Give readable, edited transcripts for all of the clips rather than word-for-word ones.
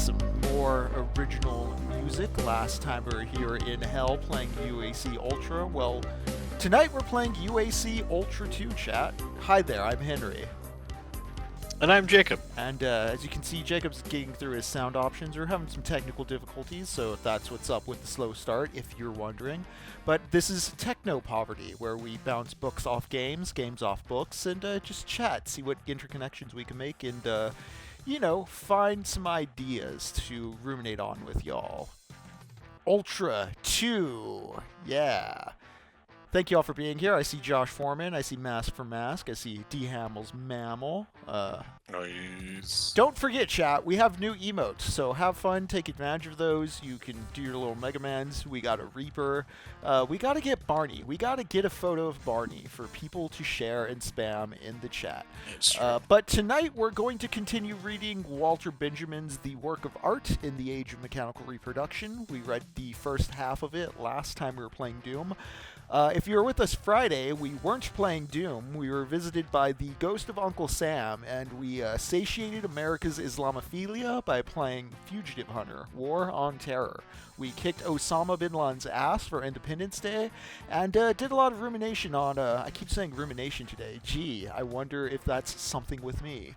some more original music. Last time we were here in Hell playing UAC Ultra. Well, tonight we're playing UAC Ultra 2, chat. Hi there, I'm Henry. And I'm Jacob. And as you can see, Jacob's getting through his sound options. We're having some technical difficulties, so that's what's up with the slow start, if you're wondering. But this is Techno Poverty, where we bounce books off games, games off books, and just chat, see what interconnections we can make, and, you know, find some ideas to ruminate on with y'all. Ultra 2, yeah. Thank you all for being here. I see Josh Foreman. I see Mask for Mask. I see D. Hamill's Mammal. Nice. Don't forget, chat, we have new emotes, so have fun, take advantage of those. You can do your little Mega Mans. We got a Reaper. We got to get Barney. We got to get a photo of Barney for people to share and spam in the chat. But tonight we're going to continue reading Walter Benjamin's The Work of Art in the Age of Mechanical Reproduction. We read the first half of it last time we were playing Doom. If you were with us Friday, we weren't playing Doom. We were visited by the ghost of Uncle Sam, and we satiated America's Islamophilia by playing Fugitive Hunter, War on Terror. We kicked Osama bin Laden's ass for Independence Day, and did a lot of rumination on, I keep saying rumination today. Gee, I wonder if that's something with me.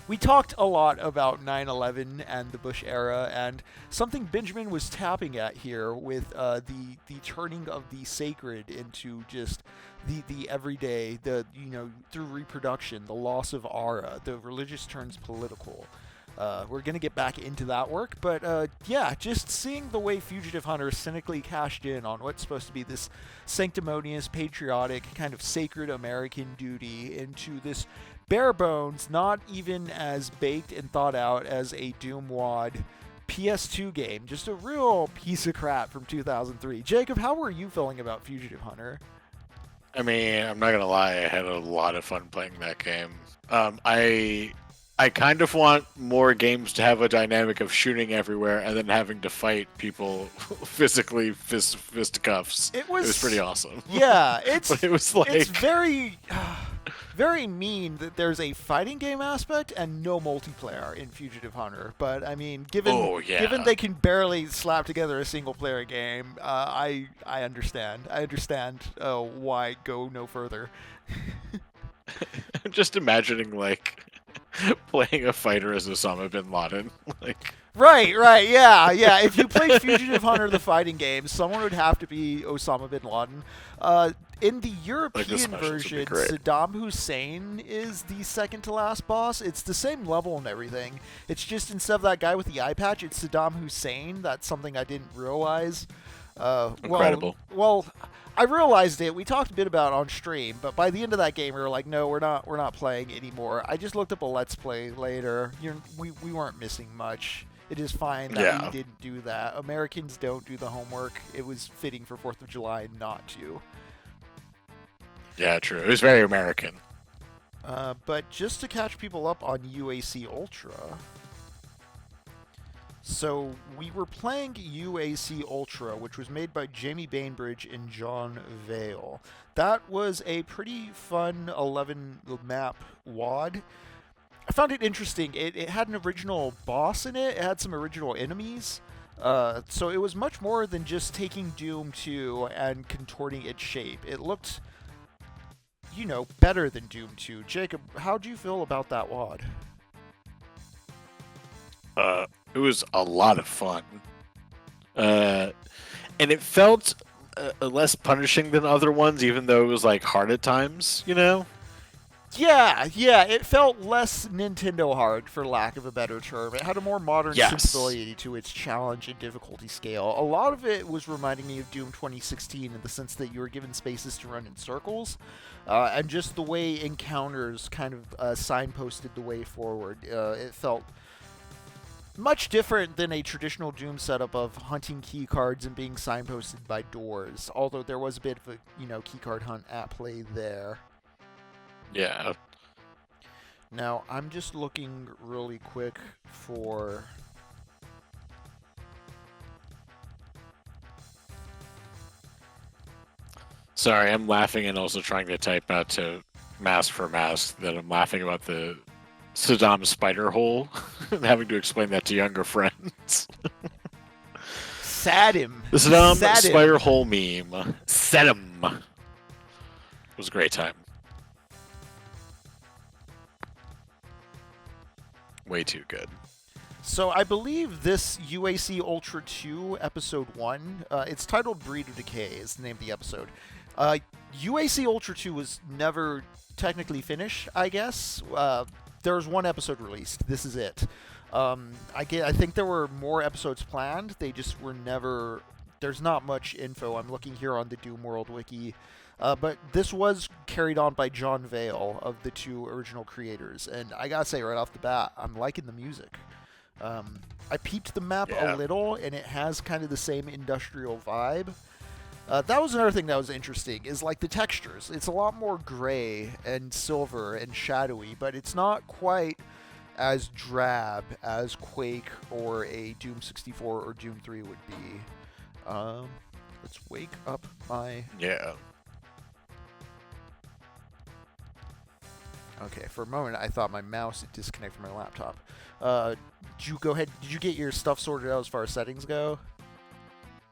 We talked a lot about 9/11 and the Bush era, and something Benjamin was tapping at here with the turning of the sacred into just the everyday, through reproduction, the loss of aura, the religious turns political. We're going to get back into that work, but yeah, just seeing the way Fugitive Hunter cynically cashed in on what's supposed to be this sanctimonious, patriotic, kind of sacred American duty into this bare bones, not even as baked and thought out as a Doom WAD PS2 game. Just a real piece of crap from 2003. Jacob, how were you feeling about Fugitive Hunter? I mean, I'm not gonna lie, I had a lot of fun playing that game. I kind of want more games to have a dynamic of shooting everywhere and then having to fight people physically, fisticuffs. It was pretty awesome. Yeah, but it was like it's very very mean that there's a fighting game aspect and no multiplayer in Fugitive Hunter. But I mean, given they can barely slap together a single player game, I understand. I understand why go no further. I'm just imagining like playing a fighter as Osama bin Laden, like. Right, yeah. If you played Fugitive Hunter, the fighting game, someone would have to be Osama bin Laden. In the European version, Saddam Hussein is the second to last boss. It's the same level and everything. It's just instead of that guy with the eye patch, it's Saddam Hussein. That's something I didn't realize. Incredible. Well, I realized it. We talked a bit about it on stream, but by the end of that game, we were like, no, we're not playing anymore. I just looked up a Let's Play later. We weren't missing much. It is fine that we didn't do that. Americans don't do the homework. It was fitting for 4th of July not to. Yeah, true. It was very American. But just to catch people up on UAC Ultra. So we were playing UAC Ultra, which was made by Jamie Bainbridge and John Vail. That was a pretty fun 11-map WAD. I found it interesting. It had an original boss in it. It had some original enemies. So it was much more than just taking Doom 2 and contorting its shape. It looked, better than Doom 2. Jacob, how'd you feel about that WAD? It was a lot of fun. And it felt less punishing than other ones, even though it was like hard at times, Yeah, it felt less Nintendo hard, for lack of a better term. It had a more modern sensibility to its challenge and difficulty scale. A lot of it was reminding me of Doom 2016 in the sense that you were given spaces to run in circles, and just the way encounters kind of signposted the way forward. It felt much different than a traditional Doom setup of hunting key cards and being signposted by doors, although there was a bit of a, key card hunt at play there. Yeah. Now, I'm just looking really quick for... Sorry, I'm laughing and also trying to type out to Mask for Mask that I'm laughing about the Saddam spider hole. and having to explain that to younger friends. Sad him. This is an Sad him. Spire Hole meme. Set him. It was a great time. Way too good. So I believe this UAC Ultra 2 Episode 1, it's titled Breed of Decay is the name of the episode. UAC Ultra 2 was never technically finished, I guess. There was one episode released. This is it. I think there were more episodes planned. They just were never... There's not much info. I'm looking here on the Doom World Wiki. But this was carried on by John Vail of the two original creators. And I gotta say right off the bat, I'm liking the music. I peeped the map a little, and it has kind of the same industrial vibe. That was another thing that was interesting, is like the textures. It's a lot more gray and silver and shadowy, but it's not quite as drab as Quake or a Doom 64 or Doom 3 would be. Let's wake up my... Yeah. Okay, for a moment I thought my mouse had disconnected from my laptop. Did you go ahead? Did you get your stuff sorted out as far as settings go?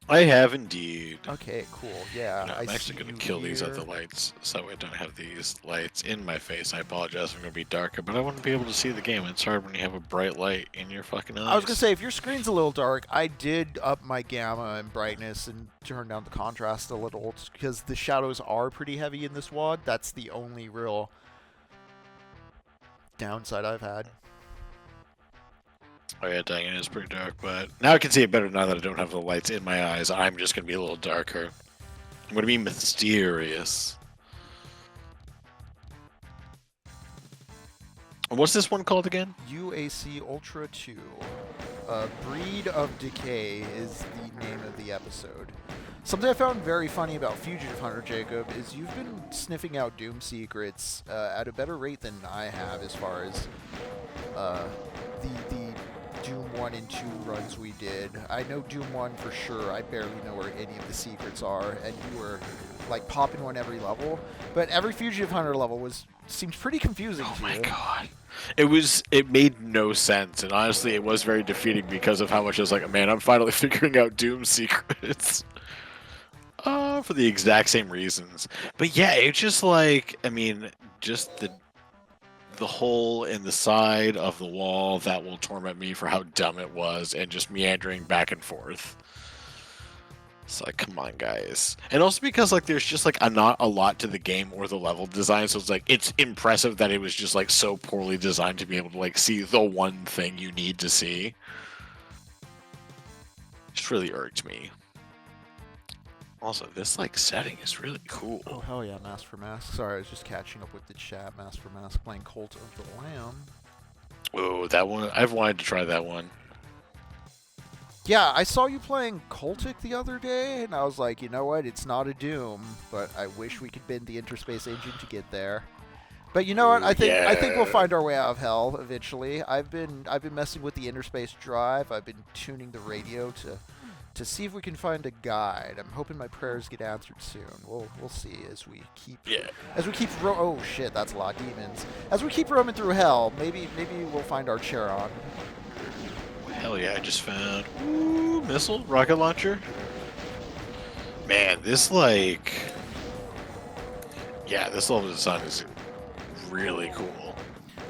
I have indeed. Okay, cool. Yeah. I'm actually going to kill these other lights so I don't have these lights in my face. I apologize, I'm going to be darker, but I want to be able to see the game. It's hard when you have a bright light in your fucking eyes. I was going to say, if your screen's a little dark, I did up my gamma and brightness and turn down the contrast a little because the shadows are pretty heavy in this WAD. That's the only real downside I've had. Oh yeah, dang it, it's pretty dark, but now I can see it better now that I don't have the lights in my eyes. I'm just going to be a little darker. I'm going to be mysterious. And what's this one called again? UAC Ultra 2. Breed of Decay is the name of the episode. Something I found very funny about Fugitive Hunter, Jacob, is you've been sniffing out Doom secrets at a better rate than I have as far as the Doom 1 and 2 runs we did. I know Doom 1 for sure. I barely know where any of the secrets are, and you were like popping one every level. But every Fugitive Hunter level seemed pretty confusing to you. Oh my god. It made no sense, and honestly it was very defeating because of how much I was like, man, I'm finally figuring out Doom secrets. For the exact same reasons. But yeah, it's just like, I mean, just the hole in the side of the wall that will torment me for how dumb it was and just meandering back and forth. It's like, come on, guys. And also because like there's just like not a lot to the game or the level design, so it's like it's impressive that it was just like so poorly designed to be able to like see the one thing you need to see. Just really irked me. Also, this like setting is really cool. Oh hell yeah, Mask for Mask. Sorry, I was just catching up with the chat. Mask for Mask playing Cult of the Lamb. Oh, that one. I've wanted to try that one. Yeah, I saw you playing Cultic the other day, and I was like, you know what? It's not a Doom, but I wish we could bend the Interspace engine to get there. But you know what? I think we'll find our way out of hell eventually. I've been messing with the Interspace drive. I've been tuning the radio to see if we can find a guide. I'm hoping my prayers get answered soon. We'll see as we keep oh shit, that's a lot of demons. As we keep roaming through hell, maybe we'll find our Charon. Hell yeah, I just found missile rocket launcher. Man, this like this level design is really cool.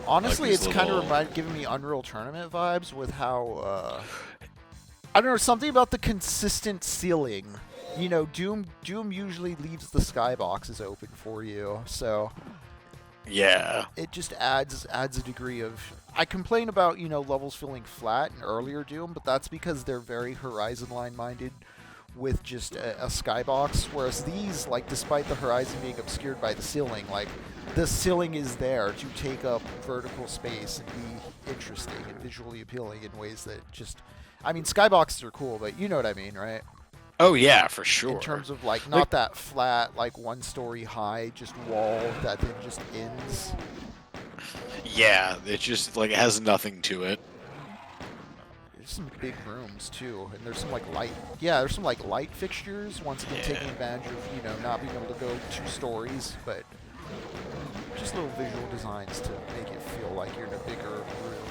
Honestly, like it's kind of giving me Unreal Tournament vibes with how I don't know, something about the consistent ceiling. You know, Doom usually leaves the skyboxes open for you, so yeah, it just adds a degree of. I complain about levels feeling flat in earlier Doom, but that's because they're very horizon line minded with just a skybox, whereas these, like, despite the horizon being obscured by the ceiling, like the ceiling is there to take up vertical space and be interesting and visually appealing in ways that just. I mean, skyboxes are cool, but you know what I mean, right? Oh yeah, for sure. In terms of like not that flat, like 1-story high, just wall that then just ends. Yeah, it just like it has nothing to it. There's some big rooms too, and there's some like light. Yeah, there's some like light fixtures. Once again, taking advantage of not being able to go 2 stories, but just little visual designs to make it feel like you're in a bigger room.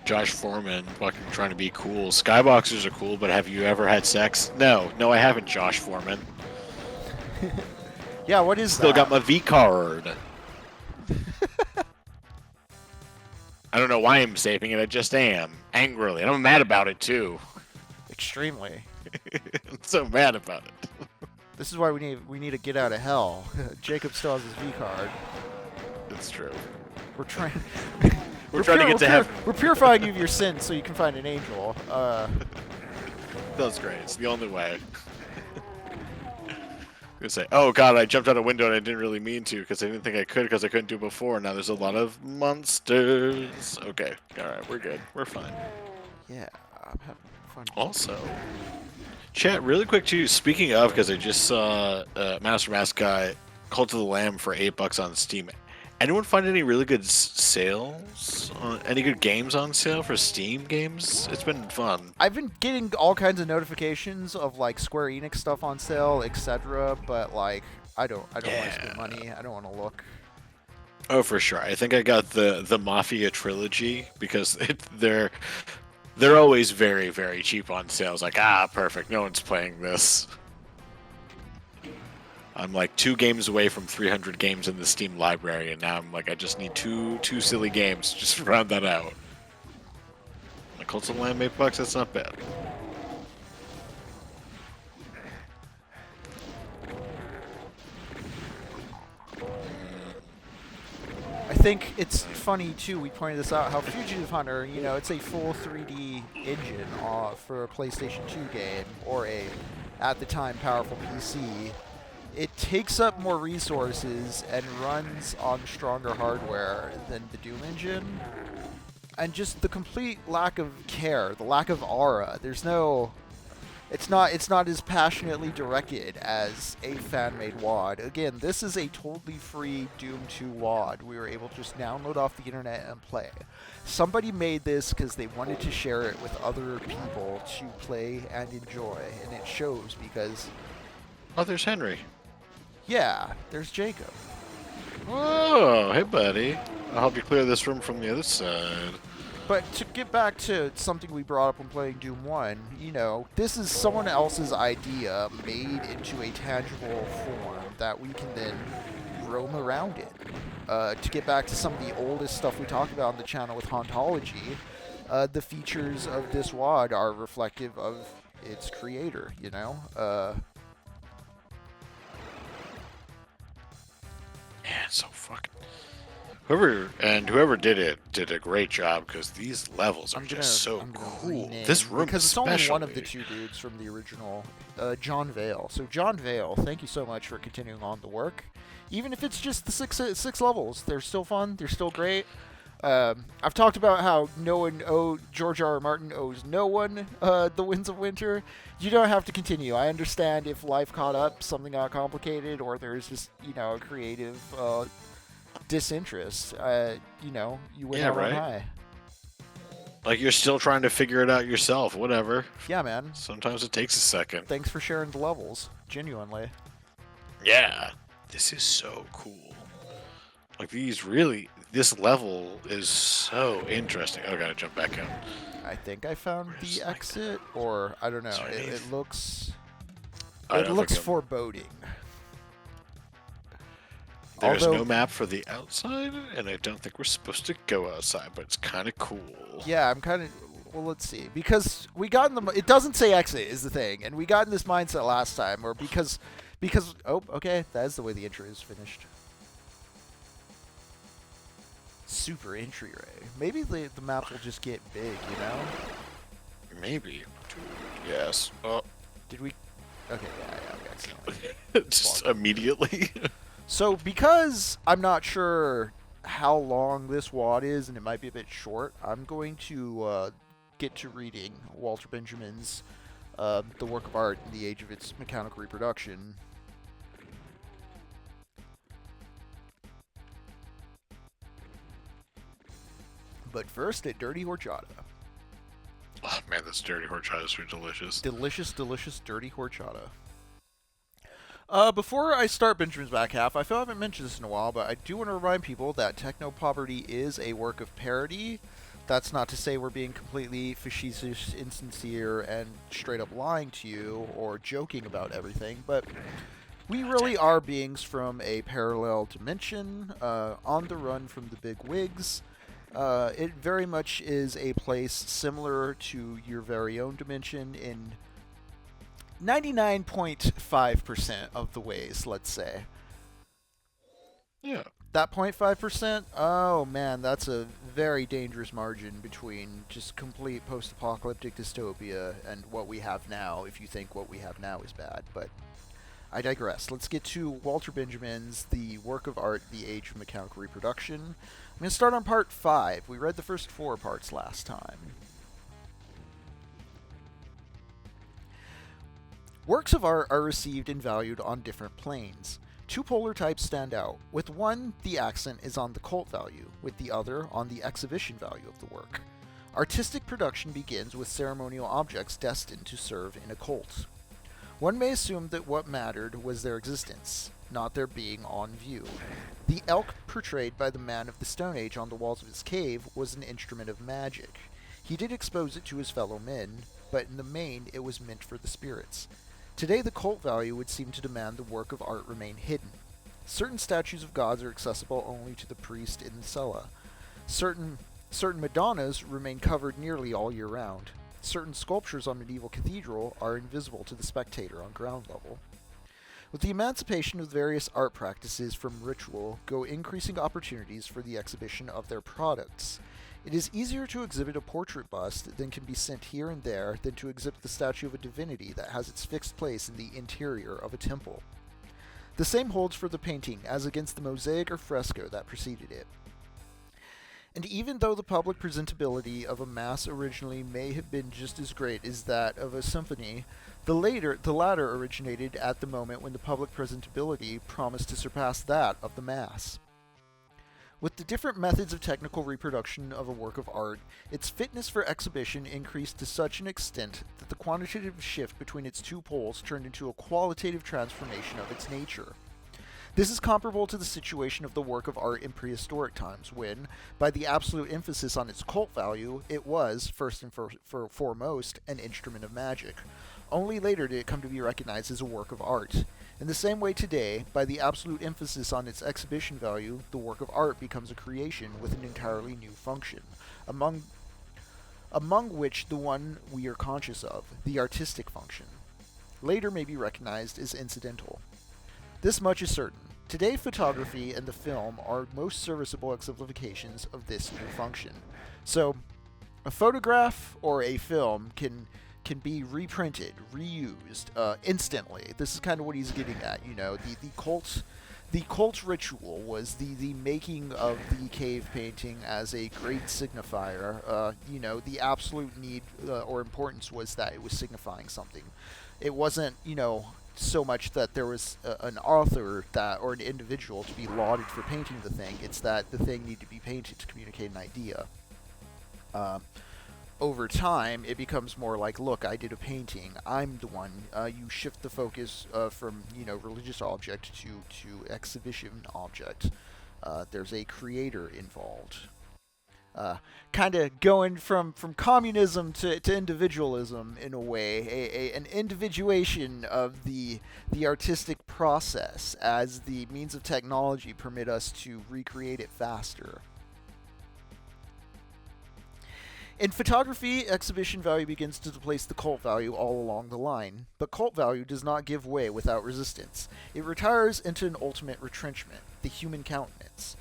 Josh Foreman fucking trying to be cool. Skyboxers are cool, but have you ever had sex? No, I haven't, Josh Foreman. Yeah, what is Still that? got my V card. I don't know why I'm saving it. I just am angrily, and I'm mad about it too. Extremely. I'm so mad about it. This is why we need to get out of hell. Jacob still has his V card. It's true. We're trying. We're trying to get to heaven. We're purifying you of your sins so you can find an angel. That's great. It's the only way. I'm gonna say, oh god, I jumped out a window and I didn't really mean to because I didn't think I could because I couldn't do it before. Now there's a lot of monsters. Okay, all right, we're good. We're fine. Yeah, I'm having fun. Also, chat really quick too. Speaking of, because I just saw Master Mask Guy Cult of the Lamb for $8 on Steam. Anyone find any really good sales? Any good games on sale for Steam games? It's been fun. I've been getting all kinds of notifications of like Square Enix stuff on sale, etc. But like, I don't want to spend money. I don't want to look. Oh, for sure. I think I got the Mafia trilogy because they're always very, very cheap on sales. Like, perfect. No one's playing this. I'm like 2 games away from 300 games in the Steam library, and now I'm like, I just need two silly games just to round that out. Like Cult of the Lamb, $8, that's not bad. I think it's funny too. We pointed this out. How Fugitive Hunter, you know, it's a full 3D engine for a PlayStation 2 game or a, at the time, powerful PC. It takes up more resources and runs on stronger hardware than the Doom engine. And just the complete lack of care, the lack of aura. There's no... It's not as passionately directed as a fan-made WAD. Again, this is a totally free Doom 2 WAD. We were able to just download off the internet and play. Somebody made this because they wanted to share it with other people to play and enjoy. And it shows because... Oh, there's Henry. Yeah, there's Jacob. Oh, hey, buddy. I'll help you clear this room from the other side. But to get back to something we brought up when playing Doom 1, you know, this is someone else's idea made into a tangible form that we can then roam around in. To get back to some of the oldest stuff we talked about on the channel with Hauntology, the features of this WAD are reflective of its creator, you know? Yeah, it's so fucking... Whoever did it did a great job because these levels are just so cool. This room, because it's only one of the 2 dudes from the original, John Vail. So John Vail, thank you so much for continuing on the work. Even if it's just the six levels, they're still fun. They're still great. I've talked about how George R. R. Martin owes no one the Winds of Winter. You don't have to continue. I understand if life caught up, something got complicated, or there's just, you know, a creative disinterest. You know, you went out on high. Like, you're still trying to figure it out yourself. Whatever. Yeah, man. Sometimes it takes a second. Thanks for sharing the levels. Genuinely. Yeah. This is so cool. Like, this level is so interesting. Oh, I gotta jump back out. I think I found the exit, or I don't know. It looks foreboding. There's no map for the outside, and I don't think we're supposed to go outside, but it's kind of cool. Yeah, I'm kind of... Well, let's see. Because we got in the... It doesn't say exit is the thing, and we got in this mindset last time, or because... Oh, okay, that is the way the intro is finished. Super entry ray. Maybe the map will just get big, you know? Maybe. Yes. Oh. Did we... Okay, yeah, just immediately. So, because I'm not sure how long this WAD is, and it might be a bit short, I'm going to get to reading Walter Benjamin's The Work of Art in the Age of Its Mechanical Reproduction. But first, a dirty horchata. Oh man, this dirty horchata is delicious. Delicious, delicious, dirty horchata. Before I start Benjamin's back half, I feel I haven't mentioned this in a while, but I do want to remind people that Techno Poverty is a work of parody. That's not to say we're being completely facetious, insincere, and straight up lying to you or joking about everything, but we really are beings from a parallel dimension, on the run from the big wigs. It very much is a place similar to your very own dimension in 99.5% of the ways, let's say. Yeah. That 0.5%, oh man, that's a very dangerous margin between just complete post-apocalyptic dystopia and what we have now, if you think what we have now is bad. But I digress. Let's get to Walter Benjamin's The Work of Art, The Age of Mechanical Reproduction. I'm going to start on part 5. We read the first 4 parts last time. Works of art are received and valued on different planes. Two polar types stand out. With one, the accent is on the cult value, with the other on the exhibition value of the work. Artistic production begins with ceremonial objects destined to serve in a cult. One may assume that what mattered was their existence, not their being on view. The elk portrayed by the man of the Stone Age on the walls of his cave was an instrument of magic. He did expose it to his fellow men, but in the main it was meant for the spirits. Today the cult value would seem to demand the work of art remain hidden. Certain statues of gods are accessible only to the priest in the cella. Certain Madonnas remain covered nearly all year round. Certain sculptures on medieval cathedral are invisible to the spectator on ground level. With the emancipation of various art practices from ritual go increasing opportunities for the exhibition of their products. It is easier to exhibit a portrait bust than can be sent here and there than to exhibit the statue of a divinity that has its fixed place in the interior of a temple. The same holds for the painting as against the mosaic or fresco that preceded it. And even though the public presentability of a mass originally may have been just as great as that of a symphony, the latter originated at the moment when the public presentability promised to surpass that of the mass. With the different methods of technical reproduction of a work of art, its fitness for exhibition increased to such an extent that the quantitative shift between its two poles turned into a qualitative transformation of its nature. This is comparable to the situation of the work of art in prehistoric times, when, by the absolute emphasis on its cult value, it was, first and foremost, an instrument of magic. Only later did it come to be recognized as a work of art. In the same way today, by the absolute emphasis on its exhibition value, the work of art becomes a creation with an entirely new function, among which the one we are conscious of, the artistic function, later may be recognized as incidental. This much is certain. Today, photography and the film are most serviceable exemplifications of this new function. So, a photograph or a film can be reprinted, reused, instantly. This is kind of what he's getting at, you know. The cult ritual was the making of the cave painting as a great signifier. You know, the absolute need or importance was that it was signifying something. It wasn't, you know, so much that there was an author that or an individual to be lauded for painting the thing. It's that the thing needed to be painted to communicate an idea. Over time, it becomes more like, look, I did a painting. I'm the one. You shift the focus from, you know, religious object to exhibition object. There's a creator involved. Kind of going from communism to individualism in a way, an individuation of the artistic process as the means of technology permit us to recreate it faster. In photography, exhibition value begins to displace the cult value all along the line, but cult value does not give way without resistance. It retires into an ultimate retrenchment, the human countenance.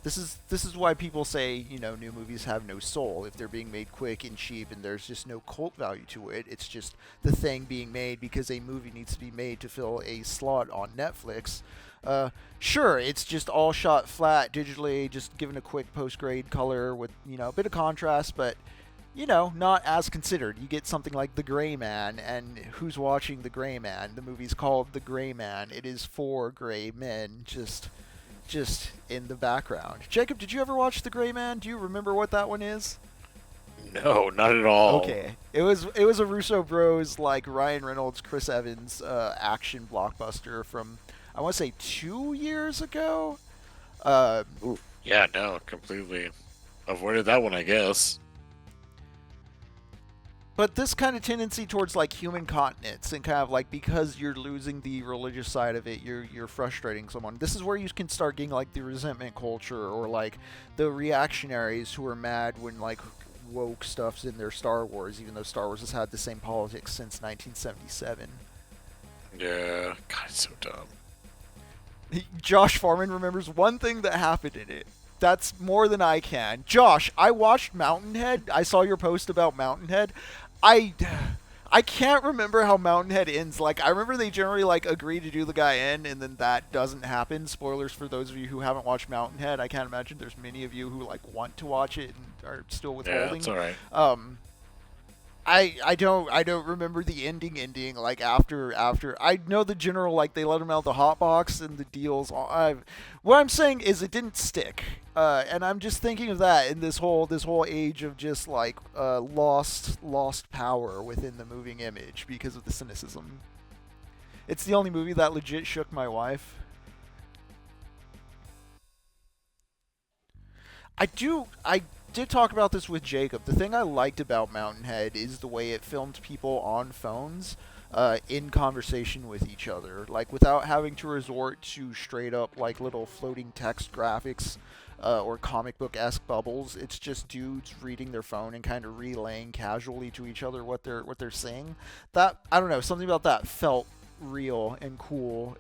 This is why people say, you know, new movies have no soul. If they're being made quick and cheap and there's just no cult value to it, it's just the thing being made because a movie needs to be made to fill a slot on Netflix. Sure, it's just all shot flat digitally, just given a quick post-grade color with, you know, a bit of contrast, but, you know, not as considered. You get something like The Gray Man, and who's watching The Gray Man? The movie's called The Gray Man. It is for gray men, just in the background. Jacob, did you ever watch The Gray Man? Do you remember what that one is? No, not at all. Okay. It was a Russo Bros, like Ryan Reynolds, Chris Evans action blockbuster from, I want to say, 2 years ago. Yeah, no, completely avoided that one, I guess. But this kind of tendency towards like human continence and kind of like because you're losing the religious side of it, you're frustrating someone. This is where you can start getting like the resentment culture or like the reactionaries who are mad when like woke stuff's in their Star Wars, even though Star Wars has had the same politics since 1977. Yeah, God, it's so dumb. Josh Farman remembers one thing that happened in it. That's more than I can. Josh, I watched Mountainhead. I saw your post about Mountainhead. I can't remember how Mountainhead ends. Like, I remember they generally like agree to do the guy in, and then that doesn't happen. Spoilers for those of you who haven't watched Mountainhead. I can't imagine there's many of you who like want to watch it and are still withholding. Yeah, it's all right. I don't remember the ending like after I know the general like they let him out of the hot box and the deals. What I'm saying is it didn't stick, and I'm just thinking of that in this whole age of just like lost power within the moving image because of the cynicism. It's the only movie that legit shook my wife. I did talk about this with Jacob. The thing I liked about Mountainhead is the way it filmed people on phones in conversation with each other, like without having to resort to straight up like little floating text graphics or comic book-esque bubbles. It's just dudes reading their phone and kind of relaying casually to each other what they're saying. That, I don't know, something about that felt real and cool.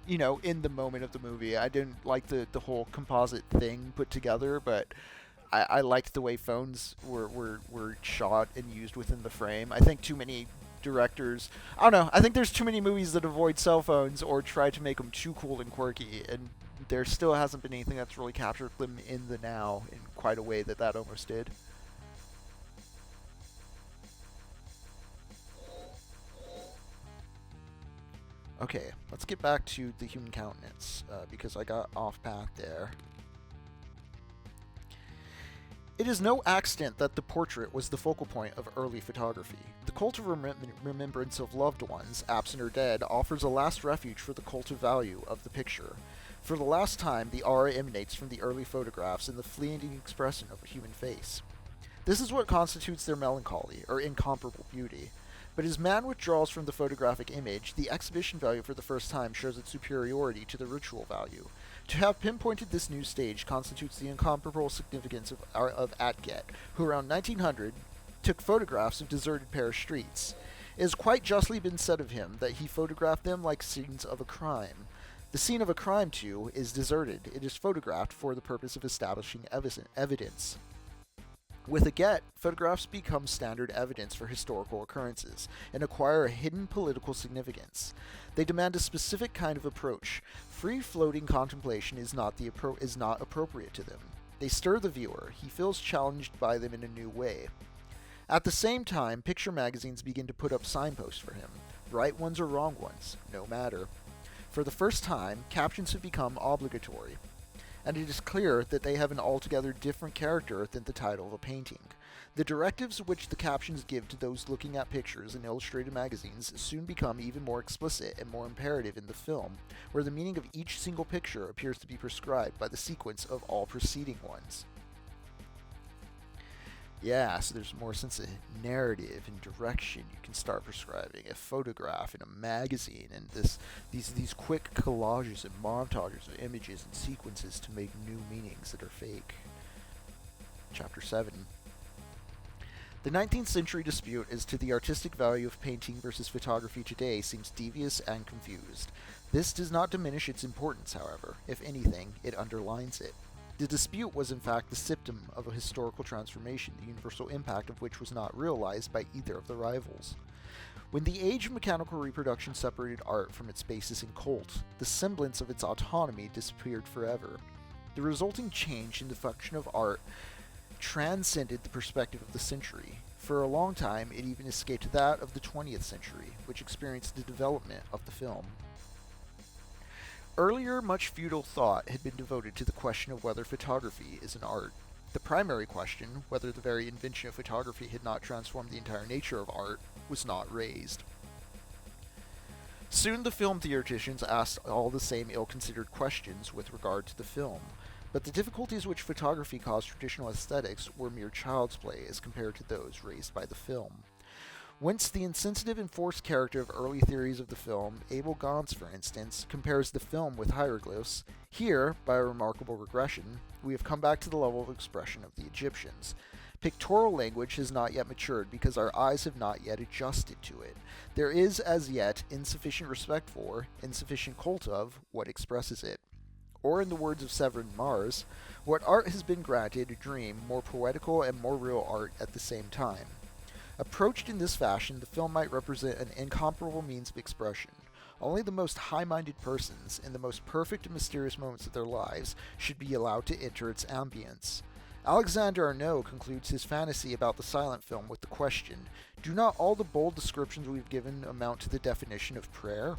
In the moment of the movie. I didn't like the whole composite thing put together, but I liked the way phones were shot and used within the frame. I think too many directors... I don't know. I think there's too many movies that avoid cell phones or try to make them too cool and quirky, and there still hasn't been anything that's really captured them in the now in quite a way that almost did. Okay, let's get back to the human countenance, because I got off path there. It is no accident that the portrait was the focal point of early photography. The cult of remembrance of loved ones, absent or dead, offers a last refuge for the cult of value of the picture. For the last time, the aura emanates from the early photographs in the fleeting expression of a human face. This is what constitutes their melancholy, or incomparable beauty. But as man withdraws from the photographic image, the exhibition value for the first time shows its superiority to the ritual value. To have pinpointed this new stage constitutes the incomparable significance of Atget, who around 1900 took photographs of deserted Paris streets. It has quite justly been said of him that he photographed them like scenes of a crime. The scene of a crime, too, is deserted. It is photographed for the purpose of establishing evidence. With Aget, photographs become standard evidence for historical occurrences and acquire a hidden political significance. They demand a specific kind of approach. Free-floating contemplation is not appropriate to them. They stir the viewer. He feels challenged by them in a new way. At the same time, picture magazines begin to put up signposts for him. Right ones or wrong ones, no matter. For the first time, captions have become obligatory, and it is clear that they have an altogether different character than the title of a painting. The directives which the captions give to those looking at pictures in illustrated magazines soon become even more explicit and more imperative in the film, where the meaning of each single picture appears to be prescribed by the sequence of all preceding ones. Yeah, so there's more sense of narrative and direction you can start prescribing a photograph in a magazine, and these quick collages and montages of images and sequences to make new meanings that are fake. Chapter 7. The 19th century dispute as to the artistic value of painting versus photography today seems devious and confused. This does not diminish its importance, however. If anything, it underlines it. The dispute was in fact the symptom of a historical transformation, the universal impact of which was not realized by either of the rivals. When the age of mechanical reproduction separated art from its basis in cult, the semblance of its autonomy disappeared forever. The resulting change in the function of art transcended the perspective of the century. For a long time, it even escaped that of the 20th century, which experienced the development of the film. Earlier, much futile thought had been devoted to the question of whether photography is an art. The primary question, whether the very invention of photography had not transformed the entire nature of art, was not raised. Soon the film theoreticians asked all the same ill-considered questions with regard to the film. but the difficulties which photography caused traditional aesthetics were mere child's play as compared to those raised by the film. Whence the insensitive and forced character of early theories of the film, Abel Gance, for instance, compares the film with hieroglyphs. Here, by a remarkable regression, we have come back to the level of expression of the Egyptians. Pictorial language has not yet matured because our eyes have not yet adjusted to it. There is, as yet, insufficient respect for, insufficient cult of, what expresses it. Or in the words of Severin Mars, what art has been granted a dream, more poetical and more real art at the same time. Approached in this fashion, the film might represent an incomparable means of expression. Only the most high-minded persons, in the most perfect and mysterious moments of their lives, should be allowed to enter its ambience. Alexander Arnault concludes his fantasy about the silent film with the question, do not all the bold descriptions we've given amount to the definition of prayer?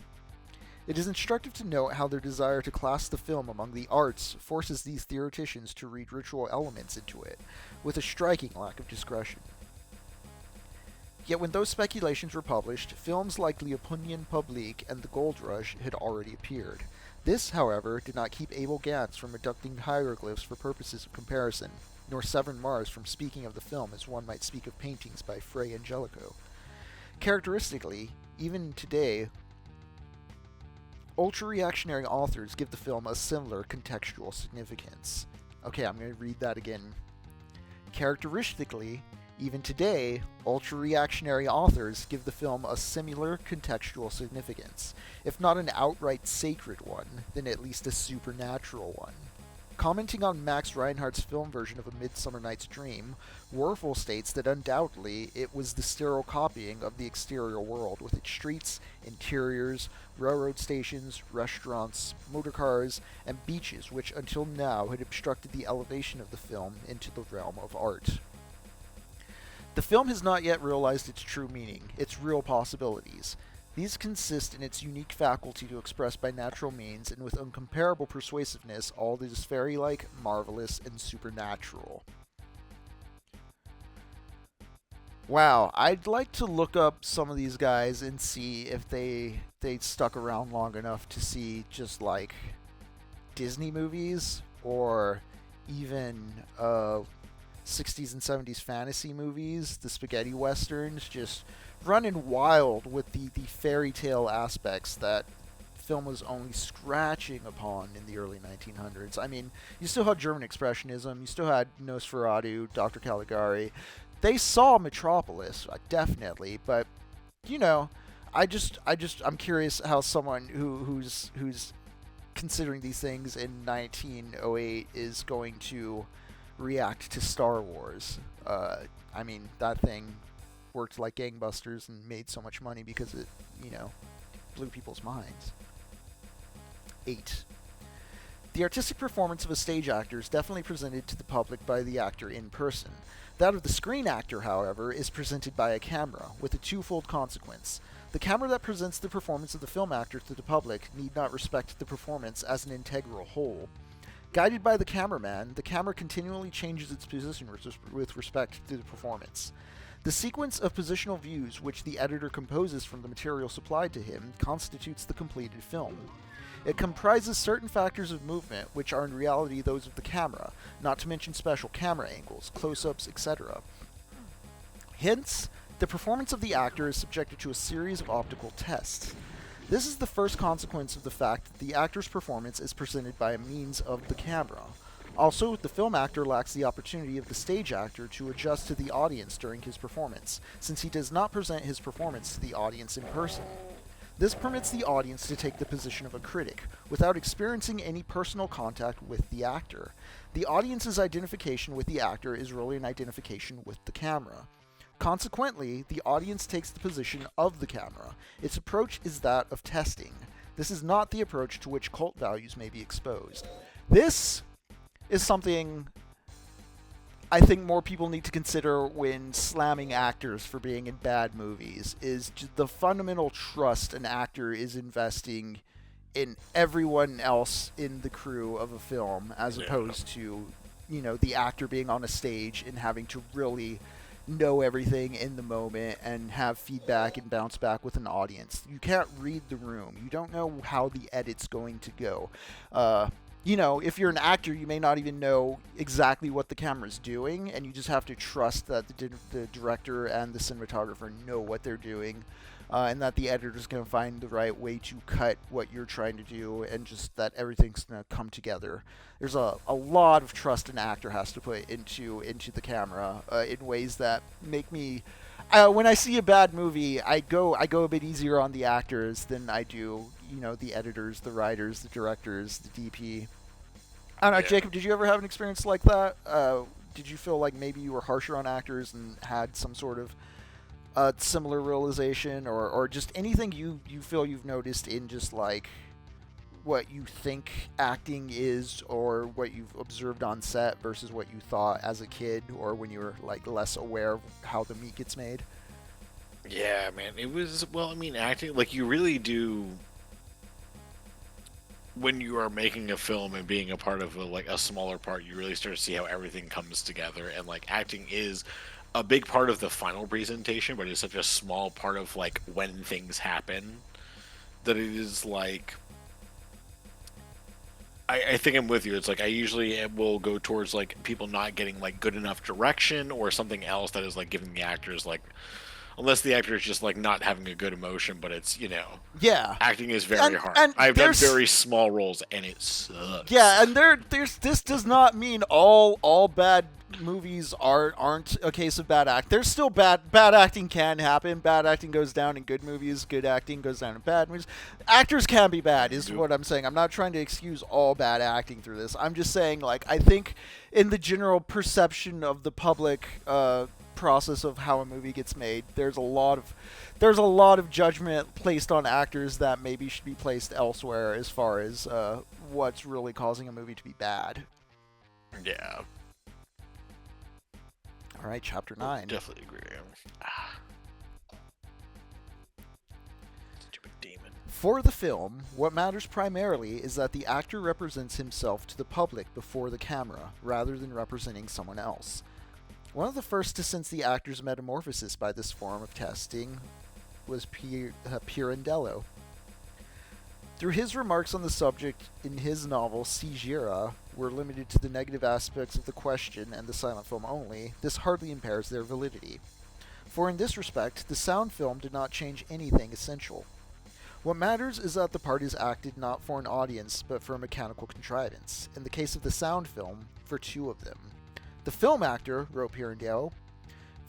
It is instructive to note how their desire to class the film among the arts forces these theoreticians to read ritual elements into it, with a striking lack of discretion. Yet when those speculations were published, films like L'Opinion Publique and The Gold Rush had already appeared. This, however, did not keep Abel Gance from reducing hieroglyphs for purposes of comparison, nor Severin Mars from speaking of the film as one might speak of paintings by Fray Angelico. Characteristically, even today, ultra-reactionary authors give the film a similar contextual significance. Okay, I'm going to read that again. Characteristically, even today, ultra-reactionary authors give the film a similar contextual significance. If not an outright sacred one, then at least a supernatural one. Commenting on Max Reinhardt's film version of A Midsummer Night's Dream, Werfel states that undoubtedly it was the sterile copying of the exterior world with its streets, interiors, railroad stations, restaurants, motorcars, and beaches which until now had obstructed the elevation of the film into the realm of art. The film has not yet realized its true meaning, its real possibilities. These consist in its unique faculty to express by natural means and with incomparable persuasiveness all that is fairy-like, marvelous, and supernatural. Wow, I'd like to look up some of these guys and see if they stuck around long enough to see just like Disney movies or even 60s and 70s fantasy movies, the spaghetti westerns, just running wild with the fairy tale aspects that film was only scratching upon in the early 1900s. I mean, you still had German Expressionism, you still had Nosferatu, Dr. Caligari. They saw Metropolis, definitely, but you know, I'm curious how someone who's considering these things in 1908 is going to react to Star Wars. I mean, that thing worked like gangbusters and made so much money because it, blew people's minds. 8. The artistic performance of a stage actor is definitely presented to the public by the actor in person. That of the screen actor, however, is presented by a camera, with a twofold consequence. The camera that presents the performance of the film actor to the public need not respect the performance as an integral whole. Guided by the cameraman, the camera continually changes its position with respect to the performance. The sequence of positional views which the editor composes from the material supplied to him constitutes the completed film. It comprises certain factors of movement which are in reality those of the camera, not to mention special camera angles, close-ups, etc. Hence, the performance of the actor is subjected to a series of optical tests. This is the first consequence of the fact that the actor's performance is presented by a means of the camera. Also, the film actor lacks the opportunity of the stage actor to adjust to the audience during his performance, since he does not present his performance to the audience in person. This permits the audience to take the position of a critic, without experiencing any personal contact with the actor. The audience's identification with the actor is really an identification with the camera. Consequently, the audience takes the position of the camera. Its approach is that of testing. This is not the approach to which cult values may be exposed. This is something I think more people need to consider when slamming actors for being in bad movies, is the fundamental trust an actor is investing in everyone else in the crew of a film, as opposed to, the actor being on a stage and having to really know everything in the moment and have feedback and bounce back with an audience. You can't read the room. You don't know how the edit's going to go. you know, if you're an actor, you may not even know exactly what the camera's doing, and you just have to trust that the director and the cinematographer know what they're doing, and that the editor's going to find the right way to cut what you're trying to do, and just that everything's going to come together. There's a lot of trust an actor has to put into the camera in ways that make me... when I see a bad movie, I go a bit easier on the actors than I do, you know, the editors, the writers, the directors, the DP. I don't know, Yeah. Jacob, did you ever have an experience like that? Did you feel like maybe you were harsher on actors and had some sort of similar realization, or just anything you feel you've noticed in just like what you think acting is, or what you've observed on set versus what you thought as a kid, or when you were like less aware of how the meat gets made? Yeah, man. It was, well, I mean, acting, like, you really do, when you are making a film and being a part of a smaller part, you really start to see how everything comes together. And like, acting is a big part of the final presentation, but it's such a small part of like when things happen that it is like, I think I'm with you. It's like I usually will go towards like people not getting like good enough direction or something else that is like giving the actors like, unless the actor is just like not having a good emotion, but it's, you know, Yeah. acting is very hard. And I've done there's... very small roles and it sucks. Yeah, and there's this does not mean all bad movies aren't a case of bad act. There's still bad acting can happen. Bad acting goes down in good movies. Good acting goes down in bad movies. Actors can be bad, is what I'm saying. I'm not trying to excuse all bad acting through this. I'm just saying, like, I think in the general perception of the public process of how a movie gets made, there's a lot of judgment placed on actors that maybe should be placed elsewhere as far as what's really causing a movie to be bad. Yeah. All right, chapter 9. Definitely agree. Stupid demon. For the film, what matters primarily is that the actor represents himself to the public before the camera, rather than representing someone else. One of the first to sense the actor's metamorphosis by this form of testing was Pirandello. Through his remarks on the subject in his novel Sigira were limited to the negative aspects of the question and the silent film only, this hardly impairs their validity. For in this respect, the sound film did not change anything essential. What matters is that the part is acted not for an audience, but for a mechanical contrivance. In the case of the sound film, for two of them. The film actor, wrote Pirandello,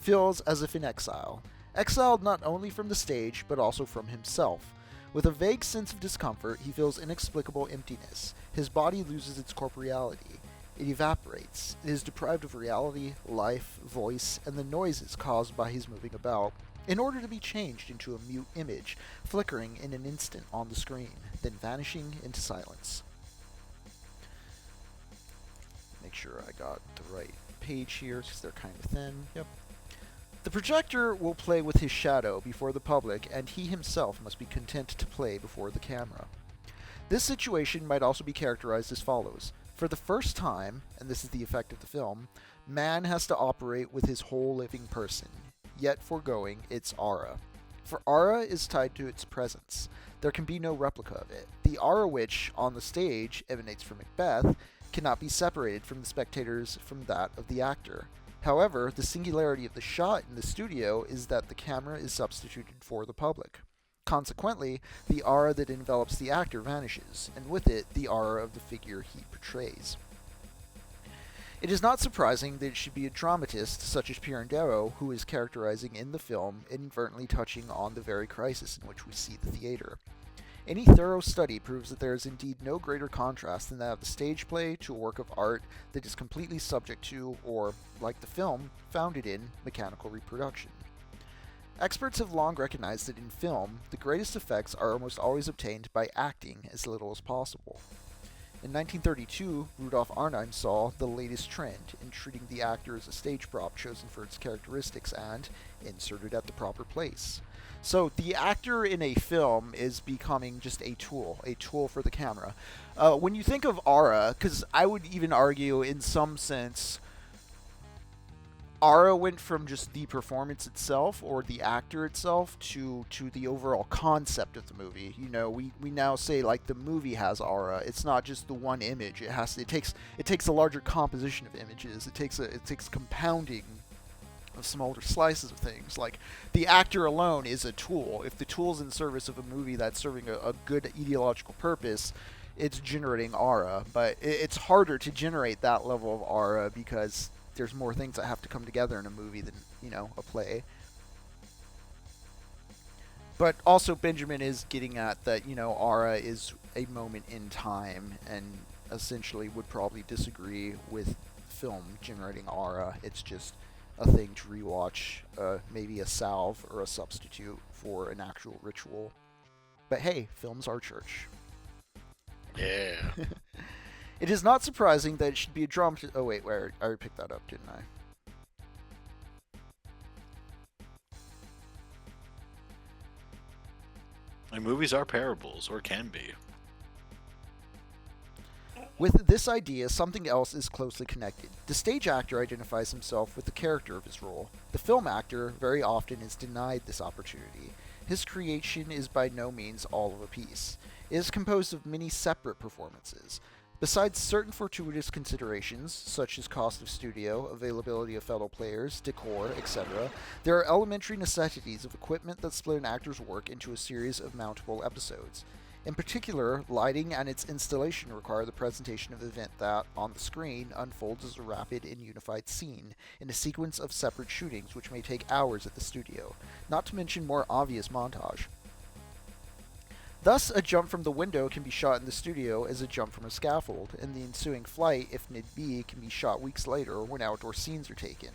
feels as if in exile. Exiled not only from the stage, but also from himself. With a vague sense of discomfort, he feels inexplicable emptiness. His body loses its corporeality. It evaporates. It is deprived of reality, life, voice, and the noises caused by his moving about, in order to be changed into a mute image, flickering in an instant on the screen, then vanishing into silence. Make sure I got the right page here, because they're kind of thin. Yep. The projector will play with his shadow before the public, and he himself must be content to play before the camera. This situation might also be characterized as follows. For the first time, and this is the effect of the film, man has to operate with his whole living person, yet foregoing its aura. For aura is tied to its presence. There can be no replica of it. The aura which, on the stage, emanates from Macbeth, cannot be separated from the spectators from that of the actor. However, the singularity of the shot in the studio is that the camera is substituted for the public. Consequently, the aura that envelops the actor vanishes, and with it, the aura of the figure he portrays. It is not surprising that it should be a dramatist such as Pirandello who is characterizing in the film, inadvertently touching on the very crisis in which we see the theater. Any thorough study proves that there is indeed no greater contrast than that of the stage play to a work of art that is completely subject to, or, like the film, founded in, mechanical reproduction. Experts have long recognized that in film, the greatest effects are almost always obtained by acting as little as possible. In 1932, Rudolf Arnheim saw the latest trend in treating the actor as a stage prop chosen for its characteristics and inserted at the proper place. So the actor in a film is becoming just a tool for the camera. When you think of aura, because I would even argue in some sense, Aura went from just the performance itself or the actor itself to the overall concept of the movie. You know, we now say like the movie has aura. It's not just the one image. It takes a larger composition of images. It takes compounding of smaller slices of things. Like the actor alone is a tool. If the tool's in service of a movie that's serving a good ideological purpose, it's generating aura. But it's harder to generate that level of aura because there's more things that have to come together in a movie than, you know, a play. But also Benjamin is getting at that, you know, aura is a moment in time, and essentially would probably disagree with film generating aura. It's just a thing to rewatch, maybe a salve or a substitute for an actual ritual. But hey, film's our church. Yeah. It is not surprising that it should be a drama. Oh wait, I already picked that up, didn't I? And movies are parables, or can be. With this idea, something else is closely connected. The stage actor identifies himself with the character of his role. The film actor very often is denied this opportunity. His creation is by no means all of a piece. It is composed of many separate performances. Besides certain fortuitous considerations, such as cost of studio, availability of fellow players, decor, etc., there are elementary necessities of equipment that split an actor's work into a series of mountable episodes. In particular, lighting and its installation require the presentation of the event that, on the screen, unfolds as a rapid and unified scene, in a sequence of separate shootings which may take hours at the studio, not to mention more obvious montage. Thus, a jump from the window can be shot in the studio as a jump from a scaffold, and the ensuing flight, if need be, can be shot weeks later when outdoor scenes are taken.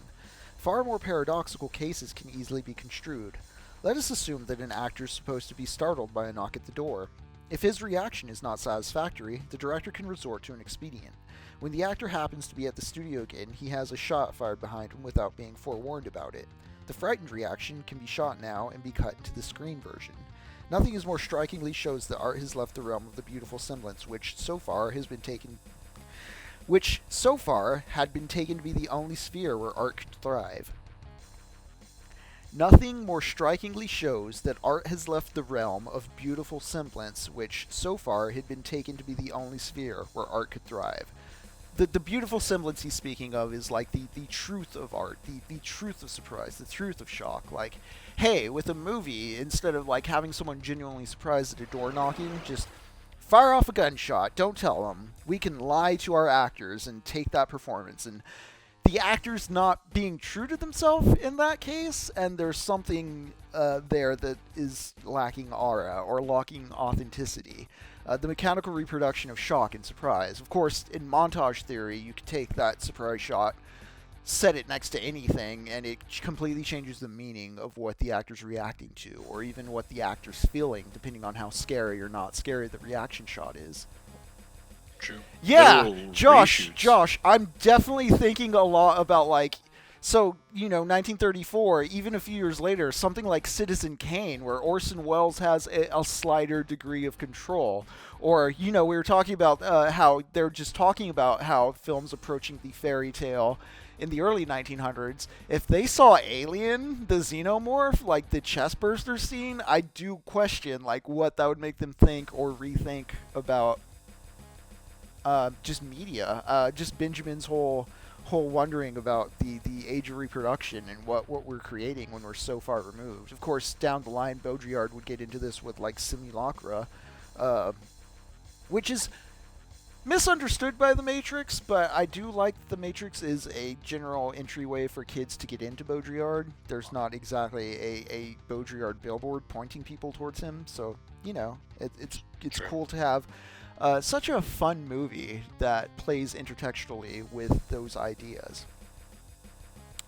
Far more paradoxical cases can easily be construed. Let us assume that an actor is supposed to be startled by a knock at the door. If his reaction is not satisfactory, the director can resort to an expedient. When the actor happens to be at the studio again, he has a shot fired behind him without being forewarned about it. The frightened reaction can be shot now and be cut into the screen version. Nothing is more strikingly shows that art has left the realm of the beautiful semblance, which so far had been taken to be the only sphere where art could thrive. Nothing more strikingly shows that art has left the realm of beautiful semblance, which so far had been taken to be the only sphere where art could thrive. The beautiful semblance he's speaking of is like the truth of art, the truth of surprise, the truth of shock. Like, hey, with a movie, instead of like having someone genuinely surprised at a door knocking, just fire off a gunshot, don't tell them. We can lie to our actors and take that performance, and the actor's not being true to themselves in that case, and there's something there that is lacking aura or lacking authenticity. The mechanical reproduction of shock and surprise. Of course, in montage theory, you could take that surprise shot, set it next to anything, and it completely changes the meaning of what the actor's reacting to, or even what the actor's feeling, depending on how scary or not scary the reaction shot is. True. Yeah, Josh, I'm definitely thinking a lot about, like, so, 1934, even a few years later, something like Citizen Kane, where Orson Welles has a slighter degree of control. Or, we were talking about how they're just talking about how films approaching the fairy tale in the early 1900s, if they saw Alien, the xenomorph, like the chestburster scene, I do question, like, what that would make them think or rethink about just media, just Benjamin's whole wondering about the age of reproduction and what we're creating when we're so far removed. Of course, down the line, Baudrillard would get into this with like simulacra, which is misunderstood by The Matrix, but I do like The Matrix is a general entryway for kids to get into Baudrillard. There's not exactly a Baudrillard billboard pointing people towards him, so it's Sure. cool to have such a fun movie that plays intertextually with those ideas.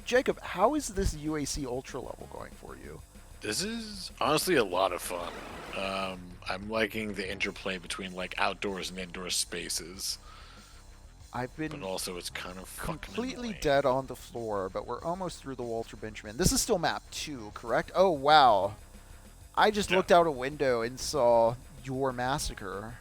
Jacob, how is this UAC Ultra level going for you? This is honestly a lot of fun. I'm liking the interplay between like outdoors and indoor spaces. I've been But also it's kind of fucking completely annoying. dead on the floor, but we're almost through the Walter Benjamin. This is still map 2, correct? Oh, wow. I just Yeah. looked out a window and saw your massacre.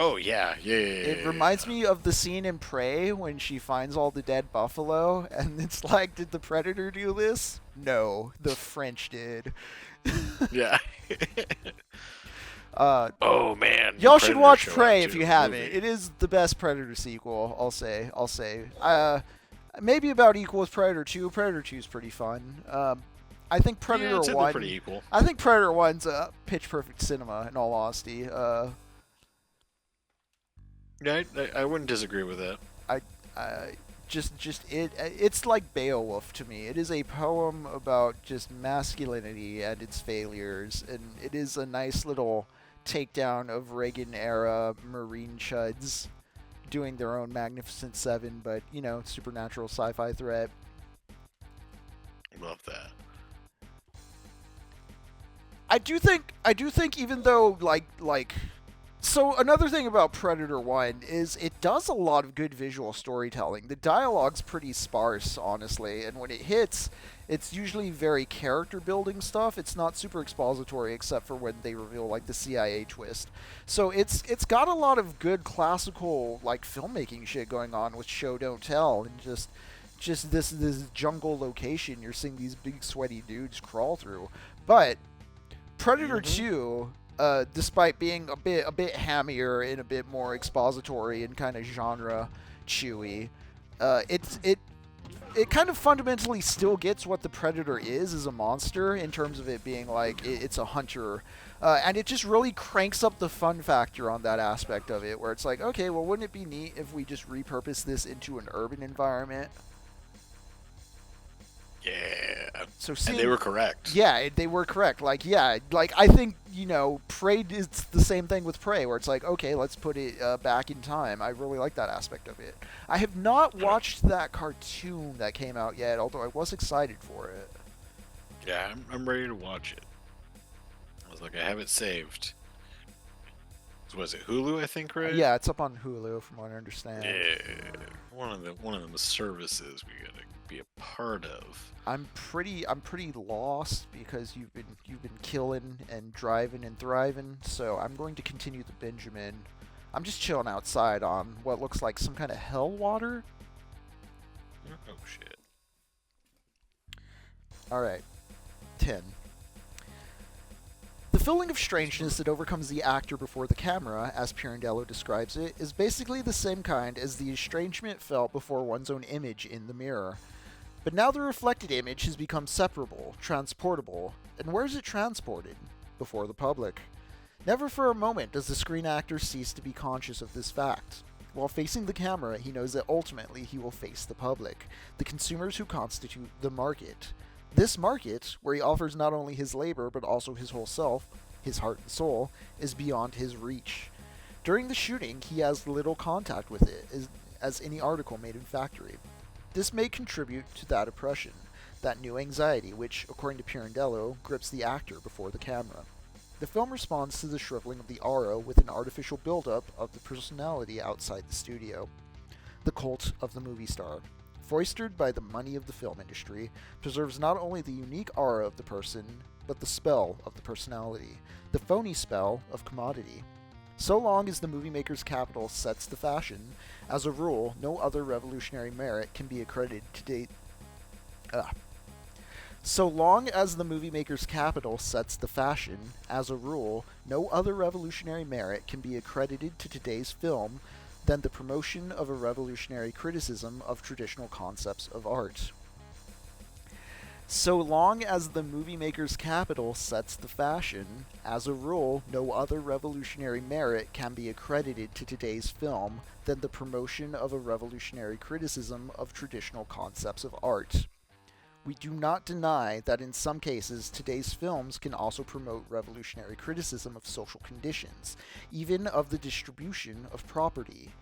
Oh yeah, It reminds me of the scene in Prey when she finds all the dead buffalo, and it's like, did the Predator do this? No, the French did. Yeah. uh, Oh man, the y'all should Predator watch show Prey out if too, you haven't. movie. It is the best Predator sequel. I'll say. Maybe about equal with Predator 2. Predator 2 is pretty fun. I think Predator Yeah, it's 1. pretty equal. I think Predator 1's pitch perfect cinema. In all honesty, Yeah, I wouldn't disagree with that. It's like Beowulf to me. It is a poem about just masculinity and its failures, and it is a nice little takedown of Reagan era Marine chuds doing their own Magnificent Seven, but supernatural sci-fi threat. Love that. I do think even though so another thing about Predator 1 is it does a lot of good visual storytelling. The dialogue's pretty sparse, honestly, and when it hits, it's usually very character building stuff. It's not super expository except for when they reveal the CIA twist. So it's got a lot of good classical filmmaking shit going on with show don't tell, and just this jungle location you're seeing these big sweaty dudes crawl through. But Predator 2, despite being a bit hammier and a bit more expository and kind of genre chewy, it kind of fundamentally still gets what the Predator is as a monster in terms of it being it's a hunter, and it just really cranks up the fun factor on that aspect of it, where it's like, okay, well, wouldn't it be neat if we just repurpose this into an urban environment? Yeah. So and they were correct. Yeah, they were correct. I think, Prey is the same thing with Prey, where it's like, okay, let's put it back in time. I really like that aspect of it. I have not watched that cartoon that came out yet, although I was excited for it. Yeah, I'm ready to watch it. I was like, I have it saved. Was it Hulu, I think, right? Yeah, it's up on Hulu, from what I understand. Yeah, one of the services we gotta be a part of. I'm pretty lost because you've been killing and driving and thriving, so I'm going to continue the Benjamin. I'm just chilling outside on what looks like some kind of hell water. Oh shit. All right, 10. The feeling of strangeness that overcomes the actor before the camera, as Pirandello describes it, is basically the same kind as the estrangement felt before one's own image in the mirror. But now the reflected image has become separable, transportable, and where is it transported? Before the public. Never for a moment does the screen actor cease to be conscious of this fact. While facing the camera, he knows that ultimately he will face the public, the consumers who constitute the market. This market, where he offers not only his labor but also his whole self, his heart and soul, is beyond his reach. During the shooting, he has little contact with it, as any article made in factory. This may contribute to that oppression, that new anxiety which, according to Pirandello, grips the actor before the camera. The film responds to the shriveling of the aura with an artificial build-up of the personality outside the studio. The cult of the movie star, foisted by the money of the film industry, preserves not only the unique aura of the person, but the spell of the personality, the phony spell of commodity. So long as the movie maker's capital sets the fashion, as a rule, no other revolutionary merit can be accredited to date. So long as the movie maker's capital sets the fashion, as a rule, no other revolutionary merit can be accredited to today's film than the promotion of a revolutionary criticism of traditional concepts of art. So long as the movie maker's capital sets the fashion, as a rule, no other revolutionary merit can be accredited to today's film than the promotion of a revolutionary criticism of traditional concepts of art. We do not deny that in some cases today's films can also promote revolutionary criticism of social conditions, even of the distribution of property.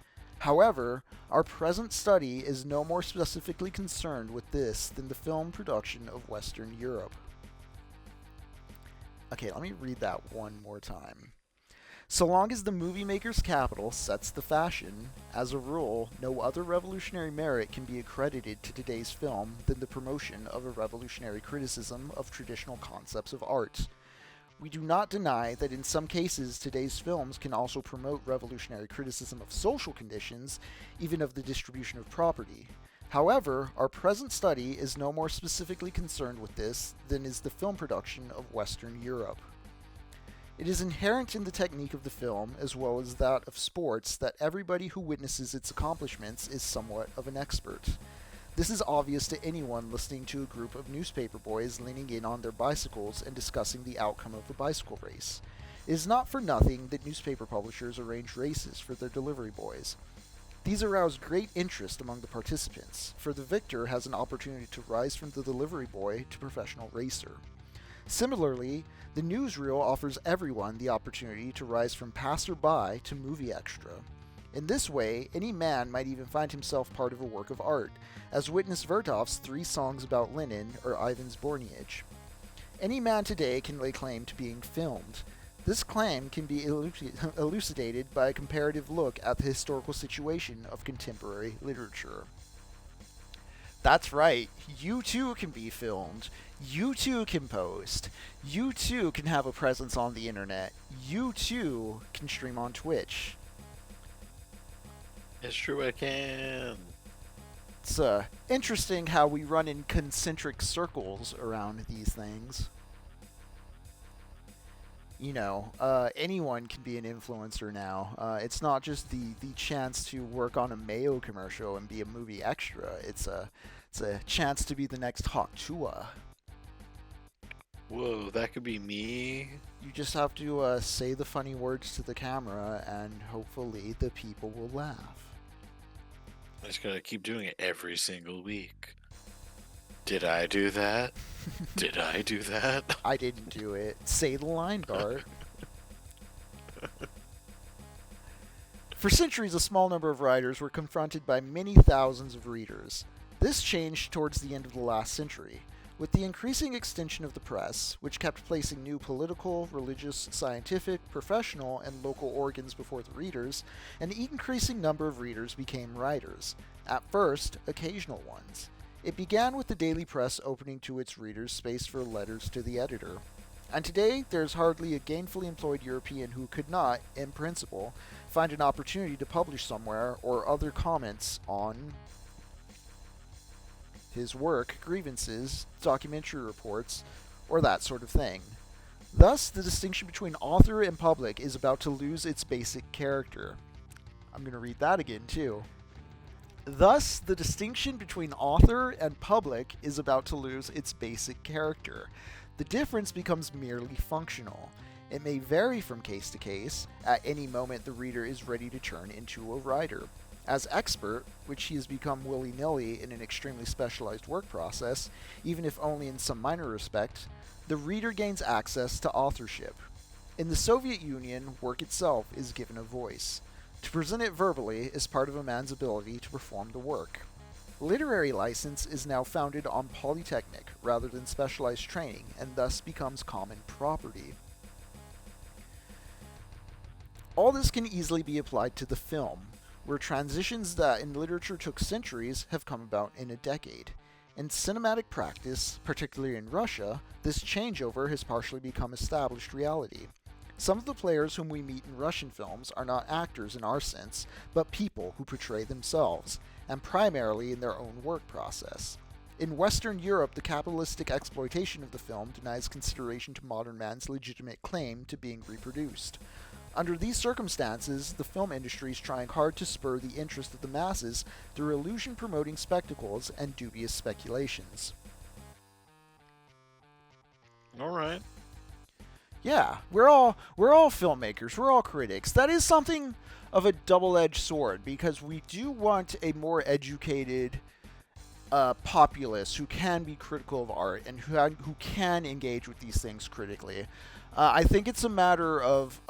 However, our present study is no more specifically concerned with this than the film production of Western Europe. Okay, let me read that one more time. So long as the movie maker's capital sets the fashion, as a rule, no other revolutionary merit can be accredited to today's film than the promotion of a revolutionary criticism of traditional concepts of art. We do not deny that in some cases today's films can also promote revolutionary criticism of social conditions, even of the distribution of property. However, our present study is no more specifically concerned with this than is the film production of Western Europe. It is inherent in the technique of the film, as well as that of sports, that everybody who witnesses its accomplishments is somewhat of an expert. This is obvious to anyone listening to a group of newspaper boys leaning in on their bicycles and discussing the outcome of the bicycle race. It is not for nothing that newspaper publishers arrange races for their delivery boys. These arouse great interest among the participants, for the victor has an opportunity to rise from the delivery boy to professional racer. Similarly, the newsreel offers everyone the opportunity to rise from passerby to movie extra. In this way, any man might even find himself part of a work of art, as witness Vertov's 3 songs about linen or Ivan's Borniage. Any man today can lay claim to being filmed. This claim can be elucidated by a comparative look at the historical situation of contemporary literature. That's right, you too can be filmed. You too can post. You too can have a presence on the internet. You too can stream on Twitch. It's true, I can. It's interesting how we run in concentric circles around these things. You know, anyone can be an influencer now. It's not just the chance to work on a Mayo commercial and be a movie extra. It's a chance to be the next Hawk Chua. Whoa, that could be me. You just have to say the funny words to the camera, and hopefully the people will laugh. I just gotta keep doing it every single week. Did I do that? Did I do that? I didn't do it. Say the line, Bart. For centuries, a small number of writers were confronted by many thousands of readers. This changed towards the end of the last century. With the increasing extension of the press, which kept placing new political, religious, scientific, professional, and local organs before the readers, an increasing number of readers became writers, at first occasional ones. It began with the daily press opening to its readers space for letters to the editor. And today, there's hardly a gainfully employed European who could not, in principle, find an opportunity to publish somewhere or other comments on his work, grievances, documentary reports, or that sort of thing. Thus, the distinction between author and public is about to lose its basic character. I'm going to read that again, too. Thus, the distinction between author and public is about to lose its basic character. The difference becomes merely functional. It may vary from case to case. At any moment, the reader is ready to turn into a writer. As expert, which he has become willy-nilly in an extremely specialized work process, even if only in some minor respect, the reader gains access to authorship. In the Soviet Union, work itself is given a voice. To present it verbally is part of a man's ability to perform the work. Literary license is now founded on polytechnic rather than specialized training, and thus becomes common property. All this can easily be applied to the film, where transitions that in literature took centuries have come about in a decade. In cinematic practice, particularly in Russia, this changeover has partially become established reality. Some of the players whom we meet in Russian films are not actors in our sense, but people who portray themselves, and primarily in their own work process. In Western Europe, the capitalistic exploitation of the film denies consideration to modern man's legitimate claim to being reproduced. Under these circumstances, the film industry is trying hard to spur the interest of the masses through illusion-promoting spectacles and dubious speculations. All right. Yeah, we're all filmmakers, we're all critics. That is something of a double-edged sword, because we do want a more educated populace who can be critical of art and who can engage with these things critically. I think it's a matter of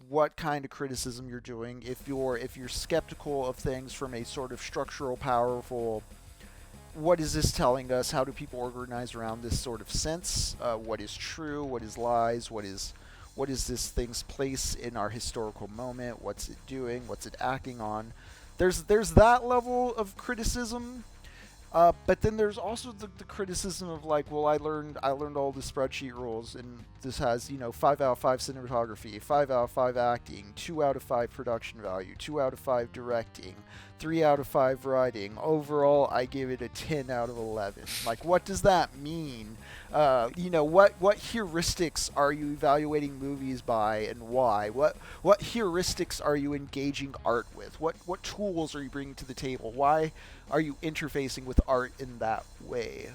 what kind of criticism you're doing. If you're skeptical of things from a sort of structural, powerful, what is this telling us? How do people organize around this sort of sense? What is true? What is lies? What is this thing's place in our historical moment? What's it doing? What's it acting on? There's that level of criticism. But then there's also the criticism of like, well, I learned all the spreadsheet rules, and this has 5 out of 5 cinematography, 5 out of 5 acting, 2 out of 5 production value, 2 out of 5 directing, 3 out of 5 writing. Overall, I give it a 10 out of 11. Like, what does that mean? What heuristics are you evaluating movies by, and why? What heuristics are you engaging art with? What tools are you bringing to the table? Why are you interfacing with art in that way?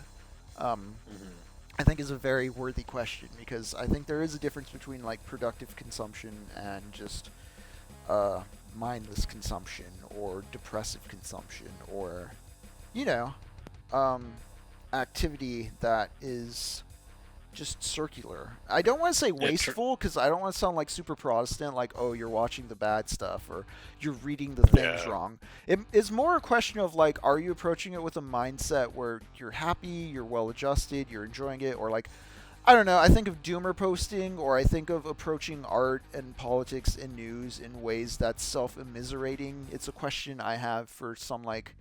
I think is a very worthy question, because I think there is a difference between like productive consumption and just mindless consumption or depressive consumption, or activity that is just circular. I don't want to say wasteful, because I don't want to sound like super Protestant, like, oh, you're watching the bad stuff or you're reading the things wrong. It's more a question of like, are you approaching it with a mindset where you're happy, you're well adjusted, you're enjoying it, or like, I don't know, I think of doomer posting, or I think of approaching art and politics and news in ways that's self-immiserating. It's a question I have for some like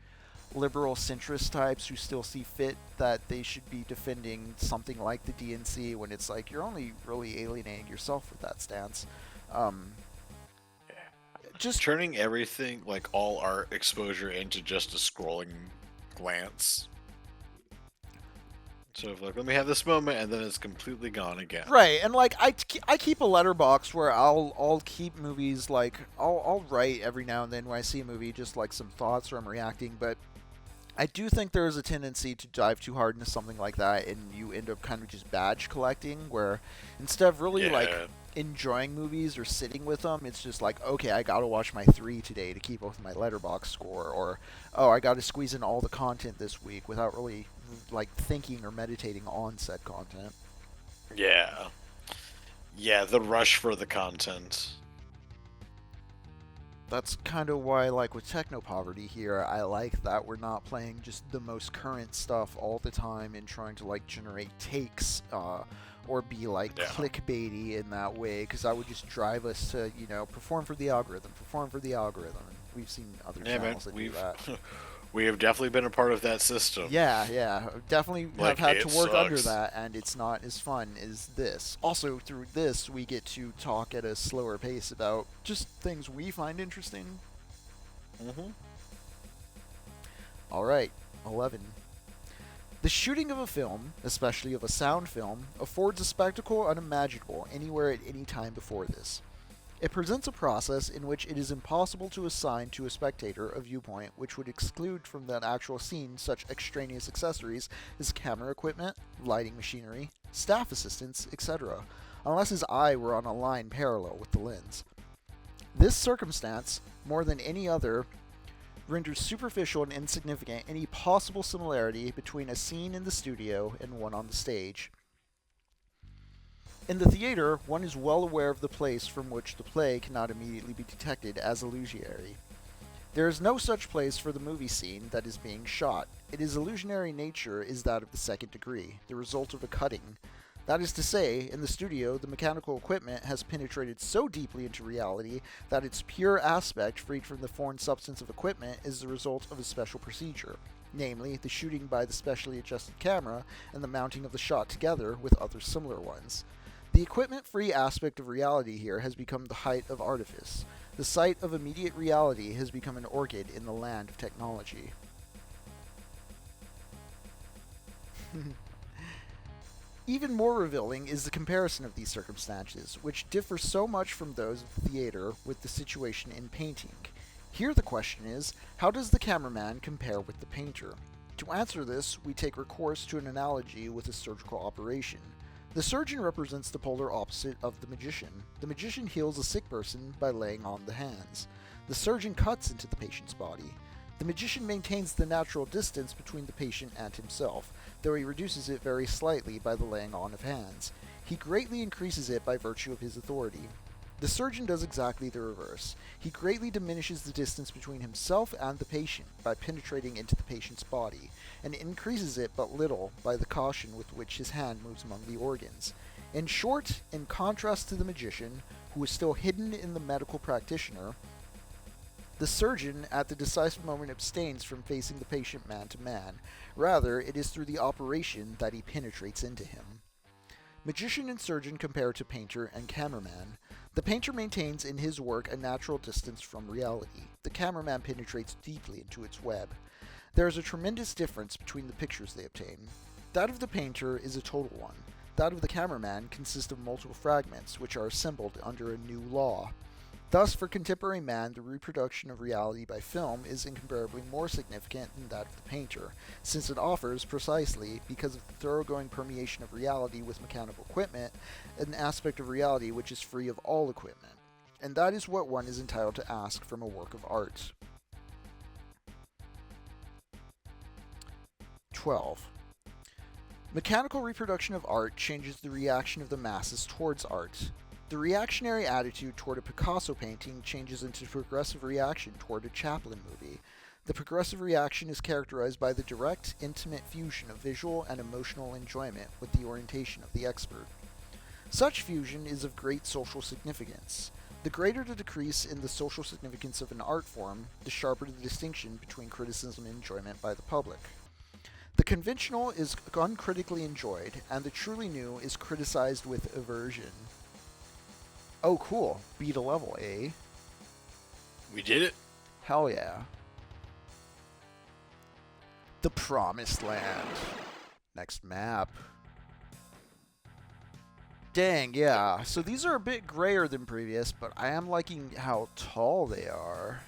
liberal centrist types who still see fit that they should be defending something like the DNC, when it's like you're only really alienating yourself with that stance. Just turning everything, like all art exposure, into just a scrolling glance. Sort of like, let me have this moment, and then it's completely gone again. Right, and like I keep a letterbox where I'll keep movies, like I'll write every now and then when I see a movie just like some thoughts or I'm reacting, but I do think there is a tendency to dive too hard into something like that, and you end up kind of just badge collecting, where instead of really like enjoying movies or sitting with them, it's just like, okay, I gotta watch my 3 today to keep up with my letterbox score, or oh, I gotta squeeze in all the content this week without really like thinking or meditating on said content. Yeah, the rush for the content. That's kind of why, like with Techno Poverty here, I like that we're not playing just the most current stuff all the time and trying to like generate takes or be like clickbaity in that way, because that would just drive us to perform for the algorithm. And we've seen other channels that do that. We have definitely been a part of that system. Yeah, definitely like, have had to work sucks. under that, and it's not as fun as this. Also, through this, we get to talk at a slower pace about just things we find interesting. Alright, 11. The shooting of a film, especially of a sound film, affords a spectacle unimaginable anywhere at any time before this. It presents a process in which it is impossible to assign to a spectator a viewpoint which would exclude from that actual scene such extraneous accessories as camera equipment, lighting machinery, staff assistants, etc., unless his eye were on a line parallel with the lens. This circumstance, more than any other, renders superficial and insignificant any possible similarity between a scene in the studio and one on the stage. In the theater, one is well aware of the place from which the play cannot immediately be detected as illusionary. There is no such place for the movie scene that is being shot. Its illusionary nature is that of the second degree, the result of a cutting. That is to say, in the studio, the mechanical equipment has penetrated so deeply into reality that its pure aspect, freed from the foreign substance of equipment, is the result of a special procedure, namely, the shooting by the specially adjusted camera and the mounting of the shot together with other similar ones. The equipment-free aspect of reality here has become the height of artifice. The sight of immediate reality has become an orchid in the land of technology. Even more revealing is the comparison of these circumstances, which differ so much from those of the theater with the situation in painting. Here the question is, how does the cameraman compare with the painter? To answer this, we take recourse to an analogy with a surgical operation. The surgeon represents the polar opposite of the magician. The magician heals a sick person by laying on the hands. The surgeon cuts into the patient's body. The magician maintains the natural distance between the patient and himself, though he reduces it very slightly by the laying on of hands. He greatly increases it by virtue of his authority. The surgeon does exactly the reverse. He greatly diminishes the distance between himself and the patient by penetrating into the patient's body, and increases it but little by the caution with which his hand moves among the organs. In short, in contrast to the magician, who is still hidden in the medical practitioner, The surgeon, at the decisive moment, abstains from facing the patient man to man. Rather, it is through the operation that he penetrates into him. Magician and surgeon compare to painter and cameraman. The painter maintains in his work a natural distance from reality. The cameraman penetrates deeply into its web. There is a tremendous difference between the pictures they obtain. That of the painter is a total one. That of the cameraman consists of multiple fragments, which are assembled under a new law. Thus, for contemporary man, the reproduction of reality by film is incomparably more significant than that of the painter, since it offers, precisely because of the thoroughgoing permeation of reality with mechanical equipment, an aspect of reality which is free of all equipment. And that is what one is entitled to ask from a work of art. 12. Mechanical reproduction of art changes the reaction of the masses towards art. The reactionary attitude toward a Picasso painting changes into progressive reaction toward a Chaplin movie. The progressive reaction is characterized by the direct, intimate fusion of visual and emotional enjoyment with the orientation of the expert. Such fusion is of great social significance. The greater the decrease in the social significance of an art form, the sharper the distinction between criticism and enjoyment by the public. The conventional is uncritically enjoyed, and the truly new is criticized with aversion. Oh, cool. Beat a level, eh? We did it. Hell yeah. The Promised Land. Next map. Dang, yeah. So these are a bit grayer than previous, but I am liking how tall they are.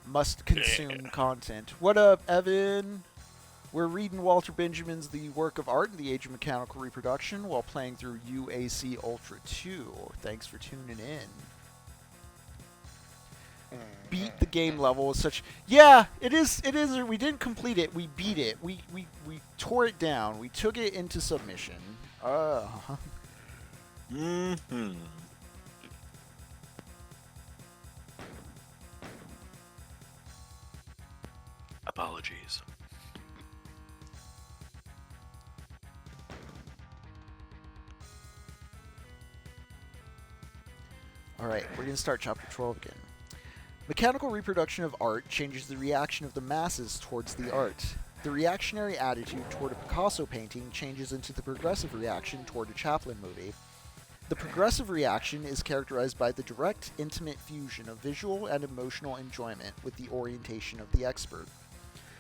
Must consume content. What up, Evan? We're reading Walter Benjamin's The Work of Art in the Age of Mechanical Reproduction while playing through UAC Ultra 2. Thanks for tuning in. Beat the game level is such... Yeah, it is. We didn't complete it. We beat it. We tore it down. We took it into submission. Apologies. Alright, we're going to start chapter 12 again. Mechanical reproduction of art changes the reaction of the masses towards the art. The reactionary attitude toward a Picasso painting changes into the progressive reaction toward a Chaplin movie. The progressive reaction is characterized by the direct, intimate fusion of visual and emotional enjoyment with the orientation of the expert.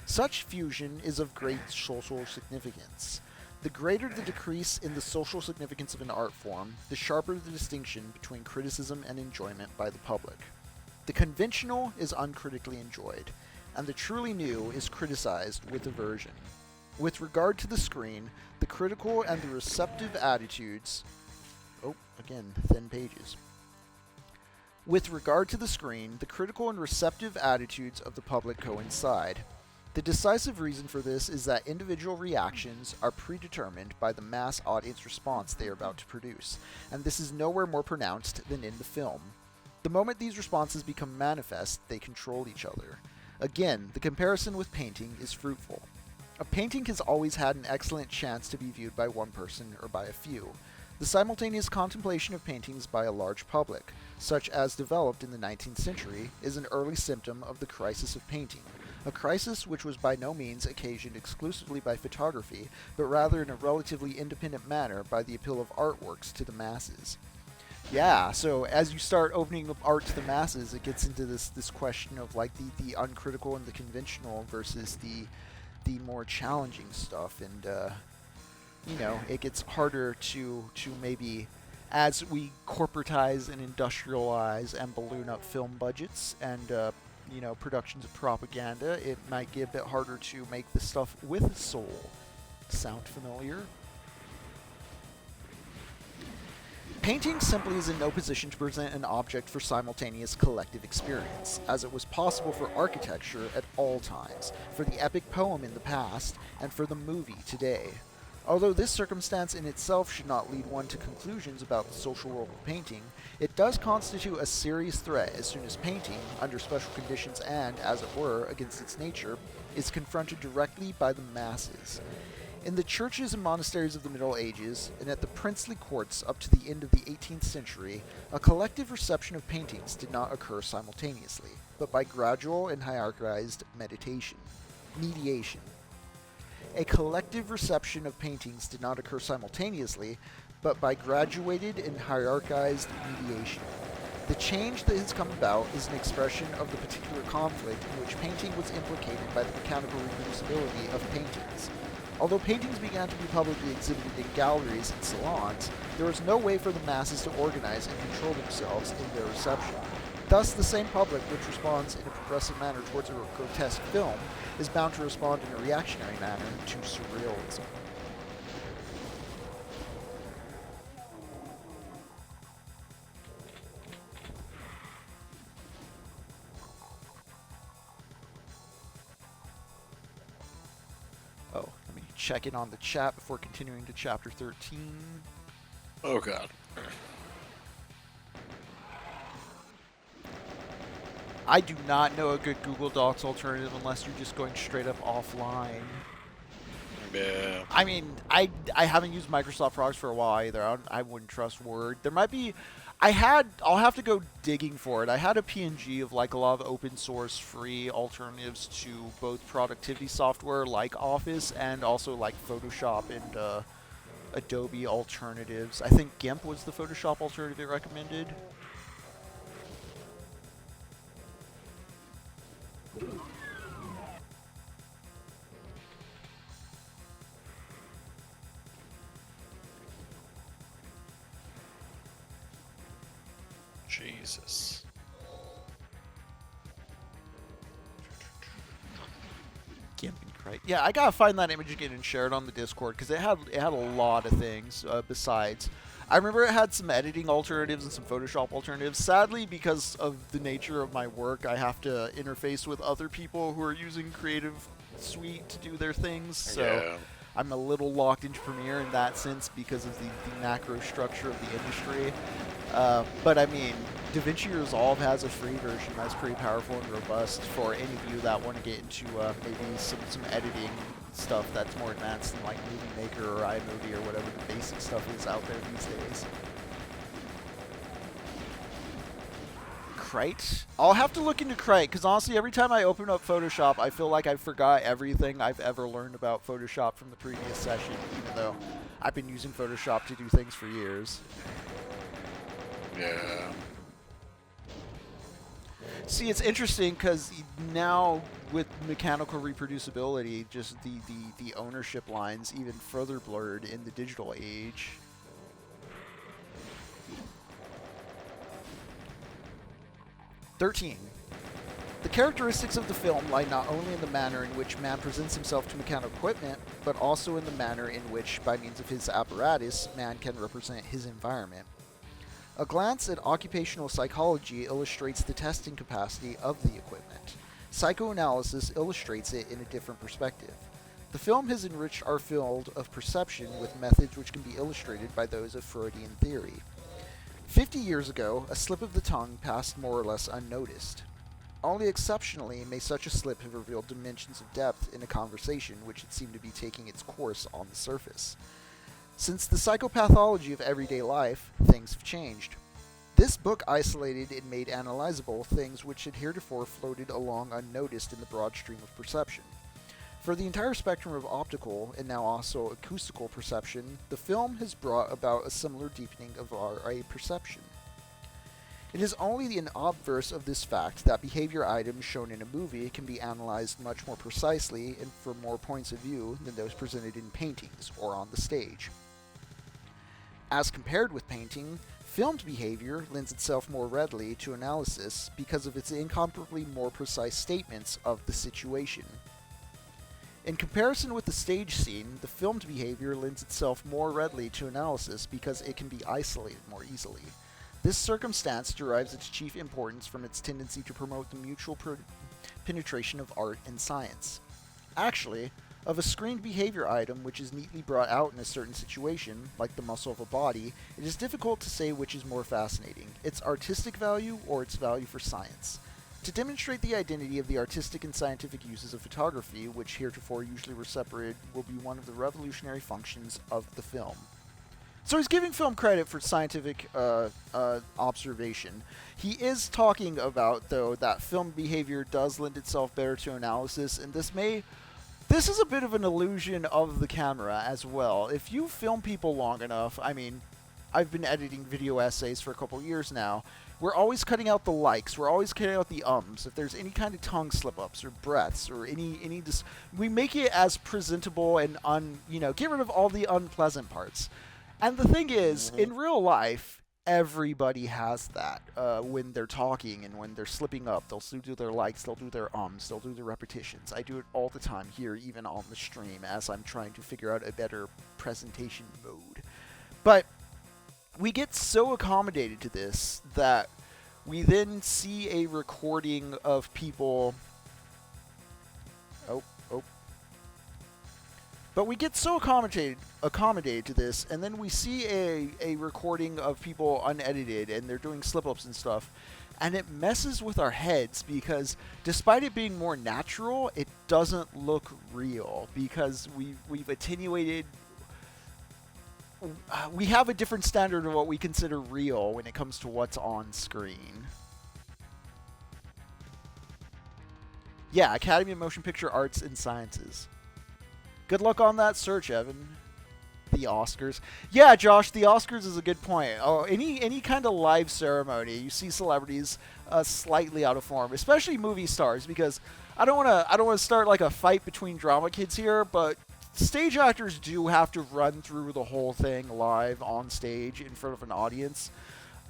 Such fusion is of great social significance. The greater the decrease in the social significance of an art form, the sharper the distinction between criticism and enjoyment by the public. The conventional is uncritically enjoyed, and the truly new is criticized with aversion. With regard to the screen, the critical and the receptive attitudes... Oh, again, thin pages. With regard to the screen, the critical and receptive attitudes of the public coincide. The decisive reason for this is that individual reactions are predetermined by the mass audience response they are about to produce, and this is nowhere more pronounced than in the film. The moment these responses become manifest, they control each other. Again, the comparison with painting is fruitful. A painting has always had an excellent chance to be viewed by one person or by a few. The simultaneous contemplation of paintings by a large public, such as developed in the 19th century, is an early symptom of the crisis of painting. A crisis which was by no means occasioned exclusively by photography, but rather in a relatively independent manner by the appeal of artworks to the masses. Yeah, so as you start opening up art to the masses, it gets into this question of like the uncritical and the conventional versus the more challenging stuff, and you know, it gets harder to maybe, as we corporatize and industrialize and balloon up film budgets and you know, productions of propaganda, it might get a bit harder to make the stuff with soul. Sound familiar? Painting simply is in no position to present an object for simultaneous collective experience, as it was possible for architecture at all times, for the epic poem in the past, and for the movie today. Although this circumstance in itself should not lead one to conclusions about the social role of painting, it does constitute a serious threat as soon as painting, under special conditions and, as it were, against its nature, is confronted directly by the masses. In the churches and monasteries of the Middle Ages, and at the princely courts up to the end of the 18th century, a collective reception of paintings did not occur simultaneously, but by gradual and hierarchized mediation. A collective reception of paintings did not occur simultaneously, but by graduated and hierarchized mediation. The change that has come about is an expression of the particular conflict in which painting was implicated by the mechanical reproducibility of paintings. Although paintings began to be publicly exhibited in galleries and salons, there was no way for the masses to organize and control themselves in their reception. Thus, the same public which responds in a progressive manner towards a grotesque film is bound to respond in a reactionary manner to surrealism. Oh, let me check in on the chat before continuing to chapter 13. Oh god. I do not know a good Google Docs alternative unless you're just going straight up offline. Yeah. I mean, I haven't used Microsoft Prox for a while either. I wouldn't trust Word. There might be... I'll have to go digging for it. I had a PNG of like a lot of open source free alternatives to both productivity software like Office and also like Photoshop and Adobe alternatives. I think GIMP was the Photoshop alternative it recommended. Jesus. GIMP and Crate. Yeah, I gotta find that image again and share it on the Discord because it had a lot of things besides. I remember it had some editing alternatives and some Photoshop alternatives. Sadly, because of the nature of my work, I have to interface with other people who are using Creative Suite to do their things. So Yeah. I'm a little locked into Premiere in that sense because of the macro structure of the industry. But I mean, DaVinci Resolve has a free version that's pretty powerful and robust for any of you that want to get into maybe some editing stuff that's more advanced than like Movie Maker or iMovie or whatever the basic stuff is out there these days. Crate? I'll have to look into Crate, because honestly, every time I open up Photoshop, I feel like I forgot everything I've ever learned about Photoshop from the previous session, even though I've been using Photoshop to do things for years. Yeah. See, it's interesting because now with mechanical reproducibility, just the ownership lines even further blurred in the digital age. (13) The characteristics of the film lie not only in the manner in which man presents himself to mechanical equipment, but also in the manner in which, by means of his apparatus, man can represent his environment. A glance at occupational psychology illustrates the testing capacity of the equipment. Psychoanalysis illustrates it in a different perspective. The film has enriched our field of perception with methods which can be illustrated by those of Freudian theory. 50 years ago, a slip of the tongue passed more or less unnoticed. Only exceptionally may such a slip have revealed dimensions of depth in a conversation which had seemed to be taking its course on the surface. Since the psychopathology of everyday life, things have changed. This book isolated and made analyzable things which had heretofore floated along unnoticed in the broad stream of perception. For the entire spectrum of optical, and now also acoustical perception, the film has brought about a similar deepening of our perception. It is only in obverse of this fact that behavior items shown in a movie can be analyzed much more precisely and from more points of view than those presented in paintings or on the stage. As compared with painting, filmed behavior lends itself more readily to analysis because of its incomparably more precise statements of the situation. In comparison with the stage scene, the filmed behavior lends itself more readily to analysis because it can be isolated more easily. This circumstance derives its chief importance from its tendency to promote the mutual penetration of art and science. Actually, of a screened behavior item which is neatly brought out in a certain situation, like the muscle of a body, it is difficult to say which is more fascinating, its artistic value or its value for science. To demonstrate the identity of the artistic and scientific uses of photography, which heretofore usually were separated, will be one of the revolutionary functions of the film. So he's giving film credit for scientific observation. He is talking about, though, that film behavior does lend itself better to analysis, and this is a bit of an illusion of the camera as well. If you film people long enough, I mean, I've been editing video essays for a couple years now. We're always cutting out the likes. We're always cutting out the ums. If there's any kind of tongue slip-ups or breaths or we make it as presentable and get rid of all the unpleasant parts. And the thing is, in real life, everybody has that when they're talking and when they're slipping up. They'll do their likes, they'll do their ums, they'll do their repetitions. I do it all the time here, even on the stream, as I'm trying to figure out a better presentation mode. But we get so accommodated to this that we then see a recording of people. But we get so accommodated to this, and then we see a recording of people unedited, and they're doing slip-ups and stuff, and it messes with our heads because despite it being more natural, it doesn't look real because we've attenuated. We have a different standard of what we consider real when it comes to what's on screen. Yeah, Academy of Motion Picture Arts and Sciences. Good luck on that search, Evan. The Oscars. Yeah, Josh, the Oscars is a good point. Oh, any kind of live ceremony, you see celebrities slightly out of form, especially movie stars, because I don't want to start like a fight between drama kids here, but stage actors do have to run through the whole thing live on stage in front of an audience.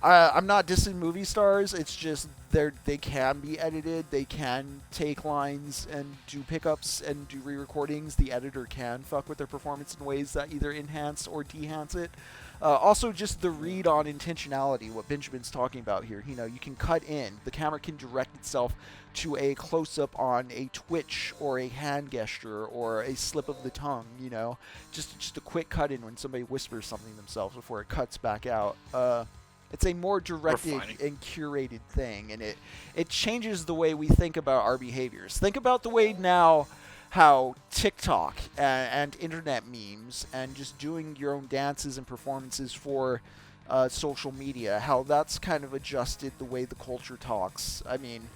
I'm not dissing movie stars. It's just they can be edited. They can take lines and do pickups and do re-recordings. The editor can fuck with their performance in ways that either enhance or de-hance it. Also, just the read on intentionality, what Benjamin's talking about here. You can cut in. The camera can direct itself to a close-up on a twitch or a hand gesture or a slip of the tongue, just a quick cut in when somebody whispers something to themselves before it cuts back out. It's a more directed and curated thing, and it changes the way we think about our behaviors. Think about the way now how TikTok and internet memes and just doing your own dances and performances for social media, how that's kind of adjusted the way the culture talks. I mean,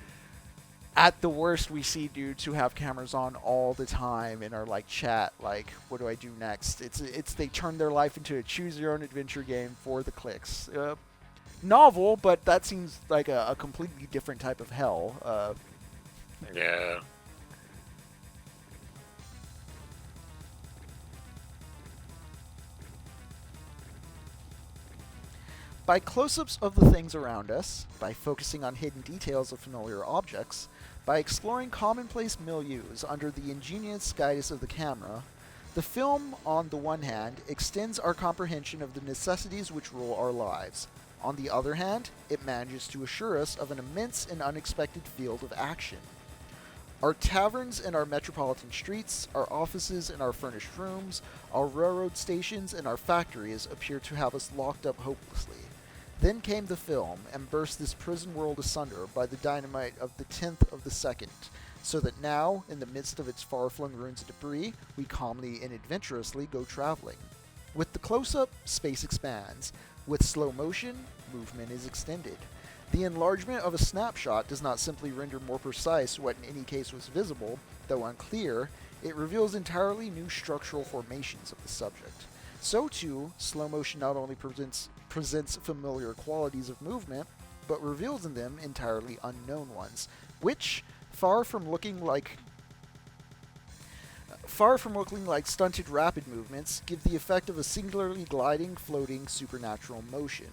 at the worst, we see dudes who have cameras on all the time and are like chat, like, what do I do next? It's they turn their life into a choose-your-own-adventure game for the clicks. Novel, but that seems like a completely different type of hell. Yeah. By close-ups of the things around us, by focusing on hidden details of familiar objects, by exploring commonplace milieus under the ingenious guidance of the camera, the film, on the one hand, extends our comprehension of the necessities which rule our lives. On the other hand, it manages to assure us of an immense and unexpected field of action. Our taverns and our metropolitan streets, our offices and our furnished rooms, our railroad stations and our factories appear to have us locked up hopelessly. Then came the film, and burst this prison world asunder by the dynamite of the 10th of the second, so that now, in the midst of its far-flung ruins and debris, we calmly and adventurously go traveling. With the close-up, space expands. With slow motion, movement is extended. The enlargement of a snapshot does not simply render more precise what in any case was visible, though unclear, it reveals entirely new structural formations of the subject. So too, slow motion not only presents familiar qualities of movement, but reveals in them entirely unknown ones, which, far from looking like stunted rapid movements, give the effect of a singularly gliding, floating, supernatural motion.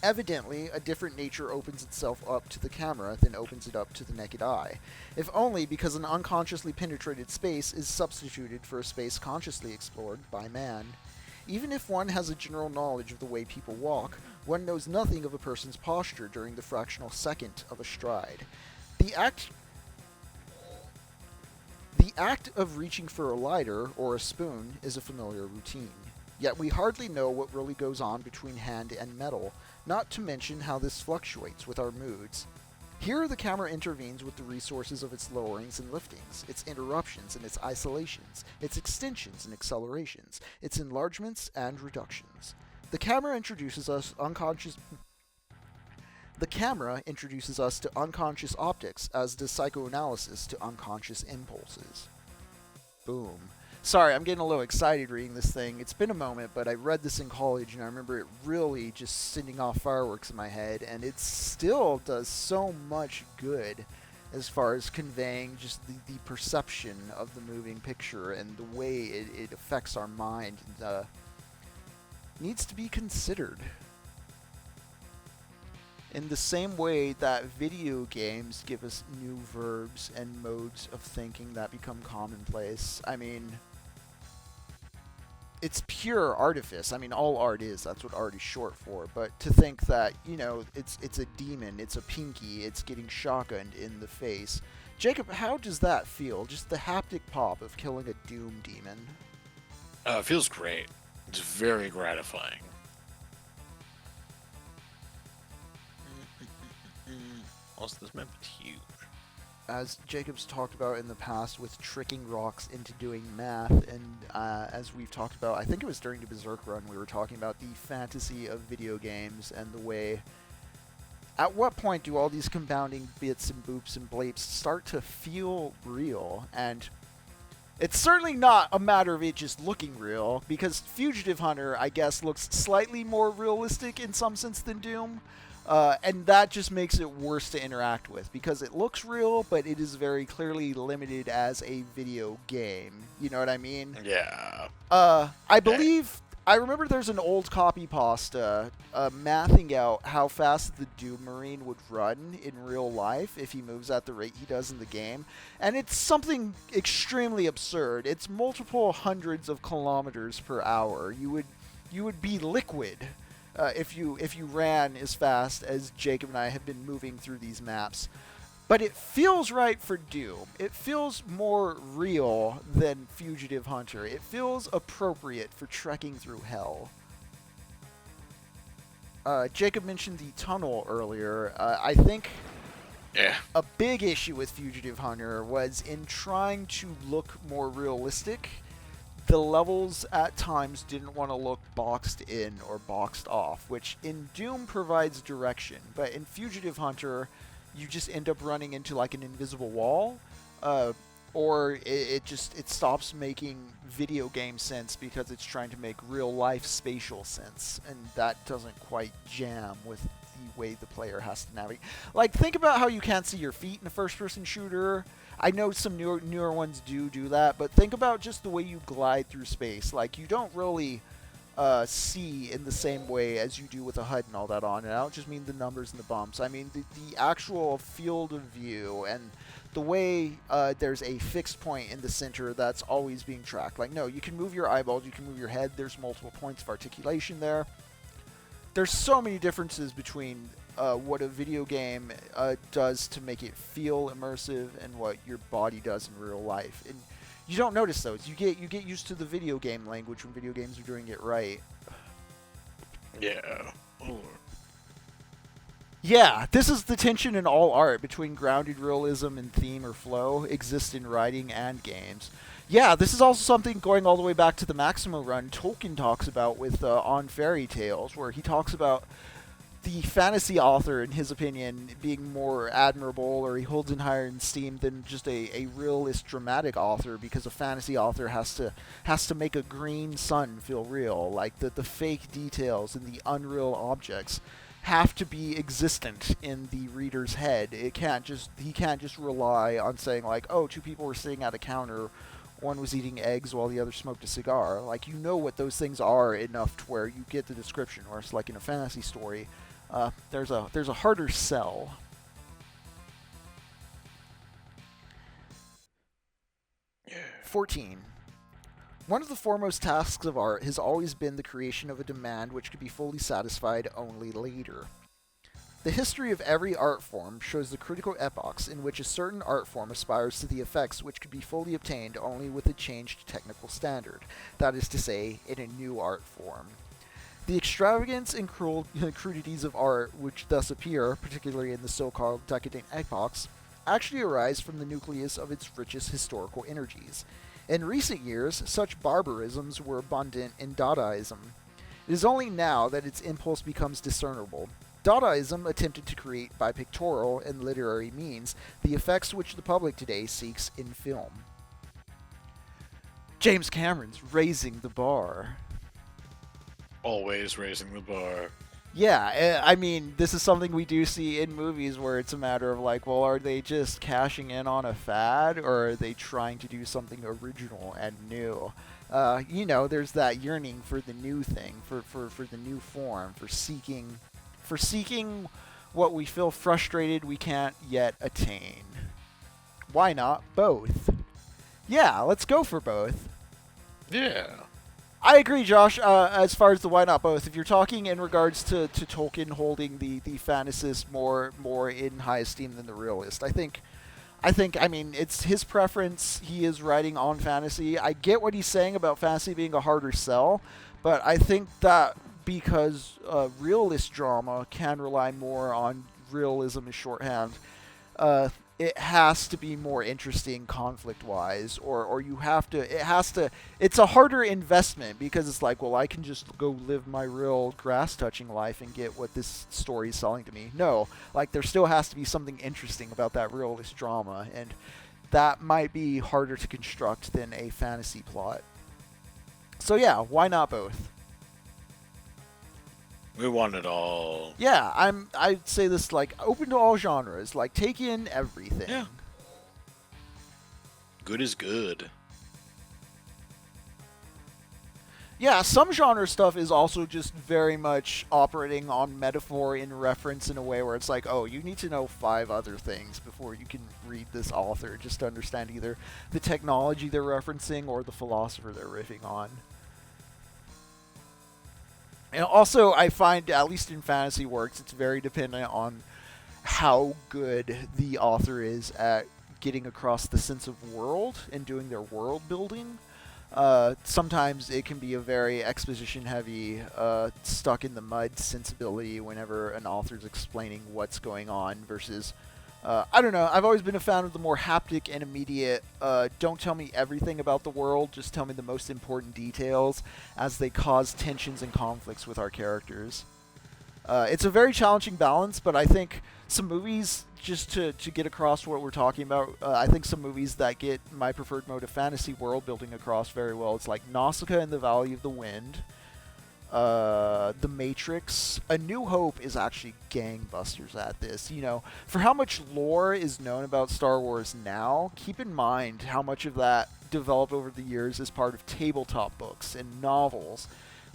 Evidently, a different nature opens itself up to the camera than opens it up to the naked eye, if only because an unconsciously penetrated space is substituted for a space consciously explored by man. Even if one has a general knowledge of the way people walk, one knows nothing of a person's posture during the fractional second of a stride. The act of reaching for a lighter or a spoon is a familiar routine. Yet we hardly know what really goes on between hand and metal, not to mention how this fluctuates with our moods. Here, the camera intervenes with the resources of its lowerings and liftings, its interruptions and its isolations, its extensions and accelerations, its enlargements and reductions. The camera introduces us to unconscious optics, as does psychoanalysis to unconscious impulses. Boom. Sorry, I'm getting a little excited reading this thing. It's been a moment, but I read this in college, and I remember it really just sending off fireworks in my head, and it still does so much good as far as conveying just the perception of the moving picture and the way it affects our mind. And, needs to be considered. In the same way that video games give us new verbs and modes of thinking that become commonplace, I mean, it's pure artifice. I mean, all art is. That's what art is short for. But to think that, you know, it's a demon, it's a pinky, it's getting shotgunned in the face. Jacob, how does that feel? Just the haptic pop of killing a Doom demon. It feels great. It's very gratifying. Also, this map is huge. As Jacob's talked about in the past with tricking rocks into doing math, and as we've talked about, I think it was during the Berserk run, we were talking about the fantasy of video games and the way... At what point do all these compounding bits and boops and blapes start to feel real? And it's certainly not a matter of it just looking real, because Fugitive Hunter, I guess, looks slightly more realistic in some sense than Doom. And that just makes it worse to interact with, because it looks real, but it is very clearly limited as a video game. You know what I mean? Yeah. I believe... I remember there's an old copy pasta mathing out how fast the Doom Marine would run in real life if he moves at the rate he does in the game. And it's something extremely absurd. It's multiple hundreds of kilometers per hour. You would be liquid. If you ran as fast as Jacob and I have been moving through these maps. But it feels right for Doom. It feels more real than Fugitive Hunter. It feels appropriate for trekking through hell. Jacob mentioned the tunnel earlier. I think a big issue with Fugitive Hunter was in trying to look more realistic. The levels at times didn't want to look boxed in or boxed off, which in Doom provides direction, but in Fugitive Hunter, you just end up running into like an invisible wall, or it stops making video game sense because it's trying to make real life spatial sense, and that doesn't quite jam with the way the player has to navigate. Like, think about how you can't see your feet in a first-person shooter. I know some newer ones do that, but think about just the way you glide through space. Like, you don't really see in the same way as you do with a HUD and all that on. And I don't just mean the numbers and the bumps. I mean the actual field of view and the way there's a fixed point in the center that's always being tracked. Like, no, you can move your eyeballs, you can move your head. There's multiple points of articulation there. There's so many differences between what a video game does to make it feel immersive and what your body does in real life. And you don't notice those. You get used to the video game language when video games are doing it right. Yeah. Ooh. Yeah, this is the tension in all art between grounded realism and theme or flow exists in writing and games. Yeah, this is also something going all the way back to the Maximo run Tolkien talks about with On Fairy Tales, where he talks about the fantasy author, in his opinion, being more admirable, or he holds in higher esteem than just a realist dramatic author, because a fantasy author has to make a green sun feel real. Like the fake details and the unreal objects have to be existent in the reader's head. He can't just rely on saying like, oh, two people were sitting at a counter, one was eating eggs while the other smoked a cigar. Like, you know what those things are enough to where you get the description. Whereas like in a fantasy story, there's a harder sell. Yeah. 14. One of the foremost tasks of art has always been the creation of a demand which could be fully satisfied only later. The history of every art form shows the critical epochs in which a certain art form aspires to the effects which could be fully obtained only with a changed technical standard, that is to say, in a new art form. The extravagance and crudities of art which thus appear, particularly in the so-called decadent epochs, actually arise from the nucleus of its richest historical energies. In recent years, such barbarisms were abundant in Dadaism. It is only now that its impulse becomes discernible. Dadaism attempted to create by pictorial and literary means the effects which the public today seeks in film. James Cameron's raising the bar. Always raising the bar. Yeah, I mean, this is something we do see in movies where it's a matter of like, well, are they just cashing in on a fad, or are they trying to do something original and new? There's that yearning for the new thing, for the new form, for seeking what we feel frustrated we can't yet attain. Why not both? Yeah, let's go for both. Yeah. I agree, Josh, as far as the why not both. If you're talking in regards to Tolkien holding the fantasist more in high esteem than the realist, I think, it's his preference. He is writing on fantasy. I get what he's saying about fantasy being a harder sell, but I think that because realist drama can rely more on realism as shorthand, it has to be more interesting conflict-wise, or it's a harder investment because it's like, well, I can just go live my real grass-touching life and get what this story is selling to me. No, like, there still has to be something interesting about that realist drama, and that might be harder to construct than a fantasy plot. So yeah, why not both? We want it all. Yeah, I'd say this, like, open to all genres. Like, take in everything. Yeah. Good is good. Yeah, some genre stuff is also just very much operating on metaphor in reference in a way where it's like, oh, you need to know 5 other things before you can read this author just to understand either the technology they're referencing or the philosopher they're riffing on. And also, I find, at least in fantasy works, it's very dependent on how good the author is at getting across the sense of world and doing their world building. Sometimes it can be a very exposition-heavy, stuck-in-the-mud sensibility whenever an author's explaining what's going on versus... I don't know, I've always been a fan of the more haptic and immediate, don't tell me everything about the world, just tell me the most important details as they cause tensions and conflicts with our characters. It's a very challenging balance, but I think some movies, just to get across what we're talking about, I think some movies that get my preferred mode of fantasy world building across very well, it's like Nausicaa and the Valley of the Wind, The Matrix. A New Hope is actually gangbusters at this. You know, for how much lore is known about Star Wars now, keep in mind how much of that developed over the years as part of tabletop books and novels,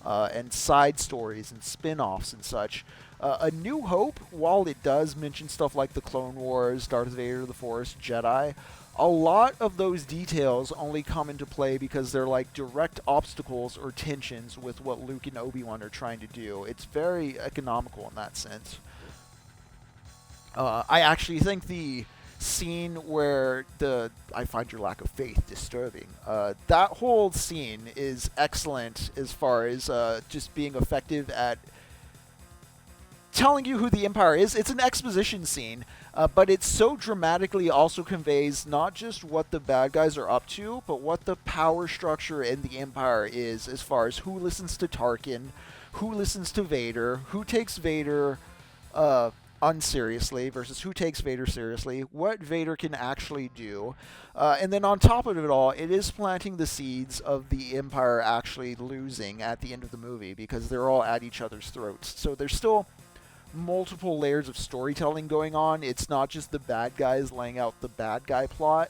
and side stories and spin-offs and such. A New Hope, while it does mention stuff like the Clone Wars, Darth Vader, the Force, Jedi, a lot of those details only come into play because they're like direct obstacles or tensions with what Luke and Obi-Wan are trying to do. It's very economical in that sense. I actually think the scene where I find your lack of faith disturbing. That whole scene is excellent as far as just being effective at telling you who the Empire is. It's an exposition scene, but it so dramatically also conveys not just what the bad guys are up to, but what the power structure in the Empire is as far as who listens to Tarkin, who listens to Vader, who takes Vader unseriously versus who takes Vader seriously, what Vader can actually do. And then on top of it all, it is planting the seeds of the Empire actually losing at the end of the movie because they're all at each other's throats. So there's still multiple layers of storytelling going on. It's not just the bad guys laying out the bad guy plot.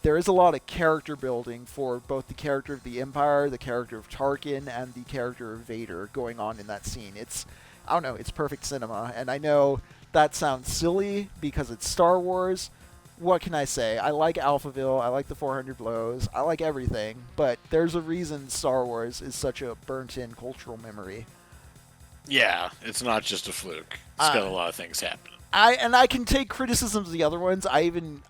There is a lot of character building for both the character of the Empire, the character of Tarkin, and the character of Vader going on in that scene. It's, I don't know, it's perfect cinema. And I know that sounds silly because it's Star Wars. What can I say? I like Alphaville, I like the 400 Blows, I like everything, but there's a reason Star Wars is such a burnt-in cultural memory. Yeah, it's not just a fluke. It's got a lot of things happening. I can take criticisms of the other ones. I'm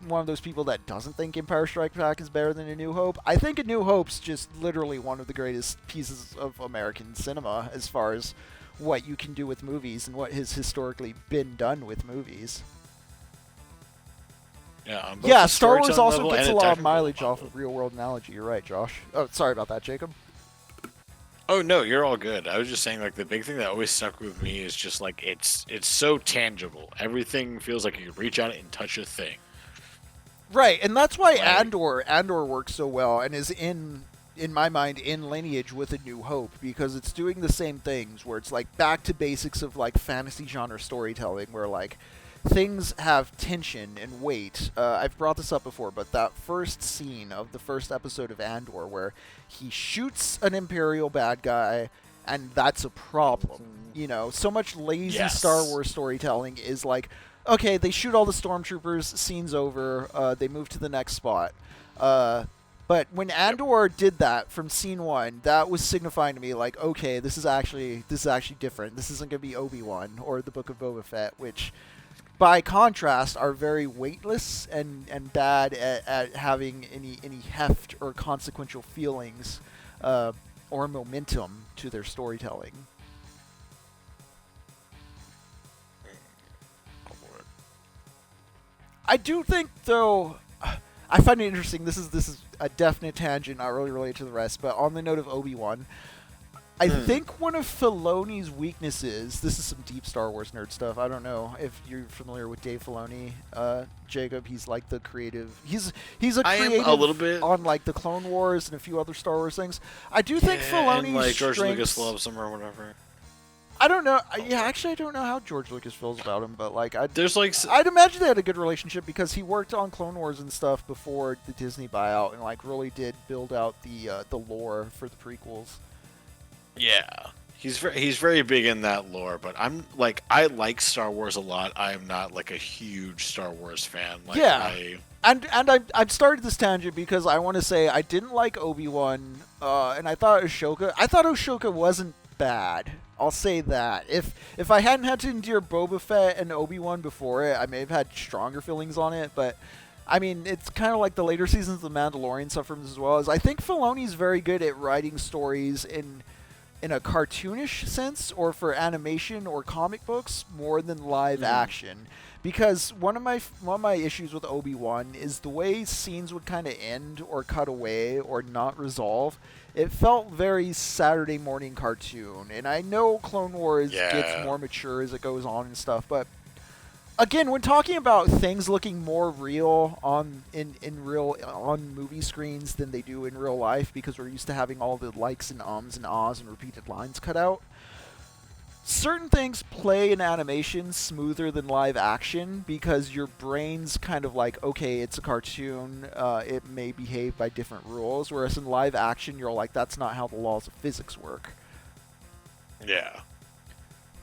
one of those people that doesn't think Empire Strikes Back is better than A New Hope. I think A New Hope's just literally one of the greatest pieces of American cinema as far as what you can do with movies and what has historically been done with movies. Yeah, Star Wars also gets a lot of mileage off of real-world analogy. You're right, Josh. Oh, sorry about that, Jacob. Oh no, you're all good. I was just saying, like, the big thing that always stuck with me is just like it's so tangible. Everything feels like you can reach out and touch a thing. Right, and that's why Andor works so well and is in my mind in lineage with A New Hope, because it's doing the same things where it's like back to basics of like fantasy genre storytelling, where like things have tension and weight. I've brought this up before, but that first scene of the first episode of Andor where he shoots an Imperial bad guy, and that's a problem. You know, so much lazy Star Wars storytelling is like, okay, they shoot all the stormtroopers, scene's over, they move to the next spot. But when Andor did that from scene 1, that was signifying to me like, okay, this is actually different. This isn't going to be Obi-Wan or the Book of Boba Fett, which by contrast are very weightless and bad at having any heft or consequential feelings or momentum to their storytelling. I do think, though, I find it interesting. This is a definite tangent, not really related to the rest, but on the note of Obi-Wan, I think one of Filoni's weaknesses, this is some deep Star Wars nerd stuff. I don't know if you're familiar with Dave Filoni, Jacob. He's like the creative. He's a creative. I am a little bit on like the Clone Wars and a few other Star Wars things. I do think Filoni's and, like George strengths, Lucas loves him or whatever. I don't know. Yeah, actually, I don't know how George Lucas feels about him, but like, I'd imagine they had a good relationship because he worked on Clone Wars and stuff before the Disney buyout, and like really did build out the lore for the prequels. Yeah, he's very big in that lore, but I like Star Wars a lot. I am not like a huge Star Wars fan. Like, yeah, and I've started this tangent because I want to say I didn't like Obi-Wan, and I thought Ashoka wasn't bad. I'll say that. If I hadn't had to endure Boba Fett and Obi-Wan before it, I may have had stronger feelings on it, but I mean, it's kind of like the later seasons of The Mandalorian suffer as well. As I think Filoni's very good at writing stories in a cartoonish sense or for animation or comic books more than live action. Because one of my issues with Obi-Wan is the way scenes would kind of end or cut away or not resolve. It felt very Saturday morning cartoon. And I know Clone Wars gets more mature as it goes on and stuff, but again, when talking about things looking more real on movie screens than they do in real life, because we're used to having all the likes and ums and ahs and repeated lines cut out, certain things play in animation smoother than live action because your brain's kind of like, okay, it's a cartoon, it may behave by different rules, whereas in live action, you're like, that's not how the laws of physics work. Yeah.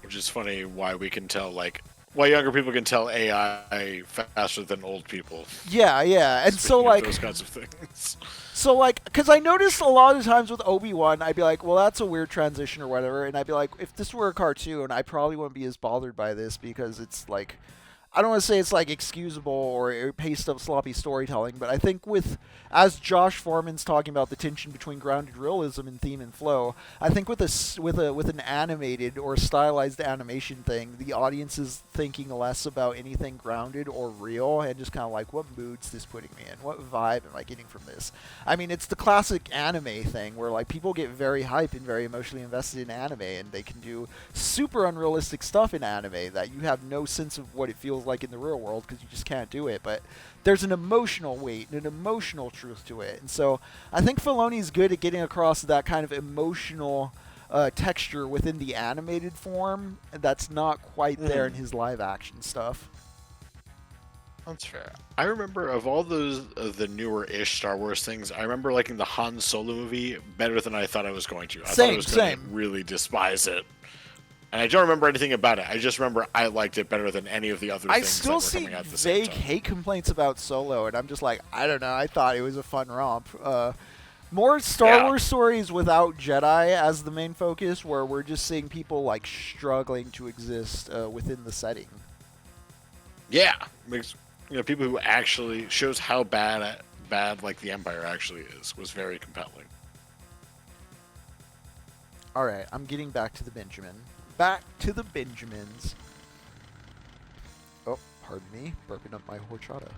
Which is funny why we can tell, like, why younger people can tell AI faster than old people. Yeah, and so like those kinds of things. So like, because I noticed a lot of times with Obi-Wan, I'd be like, well, that's a weird transition or whatever, and I'd be like, if this were a cartoon, I probably wouldn't be as bothered by this because it's like, I don't want to say it's like excusable or paced up sloppy storytelling, but I think as Josh Foreman's talking about the tension between grounded realism and theme and flow, I think with an animated or stylized animation thing, the audience is thinking less about anything grounded or real and just kind of like, what mood's this putting me in? What vibe am I getting from this? I mean, it's the classic anime thing where like people get very hyped and very emotionally invested in anime, and they can do super unrealistic stuff in anime that you have no sense of what it feels like in the real world because you just can't do it, but there's an emotional weight and an emotional truth to it, and so I think Filoni's good at getting across that kind of emotional texture within the animated form that's not quite there in his live action stuff. That's fair. I remember of all those the newer-ish Star Wars things, I remember liking the Han Solo movie better than I thought I was going to. I thought I was going to really despise it. And I don't remember anything about it. I just remember I liked it better than any of the other things that were coming out at the same time. I still see vague hate complaints about Solo, and I'm just like, I don't know. I thought it was a fun romp. More Star Wars stories without Jedi as the main focus, where we're just seeing people like struggling to exist within the setting. Yeah, makes people who actually shows how bad like the Empire actually is was very compelling. All right, I'm getting back to the Benjamin. Back to the Benjamins. Oh, pardon me, burping up my horchata.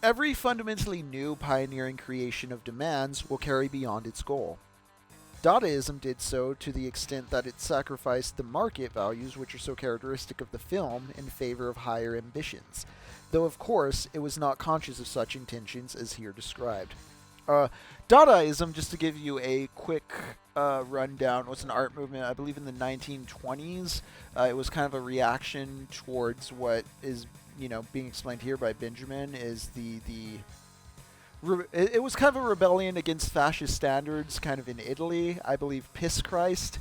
Every fundamentally new pioneering creation of demands will carry beyond its goal. Dadaism did so to the extent that it sacrificed the market values which are so characteristic of the film in favor of higher ambitions, though of course it was not conscious of such intentions as here described. Dadaism, just to give you a quick rundown, was an art movement, I believe in the 1920s. It was kind of a reaction towards what is, being explained here by Benjamin, is it was kind of a rebellion against fascist standards, kind of in Italy. I believe Piss Christ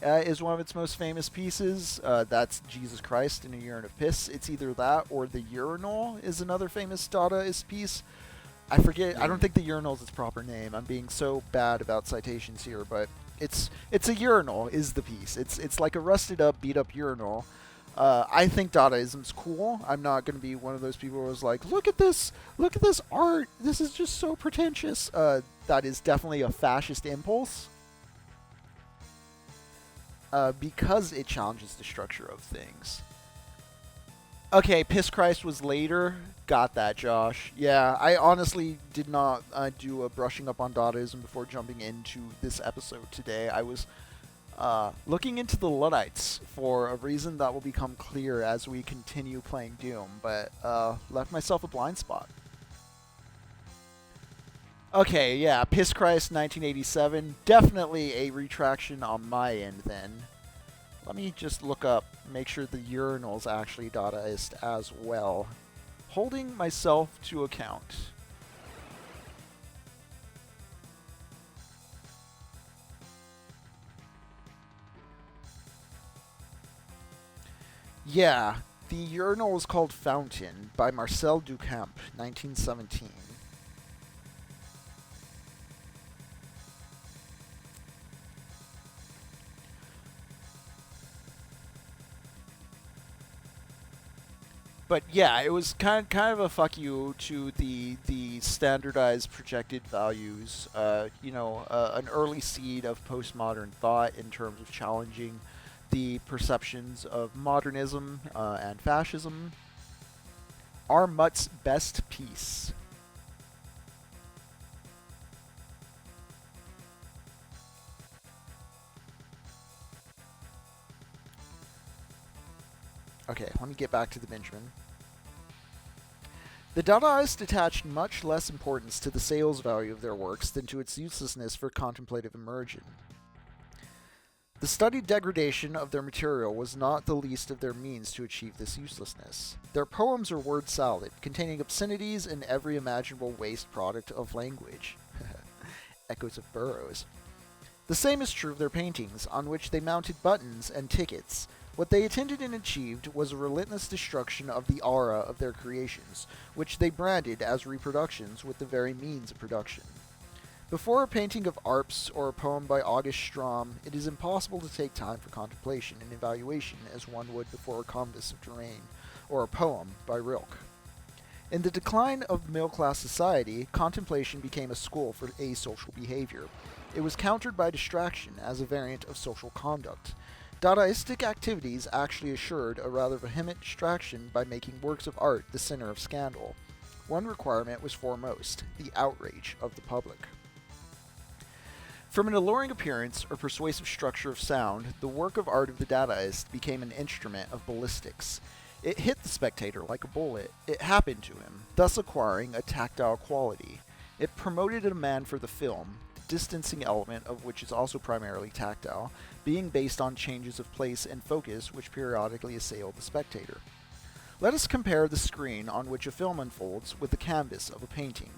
is one of its most famous pieces. That's Jesus Christ in a urine of piss. It's either that or the urinal is another famous Dadaist piece. I forget. I don't think the urinal is its proper name. I'm being so bad about citations here, but it's a urinal is the piece. It's like a rusted up, beat up urinal. I think Dadaism's cool. I'm not going to be one of those people who's like, look at this art. This is just so pretentious. That is definitely a fascist impulse. Because it challenges the structure of things. Okay, Piss Christ was later. Got that, Josh. Yeah, I honestly did not do a brushing up on Dadaism before jumping into this episode today. I was looking into the Luddites for a reason that will become clear as we continue playing Doom, but left myself a blind spot. Okay, yeah, Piss Christ 1987. Definitely a retraction on my end then. Let me just look up, make sure the urinal's actually Dadaist as well. Holding myself to account. Yeah, the urinal was called Fountain by Marcel Duchamp, 1917. But yeah, it was kind of a fuck you to the standardized projected values. An early seed of postmodern thought in terms of challenging the perceptions of modernism and fascism. Our Mutt's best piece. Okay, let me get back to the Benjamin. The Dadaists attached much less importance to the sales value of their works than to its uselessness for contemplative immersion. The studied degradation of their material was not the least of their means to achieve this uselessness. Their poems are word salad, containing obscenities and every imaginable waste product of language. Echoes of Burroughs. The same is true of their paintings, on which they mounted buttons and tickets. What they attended and achieved was a relentless destruction of the aura of their creations, which they branded as reproductions with the very means of production. Before a painting of Arps or a poem by August Strom, it is impossible to take time for contemplation and evaluation as one would before a canvas of terrain, or a poem by Rilke. In the decline of middle-class society, contemplation became a school for asocial behavior. It was countered by distraction as a variant of social conduct. Dadaistic activities actually assured a rather vehement distraction by making works of art the center of scandal. One requirement was foremost, the outrage of the public. From an alluring appearance or persuasive structure of sound, the work of art of the Dadaist became an instrument of ballistics. It hit the spectator like a bullet. It happened to him, thus acquiring a tactile quality. It promoted a demand for the film, the distancing element of which is also primarily tactile, being based on changes of place and focus which periodically assail the spectator. Let us compare the screen on which a film unfolds with the canvas of a painting.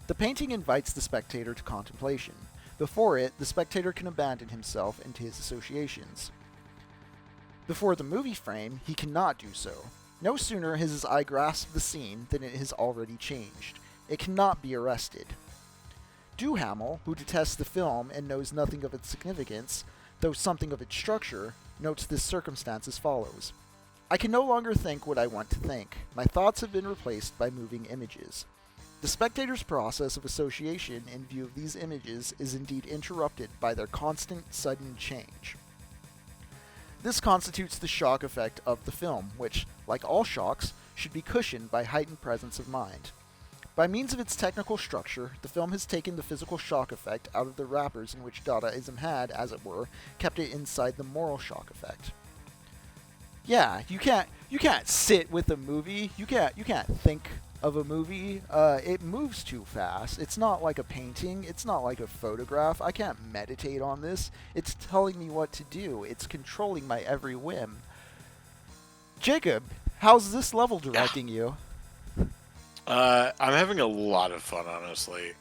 The painting invites the spectator to contemplation. Before it, the spectator can abandon himself into his associations. Before the movie frame, he cannot do so. No sooner has his eye grasped the scene than it has already changed. It cannot be arrested. Duhamel, who detests the film and knows nothing of its significance, though something of its structure, notes this circumstance as follows. I can no longer think what I want to think. My thoughts have been replaced by moving images. The spectator's process of association in view of these images is indeed interrupted by their constant, sudden change. This constitutes the shock effect of the film, which, like all shocks, should be cushioned by heightened presence of mind. By means of its technical structure, the film has taken the physical shock effect out of the wrappers in which Dadaism had, as it were, kept it inside the moral shock effect. Yeah, you can't sit with a movie. You can't think of a movie. It moves too fast. It's not like a painting. It's not like a photograph. I can't meditate on this. It's telling me what to do. It's controlling my every whim. Jacob, how's this level directing you? I'm having a lot of fun, honestly.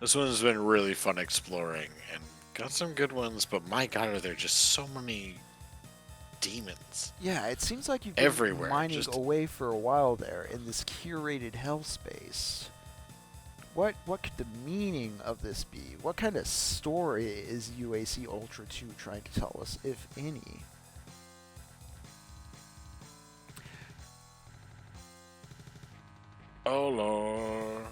This one's been really fun exploring, and got some good ones, but my god, are there just so many demons. Yeah, it seems like you've been everywhere, mining away for a while there in this curated hellspace. What could the meaning of this be? What kind of story is UAC Ultra 2 trying to tell us, if any? Oh lord.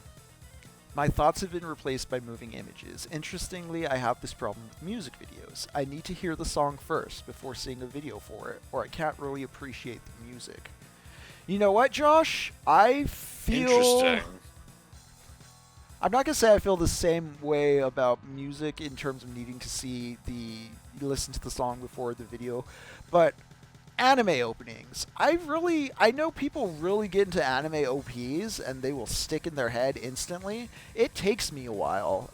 My thoughts have been replaced by moving images. Interestingly, I have this problem with music videos. I need to hear the song first before seeing a video for it, or I can't really appreciate the music. You know what, Josh? I feel... Interesting. I'm not going to say I feel the same way about music in terms of needing to listen to the song before the video, but anime openings. I know people really get into anime OPs and they will stick in their head instantly. It takes me a while.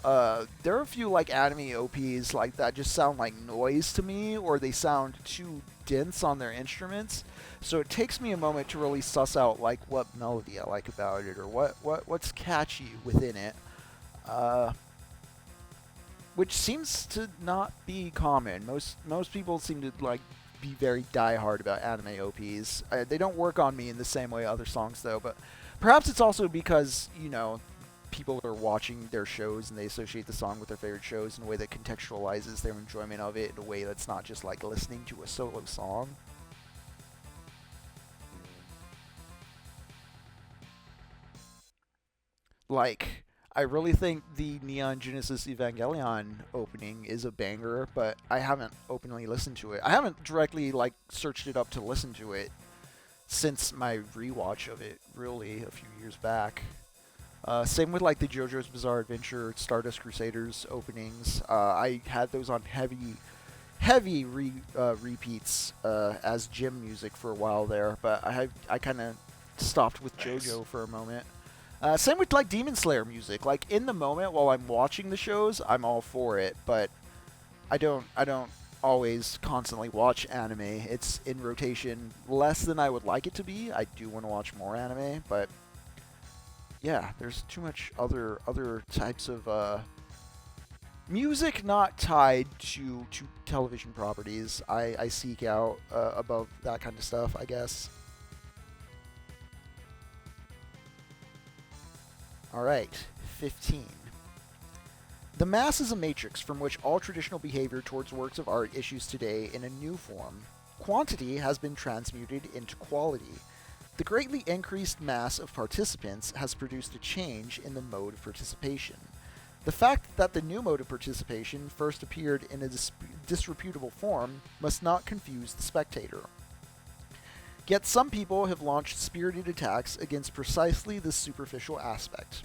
There are a few like anime OPs like that just sound like noise to me, or they sound too dense on their instruments. So it takes me a moment to really suss out like what melody I like about it, or what's catchy within it. Which seems to not be common. Most people seem to like be very diehard about anime OPs. They don't work on me in the same way other songs though, but perhaps it's also because, you know, people are watching their shows and they associate the song with their favorite shows in a way that contextualizes their enjoyment of it in a way that's not just like listening to a solo song. Like, I really think the Neon Genesis Evangelion opening is a banger, but I haven't openly listened to it. I haven't directly like searched it up to listen to it since my rewatch of it, really, a few years back. Same with like the JoJo's Bizarre Adventure, Stardust Crusaders openings. I had those on heavy repeats as gym music for a while there, but I kind of stopped with JoJo for a moment. Same with like Demon Slayer music. Like in the moment while I'm watching the shows, I'm all for it, but I don't always constantly watch anime. It's in rotation less than I would like it to be. I do want to watch more anime, but yeah, there's too much other types of music not tied to television properties. I seek out above that kind of stuff, I guess. Alright, 15. The mass is a matrix from which all traditional behavior towards works of art issues today in a new form. Quantity has been transmuted into quality. The greatly increased mass of participants has produced a change in the mode of participation. The fact that the new mode of participation first appeared in a disreputable form must not confuse the spectator. Yet some people have launched spirited attacks against precisely this superficial aspect.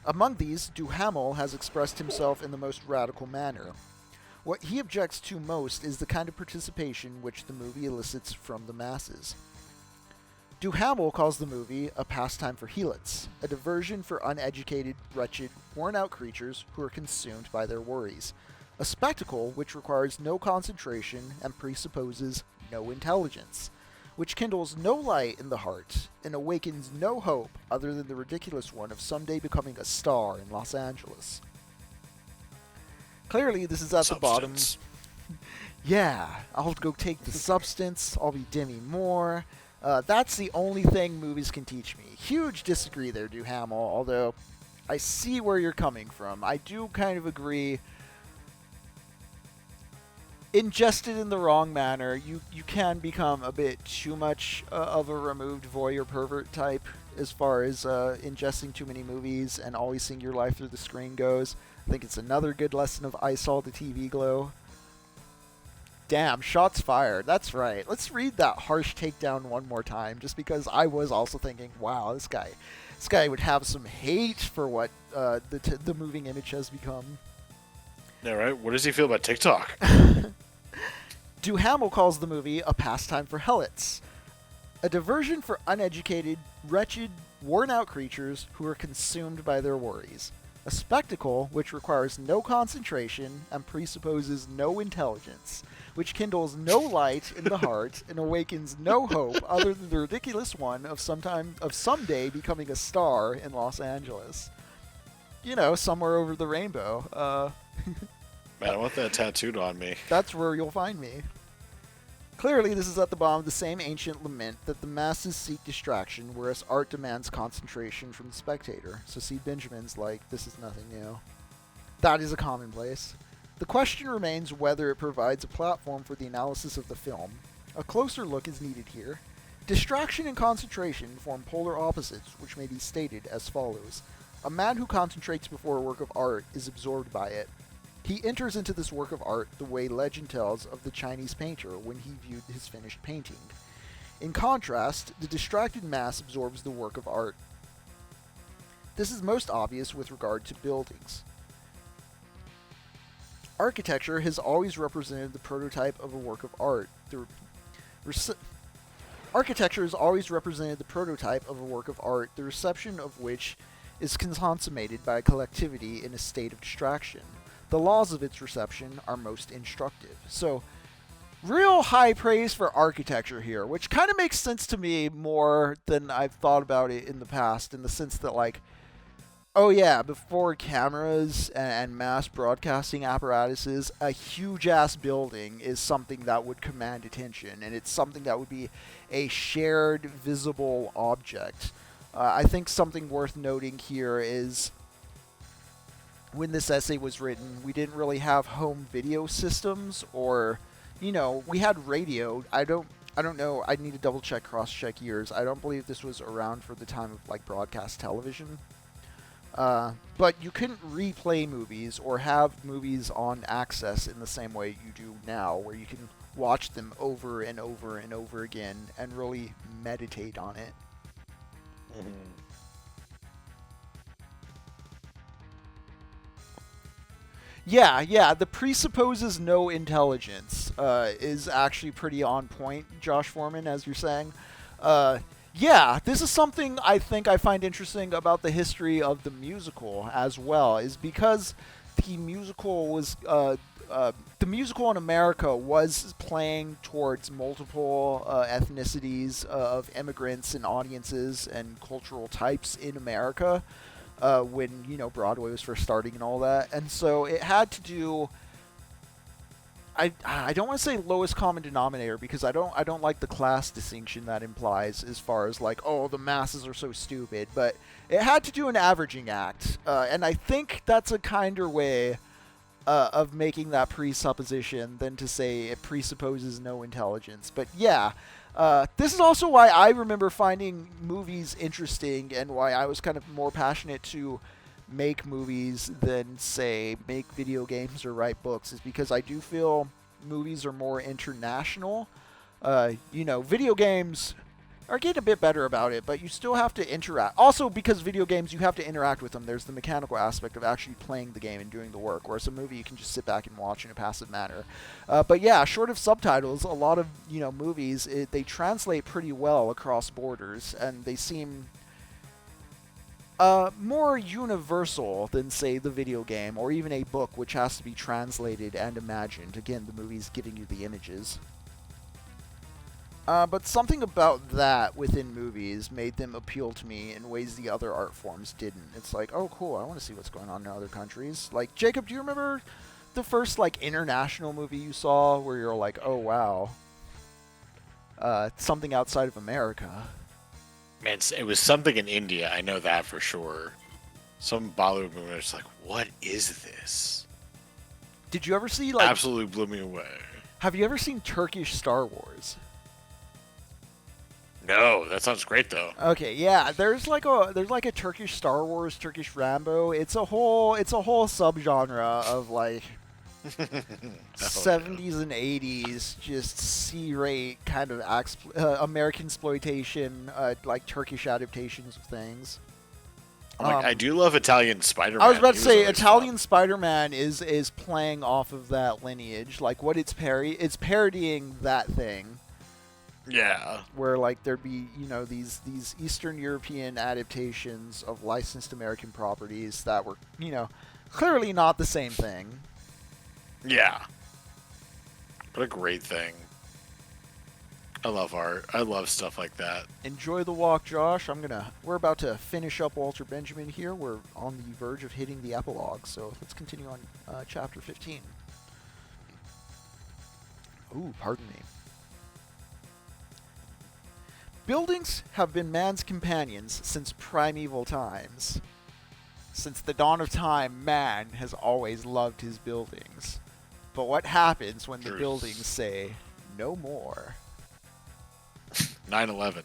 Among these, Duhamel has expressed himself in the most radical manner. What he objects to most is the kind of participation which the movie elicits from the masses. Duhamel calls the movie a pastime for helots, a diversion for uneducated, wretched, worn-out creatures who are consumed by their worries, a spectacle which requires no concentration and presupposes no intelligence, which kindles no light in the heart and awakens no hope other than the ridiculous one of someday becoming a star in Los Angeles. Clearly, this is at the bottom. Yeah, I'll go take the substance, I'll be Demi Moore. That's the only thing movies can teach me. Huge disagree there, Duhamel, although I see where you're coming from. I do kind of agree. ingested in the wrong manner, you can become a bit too much of a removed voyeur pervert type as far as ingesting too many movies and always seeing your life through the screen goes. I think it's another good lesson of I Saw the TV Glow. Damn, shots fired. That's right. Let's read that harsh takedown one more time, just because I was also thinking, wow, this guy would have some hate for what the moving image has become. Yeah, right? What does he feel about TikTok? Duhamel calls the movie a pastime for helots, a diversion for uneducated, wretched, worn-out creatures who are consumed by their worries. A spectacle which requires no concentration and presupposes no intelligence, which kindles no light in the heart and awakens no hope other than the ridiculous one of someday becoming a star in Los Angeles. You know, somewhere over the rainbow. Man, I want that tattooed on me. That's where you'll find me. Clearly, this is at the bottom of the same ancient lament that the masses seek distraction, whereas art demands concentration from the spectator. So see Benjamin's like, this is nothing new. That is a commonplace. The question remains whether it provides a platform for the analysis of the film. A closer look is needed here. Distraction and concentration form polar opposites, which may be stated as follows. A man who concentrates before a work of art is absorbed by it. He enters into this work of art the way legend tells of the Chinese painter when he viewed his finished painting. In contrast, the distracted mass absorbs the work of art. This is most obvious with regard to buildings. Architecture has always represented the prototype of a work of art. Architecture has always represented the prototype of a work of art, the reception of which is consummated by a collectivity in a state of distraction. The laws of its reception are most instructive. So, real high praise for architecture here, which kind of makes sense to me more than I've thought about it in the past, in the sense that, like, oh yeah, before cameras and mass broadcasting apparatuses, a huge-ass building is something that would command attention, and it's something that would be a shared, visible object. I think something worth noting here is when this essay was written, we didn't really have home video systems, or, you know, we had radio. I don't know. I need to double check, cross check years. I don't believe this was around for the time of like broadcast television. But you couldn't replay movies or have movies on access in the same way you do now, where you can watch them over and over and over again and really meditate on it. Mm-hmm. Yeah, the presupposes no intelligence is actually pretty on point, Josh Foreman, as you're saying. Yeah, this is something I think I find interesting about the history of the musical as well, is because the musical was the musical in America was playing towards multiple ethnicities of immigrants and audiences and cultural types in America. When, you know, Broadway was first starting and all that. And so it had to do, I don't want to say lowest common denominator, because I don't like the class distinction that implies as far as like, oh, the masses are so stupid, but it had to do an averaging act. And I think that's a kinder way of making that presupposition than to say it presupposes no intelligence. But yeah, this is also why I remember finding movies interesting and why I was kind of more passionate to make movies than, say, make video games or write books, is because I do feel movies are more international. You know, video games are getting a bit better about it, but you still have to interact. Also, because video games, you have to interact with them. There's the mechanical aspect of actually playing the game and doing the work, whereas a movie you can just sit back and watch in a passive manner. But yeah, short of subtitles, a lot of, you know, movies, they translate pretty well across borders, and they seem more universal than, say, the video game, or even a book, which has to be translated and imagined. Again, the movie's giving you the images. But something about that within movies made them appeal to me in ways the other art forms didn't. It's like, oh, cool, I want to see what's going on in other countries. Like, Jacob, do you remember the first, like, international movie you saw where you're like, oh, wow, something outside of America? Man, it was something in India. I know that for sure. Some Bollywood movie. It's like, what is this? Did you ever see, like... Absolutely blew me away. Have you ever seen Turkish Star Wars? No, that sounds great though. Okay, yeah. There's like a Turkish Star Wars, Turkish Rambo. It's a whole subgenre of like 70s and 80s, just C-rate kind of American exploitation, like Turkish adaptations of things. I do love Italian Spider-Man. I was about to say always Italian fun. Spider-Man is playing off of that lineage. Like what it's parodying that thing. Yeah. Where like there'd be, these Eastern European adaptations of licensed American properties that were, clearly not the same thing. Yeah. What a great thing. I love art. I love stuff like that. Enjoy the walk, Josh. We're about to finish up Walter Benjamin here. We're on the verge of hitting the epilogue, so let's continue on chapter 15. Ooh, pardon me. Buildings have been man's companions since primeval times. Since the dawn of time, man has always loved his buildings. But what happens when the buildings say, no more? 9/11.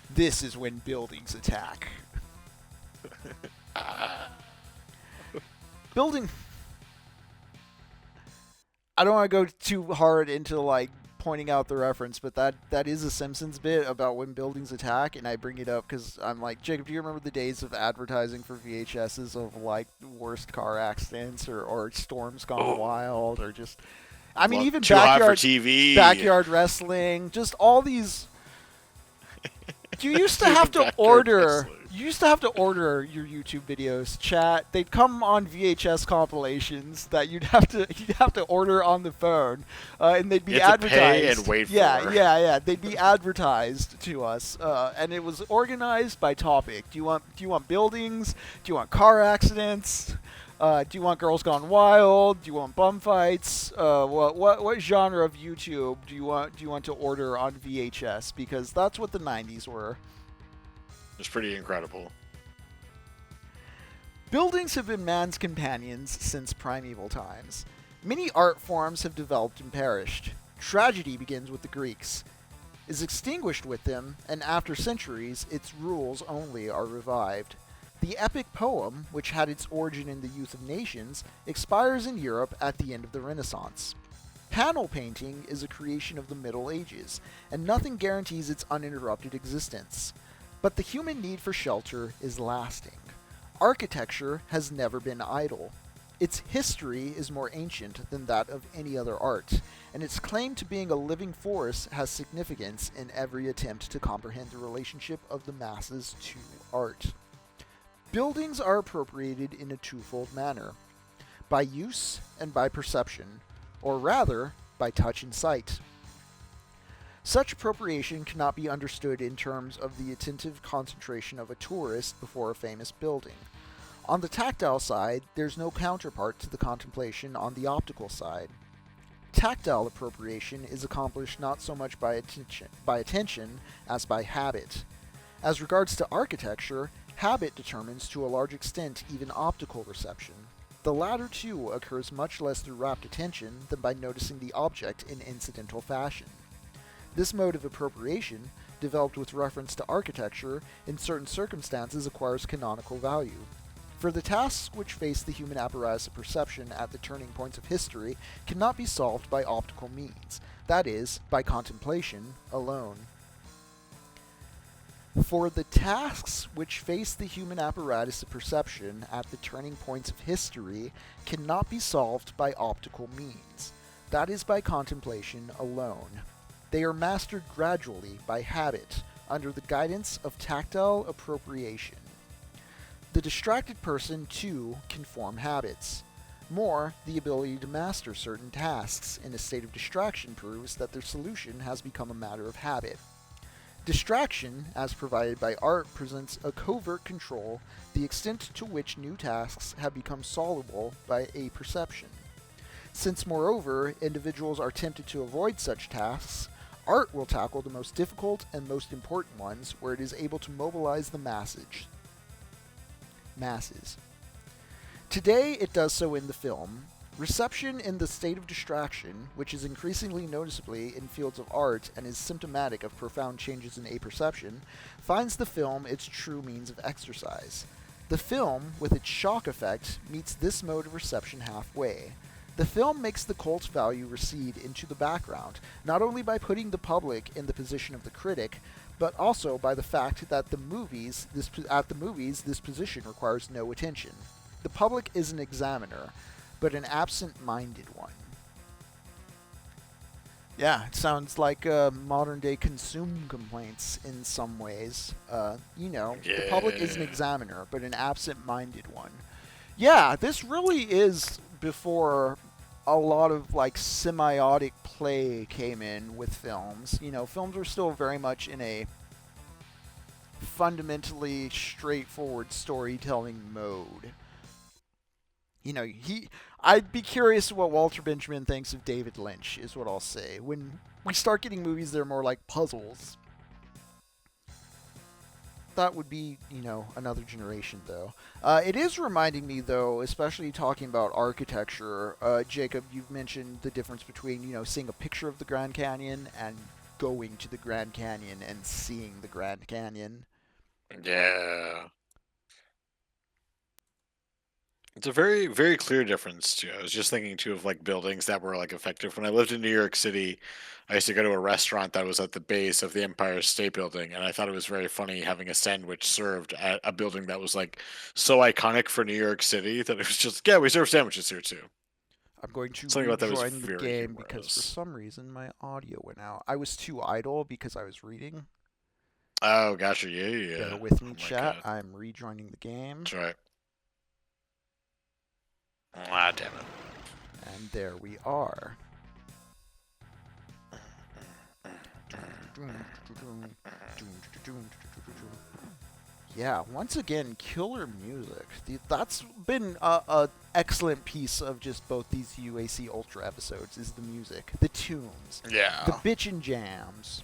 This is when buildings attack. Building... I don't want to go too hard into, like, pointing out the reference, but that is a Simpsons bit about when buildings attack, and I bring it up because I'm like, Jacob, do you remember the days of advertising for VHSs of like worst car accidents or storms gone wild or just, I mean, even too hot for TV, backyard wrestling, just all these. You used to have to order. You used to have to order your YouTube videos, chat. They'd come on VHS compilations that you'd have to order on the phone, and they'd be advertised. Pay and wait for. Yeah. They'd be advertised to us, and it was organized by topic. Do you want buildings? Do you want car accidents? Do you want Girls Gone Wild? Do you want bum fights? What genre of YouTube do you want to order on VHS? Because that's what the 90s were. It's pretty incredible. Buildings have been man's companions since primeval times. Many art forms have developed and perished. Tragedy begins with the Greeks, is extinguished with them, and after centuries, its rules only are revived. The epic poem, which had its origin in the youth of nations, expires in Europe at the end of the Renaissance. Panel painting is a creation of the Middle Ages, and nothing guarantees its uninterrupted existence. But the human need for shelter is lasting. Architecture has never been idle. Its history is more ancient than that of any other art, and its claim to being a living force has significance in every attempt to comprehend the relationship of the masses to art. Buildings are appropriated in a twofold manner, by use and by perception, or rather, by touch and sight. Such appropriation cannot be understood in terms of the attentive concentration of a tourist before a famous building. On the tactile side, there's no counterpart to the contemplation on the optical side. Tactile appropriation is accomplished not so much by attention as by habit. As regards to architecture, habit determines to a large extent even optical reception. The latter, too, occurs much less through rapt attention than by noticing the object in incidental fashion. This mode of appropriation, developed with reference to architecture, in certain circumstances acquires canonical value. For the tasks which face the human apparatus of perception at the turning points of history cannot be solved by optical means, that is, by contemplation alone. For the tasks which face the human apparatus of perception at the turning points of history cannot be solved by optical means, that is, by contemplation alone. They are mastered gradually by habit under the guidance of tactile appropriation. The distracted person, too, can form habits. More, the ability to master certain tasks in a state of distraction proves that their solution has become a matter of habit. Distraction, as provided by art, presents a covert control, the extent to which new tasks have become solvable by a perception. Since, moreover, individuals are tempted to avoid such tasks, art will tackle the most difficult and most important ones where it is able to mobilize the masses. Today it does so in the film, Reception in the state of distraction, which is increasingly noticeably in fields of art and is symptomatic of profound changes in apperception, finds the film its true means of exercise. The film, with its shock effect, meets this mode of reception halfway. The film makes the cult value recede into the background, not only by putting the public in the position of the critic, but also by the fact that at the movies, this position requires no attention. The public is an examiner, but an absent-minded one. Yeah, it sounds like modern-day consume complaints in some ways. The public is an examiner, but an absent-minded one. Yeah, this really is before a lot of like semiotic play came in with films. Films are still very much in a fundamentally straightforward storytelling mode. I'd be curious what Walter Benjamin thinks of David Lynch, is what I'll say. When we start getting movies that are more like puzzles, that would be, another generation, though. It is reminding me, though, especially talking about architecture, Jacob, you've mentioned the difference between, seeing a picture of the Grand Canyon and going to the Grand Canyon and seeing the Grand Canyon. Yeah. It's a very, very clear difference too. I was just thinking too of like buildings that were like effective. When I lived in New York City, I used to go to a restaurant that was at the base of the Empire State Building, and I thought it was very funny having a sandwich served at a building that was like so iconic for New York City that it was just, yeah, we serve sandwiches here too. I'm going to Something about that was rejoin the very game because humorous. for some reason my audio went out. I was too idle because I was reading. Oh, gotcha. Yeah. Bear with me, Oh my chat. God. I'm rejoining the game. That's right. Ah, damn it. And there we are. Yeah, once again, killer music. That's been a excellent piece of just both these UAC Ultra episodes, is the music. The tunes. Yeah. The bitchin' jams.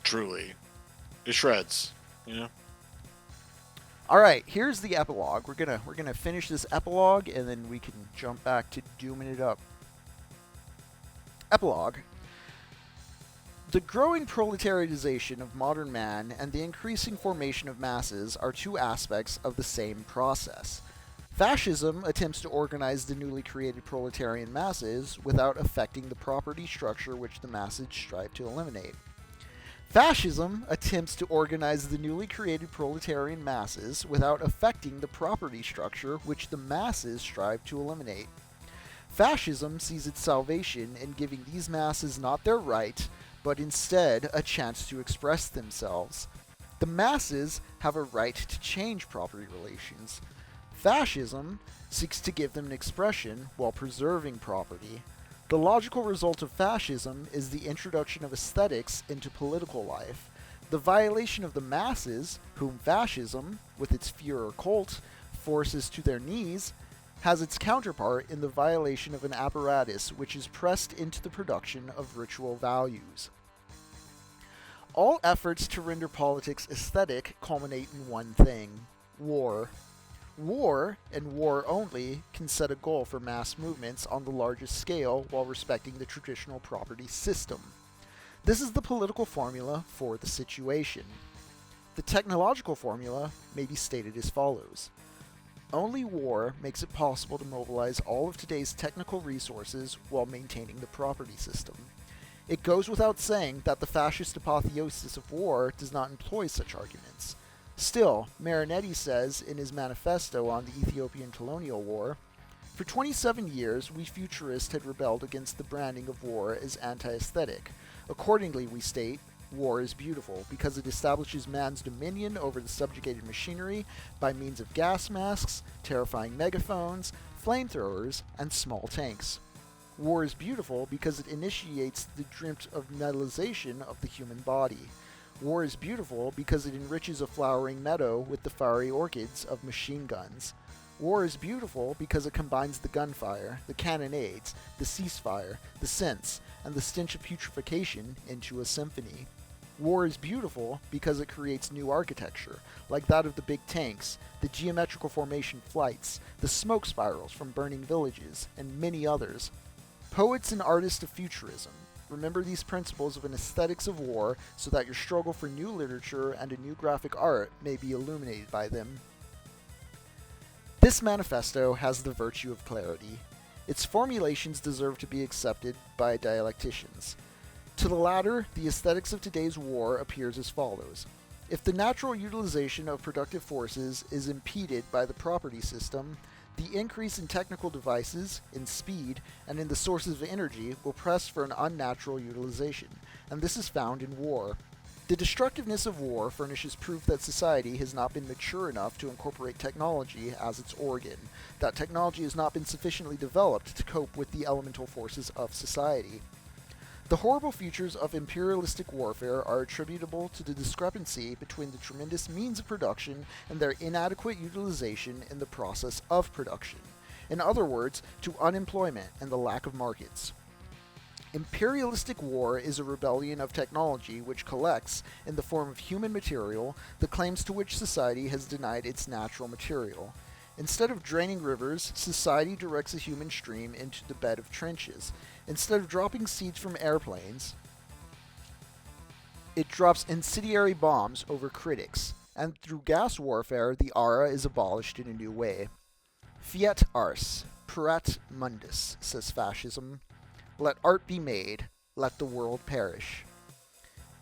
Truly. It shreds, All right, here's the epilogue. We're gonna finish this epilogue, and then we can jump back to dooming it up. Epilogue. The growing proletariatization of modern man and the increasing formation of masses are two aspects of the same process. Fascism attempts to organize the newly created proletarian masses without affecting the property structure which the masses strive to eliminate. Fascism attempts to organize the newly created proletarian masses without affecting the property structure which the masses strive to eliminate. Fascism sees its salvation in giving these masses not their right, but instead a chance to express themselves. The masses have a right to change property relations. Fascism seeks to give them an expression while preserving property. The logical result of fascism is the introduction of aesthetics into political life. The violation of the masses, whom fascism, with its Führer cult, forces to their knees, has its counterpart in the violation of an apparatus which is pressed into the production of ritual values. All efforts to render politics aesthetic culminate in one thing: war. War, and war only, can set a goal for mass movements on the largest scale while respecting the traditional property system. This is the political formula for the situation. The technological formula may be stated as follows. Only war makes it possible to mobilize all of today's technical resources while maintaining the property system. It goes without saying that the fascist apotheosis of war does not employ such arguments. Still, Marinetti says in his manifesto on the Ethiopian colonial war, "For 27 years, we futurists had rebelled against the branding of war as anti-aesthetic. Accordingly, we state, war is beautiful because it establishes man's dominion over the subjugated machinery by means of gas masks, terrifying megaphones, flamethrowers, and small tanks. War is beautiful because it initiates the drift of metallization of the human body. War is beautiful because it enriches a flowering meadow with the fiery orchids of machine guns. War is beautiful because it combines the gunfire, the cannonades, the ceasefire, the scents, and the stench of putrefaction into a symphony. War is beautiful because it creates new architecture, like that of the big tanks, the geometrical formation flights, the smoke spirals from burning villages, and many others. Poets and artists of futurism, remember these principles of an aesthetics of war so that your struggle for new literature and a new graphic art may be illuminated by them. This manifesto has the virtue of clarity. Its formulations deserve to be accepted by dialecticians. To the latter, the aesthetics of today's war appears as follows. If the natural utilization of productive forces is impeded by the property system, the increase in technical devices, in speed, and in the sources of energy will press for an unnatural utilization, and this is found in war. The destructiveness of war furnishes proof that society has not been mature enough to incorporate technology as its organ, that technology has not been sufficiently developed to cope with the elemental forces of society. The horrible features of imperialistic warfare are attributable to the discrepancy between the tremendous means of production and their inadequate utilization in the process of production. In other words, to unemployment and the lack of markets. Imperialistic war is a rebellion of technology which collects, in the form of human material, the claims to which society has denied its natural material. Instead of draining rivers, society directs a human stream into the bed of trenches. Instead of dropping seeds from airplanes, it drops incendiary bombs over critics. And through gas warfare, the aura is abolished in a new way. Fiat ars, purat mundus, says fascism. Let art be made, let the world perish.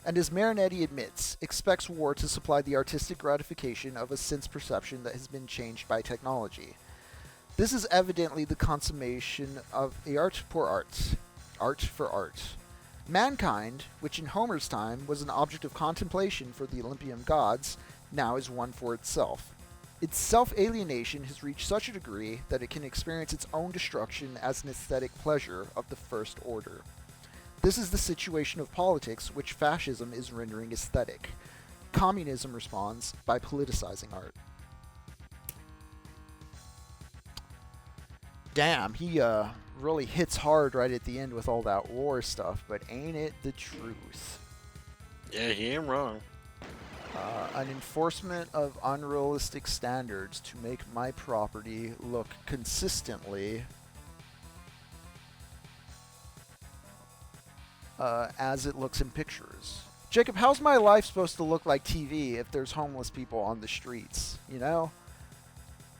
And as Marinetti admits, expects war to supply the artistic gratification of a sense perception that has been changed by technology. This is evidently the consummation of the art pour art, art for art. Mankind, which in Homer's time was an object of contemplation for the Olympian gods, now is one for itself. Its self-alienation has reached such a degree that it can experience its own destruction as an aesthetic pleasure of the first order. This is the situation of politics which fascism is rendering aesthetic. Communism responds by politicizing art. Damn, he really hits hard right at the end with all that war stuff, but ain't it the truth? Yeah, he ain't wrong. An enforcement of unrealistic standards to make my property look consistently as it looks in pictures. Jacob, how's my life supposed to look like TV if there's homeless people on the streets, you know?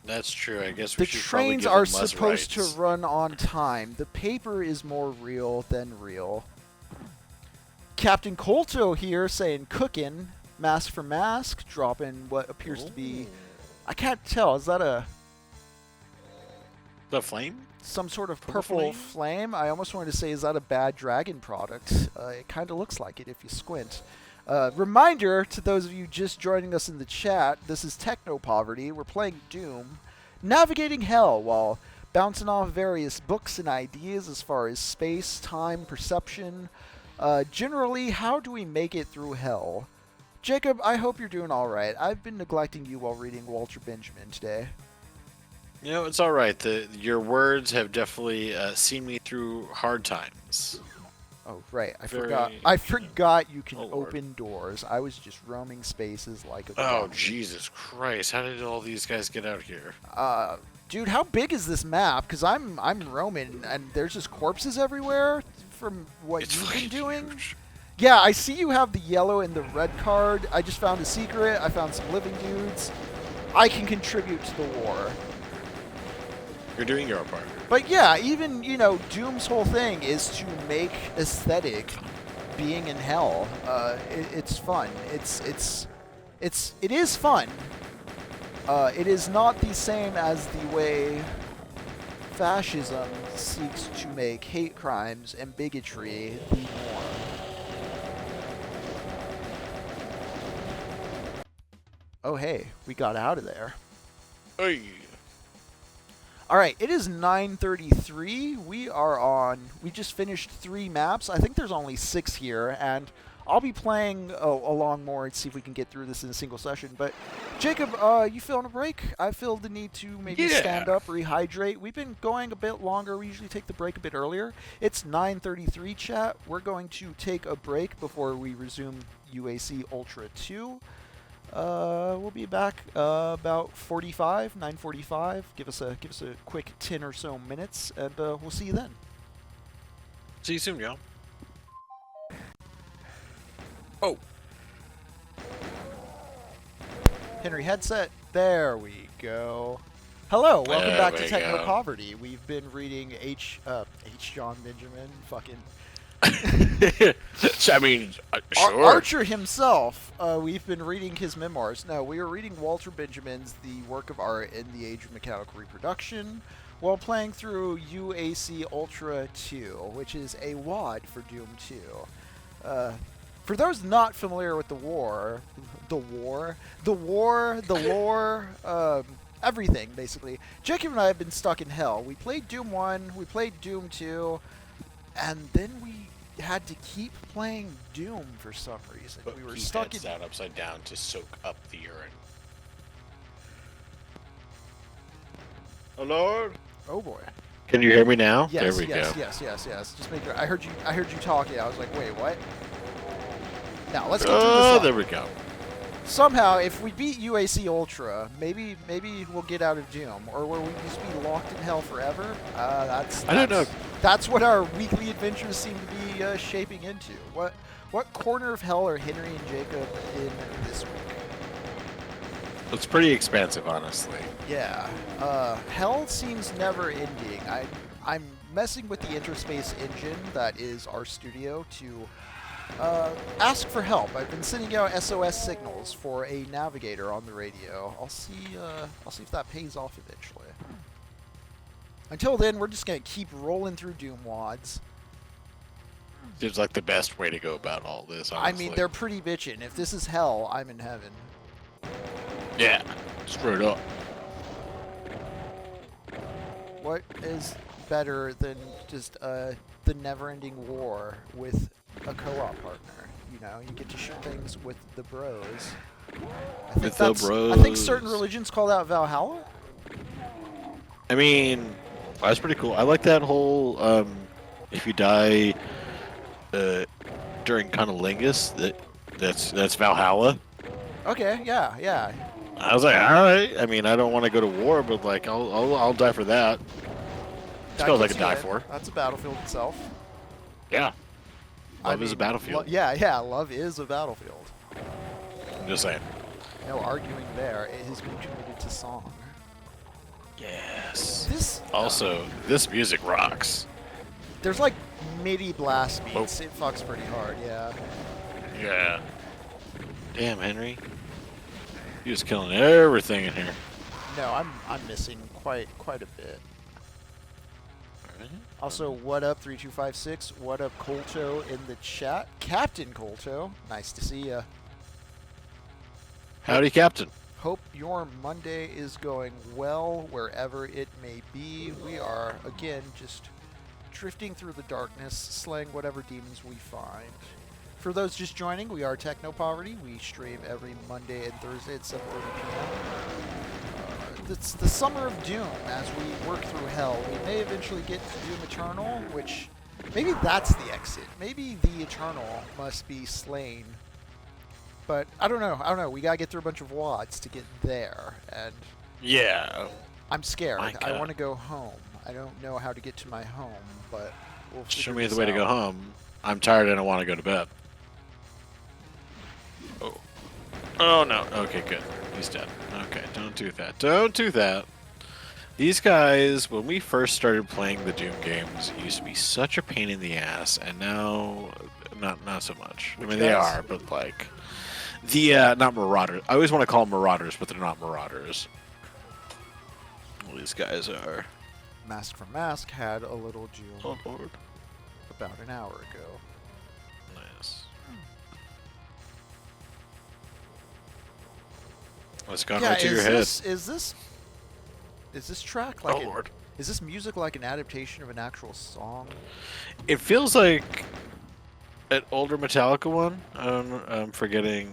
That's true. I guess we the should probably trains give are them less supposed rights. to run on time. The paper is more real than real. Captain Colto here saying cooking, mask for mask, dropping what appears to be... I can't tell. Is that The flame? some sort of purple flame? I almost wanted to say, is that a bad dragon product? It kind of looks like it if you squint. Reminder to those of you just joining us in the chat, this is Techno Poverty. We're playing Doom, navigating hell while bouncing off various books and ideas as far as space, time, perception. Generally, how do we make it through hell? Jacob, I hope you're doing all right. I've been neglecting you while reading Walter Benjamin today. You know, it's all right. Your words have definitely seen me through hard times. Oh, right. I Very- forgot. I forgot you can Oh, Lord. open doors. I was just roaming spaces like a Oh, dog. Jesus Christ. How did all these guys get out here? Dude, how big is this map? Because I'm roaming, and there's just corpses everywhere from what It's you've been fucking doing. huge. Yeah, I see you have the yellow and the red card. I just found a secret. I found some living dudes. I can contribute to the war. You're doing your part. But yeah, even, you know, Doom's whole thing is to make aesthetic being in hell. It's fun. It is fun. It is not the same as the way fascism seeks to make hate crimes and bigotry the norm. Oh hey, we got out of there. Hey. Alright, it is 9:33. We just finished 3 maps. I think there's only 6 here, and I'll be playing along more and see if we can get through this in a single session. But, Jacob, you feeling a break? I feel the need to maybe stand up, rehydrate. We've been going a bit longer. We usually take the break a bit earlier. It's 9:33, chat. We're going to take a break before we resume UAC Ultra 2. We'll be back about 9:45. Give us a quick 10 or so minutes, and we'll see you then. See you soon, y'all. Oh. Henry headset. There we go. Hello, welcome back to Techno Poverty. We've been reading H. John Benjamin, fucking. I mean, sure. Archer himself. We've been reading his memoirs. No, we are reading Walter Benjamin's The Work of Art in the Age of Mechanical Reproduction, while playing through UAC Ultra 2, which is a WAD for Doom 2. For those not familiar with the lore, everything, basically. Jacob and I have been stuck in hell. We played Doom 1, we played Doom 2, and then we had to keep playing Doom for some reason. But we were keep stuck heads down, upside down to soak up the urine. Oh, Lord. Oh, boy. Can you hear me now? Yes, there we yes, go. yes. Just make sure. I heard you talking. I was like, wait, what? Now, let's get through this. Oh, there we go. Somehow, if we beat UAC Ultra, maybe we'll get out of Doom, or will we just be locked in hell forever? I don't know. That's what our weekly adventures seem to be shaping into. What corner of hell are Henry and Jacob in this week? It's pretty expansive, honestly. Yeah. Hell seems never ending. I'm messing with the interspace engine that is our studio to ask for help. I've been sending out SOS signals for a navigator on the radio. I'll see if that pays off eventually. Until then, we're just gonna keep rolling through Doom WADs. Seems like the best way to go about all this, honestly. I mean, they're pretty bitchin'. If this is hell, I'm in heaven. Yeah, straight up. What is better than just the never-ending war with a co-op partner? You know, you get to shoot things with the bros. I think certain religions call that Valhalla. I mean, that's pretty cool. I like that whole if you die during cunnilingus, that's Valhalla. Okay, yeah. I was like, all right. I mean, I don't want to go to war, but like, I'll die for that. It's what I could die for. That's a battlefield itself. Yeah. Love is a battlefield. Yeah, love is a battlefield. I'm just saying. No arguing there. It has been committed to song. Yes. This music rocks. There's like MIDI blast beats. It fucks pretty hard, yeah. Yeah. Damn, Henry. You're just killing everything in here. No, I'm missing quite a bit. Also, what up 3256? What up Colto in the chat? Captain Colto, nice to see ya. Howdy, Captain. Hope your Monday is going well wherever it may be. We are again just drifting through the darkness, slaying whatever demons we find. For those just joining, we are Techno Poverty. We stream every Monday and Thursday at 7:30 p.m. It's the summer of Doom as we work through hell. We may eventually get to Doom Eternal, which maybe that's the exit. Maybe the Eternal must be slain. But I don't know. We gotta get through a bunch of WADs to get there, and yeah, I'm scared. I want to go home. I don't know how to get to my home, but we'll figure show me the this way out. to go home. I'm tired and I want to go to bed. Oh no. Okay, good. He's dead. Okay, don't do that. Don't do that. These guys, when we first started playing the Doom games, used to be such a pain in the ass, and now not so much. I mean, they are, but like not Marauders. I always want to call them Marauders, but they're not Marauders. Well, these guys are. Mask for Mask had a little Doom Oh Lord. about an hour ago. Nice. What's gone Yeah, right to your head? Is this track like? Oh Lord. Is this music like an adaptation of an actual song? It feels like an older Metallica one. I'm forgetting.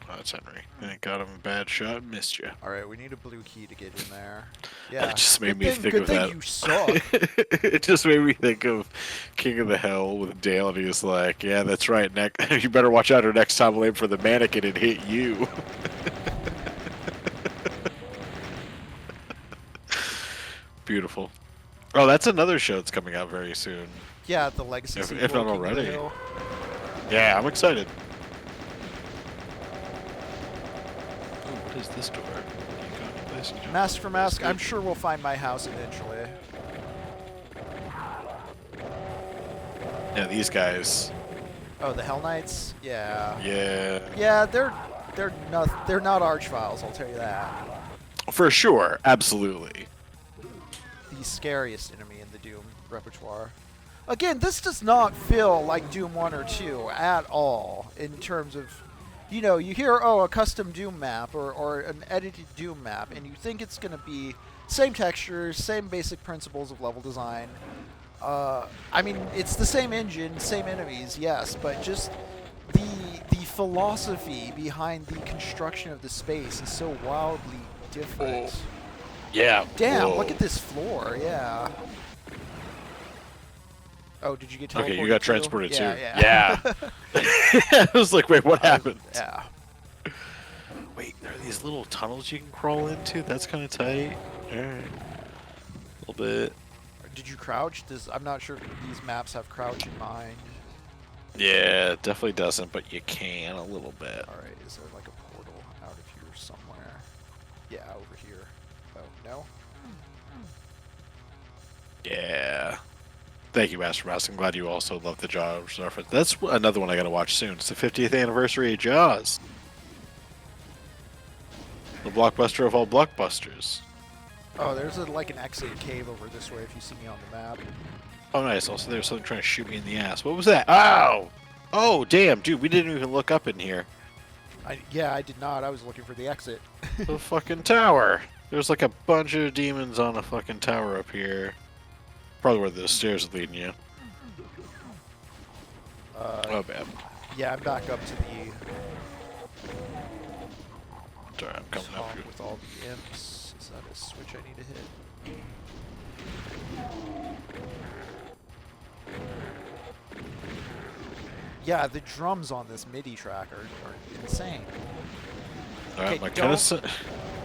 Oh, that's Henry. I got him a bad shot. Missed you. All right, we need a blue key to get in there. Yeah. It just made me think good of thing that. You suck. It just made me think of King of the Hill with Dale, and he was like, "Yeah, that's right. You better watch out, or next time I'll aim for the mannequin and hit you." Beautiful. Oh, that's another show that's coming out very soon. Yeah, the Legacy If sequel, not King of the already. Hill. Yeah, I'm excited. Oh, what is this door? Can you go into place and jump? Mask for mask. I'm sure we'll find my house eventually. Yeah, these guys. Oh, the Hell Knights. Yeah. Yeah. Yeah, they're not Archviles. I'll tell you that. For sure, absolutely. The scariest enemy in the Doom repertoire. Again, this does not feel like Doom 1 or 2 at all in terms of, you know, you hear, oh, a custom Doom map or an edited Doom map, and you think it's going to be same textures, same basic principles of level design. I mean, it's the same engine, same enemies, yes, but just the philosophy behind the construction of the space is so wildly different. Oh. Yeah. Damn, Whoa. look at this floor, yeah. Oh, did you get teleported? Okay, you got too? transported too. Yeah. I was like, wait, what happened? Yeah. Wait, there are these little tunnels you can crawl into? That's kind of tight. Alright. A little bit. Did you crouch? I'm not sure if these maps have crouch in mind. Yeah, it definitely doesn't, but you can a little bit. Alright, is there like a portal out of here somewhere? Yeah, over here. Oh, no? Yeah. Thank you, Master Mouse. I'm glad you also love the Jaws reference. That's another one I gotta watch soon. It's the 50th anniversary of Jaws. The blockbuster of all blockbusters. Oh, there's like an exit cave over this way if you see me on the map. Oh, nice. Also, there's something trying to shoot me in the ass. What was that? Ow! Oh, damn, dude, we didn't even look up in here. Yeah, I did not. I was looking for the exit. The fucking tower. There's like a bunch of demons on a fucking tower up here. Probably where the stairs are leading you. Oh, bad. Yeah, I'm back up to the Sorry, I'm coming up top here. with all the imps. Is that a switch I need to hit? Yeah, the drums on this MIDI track are insane. Alright, my don't kind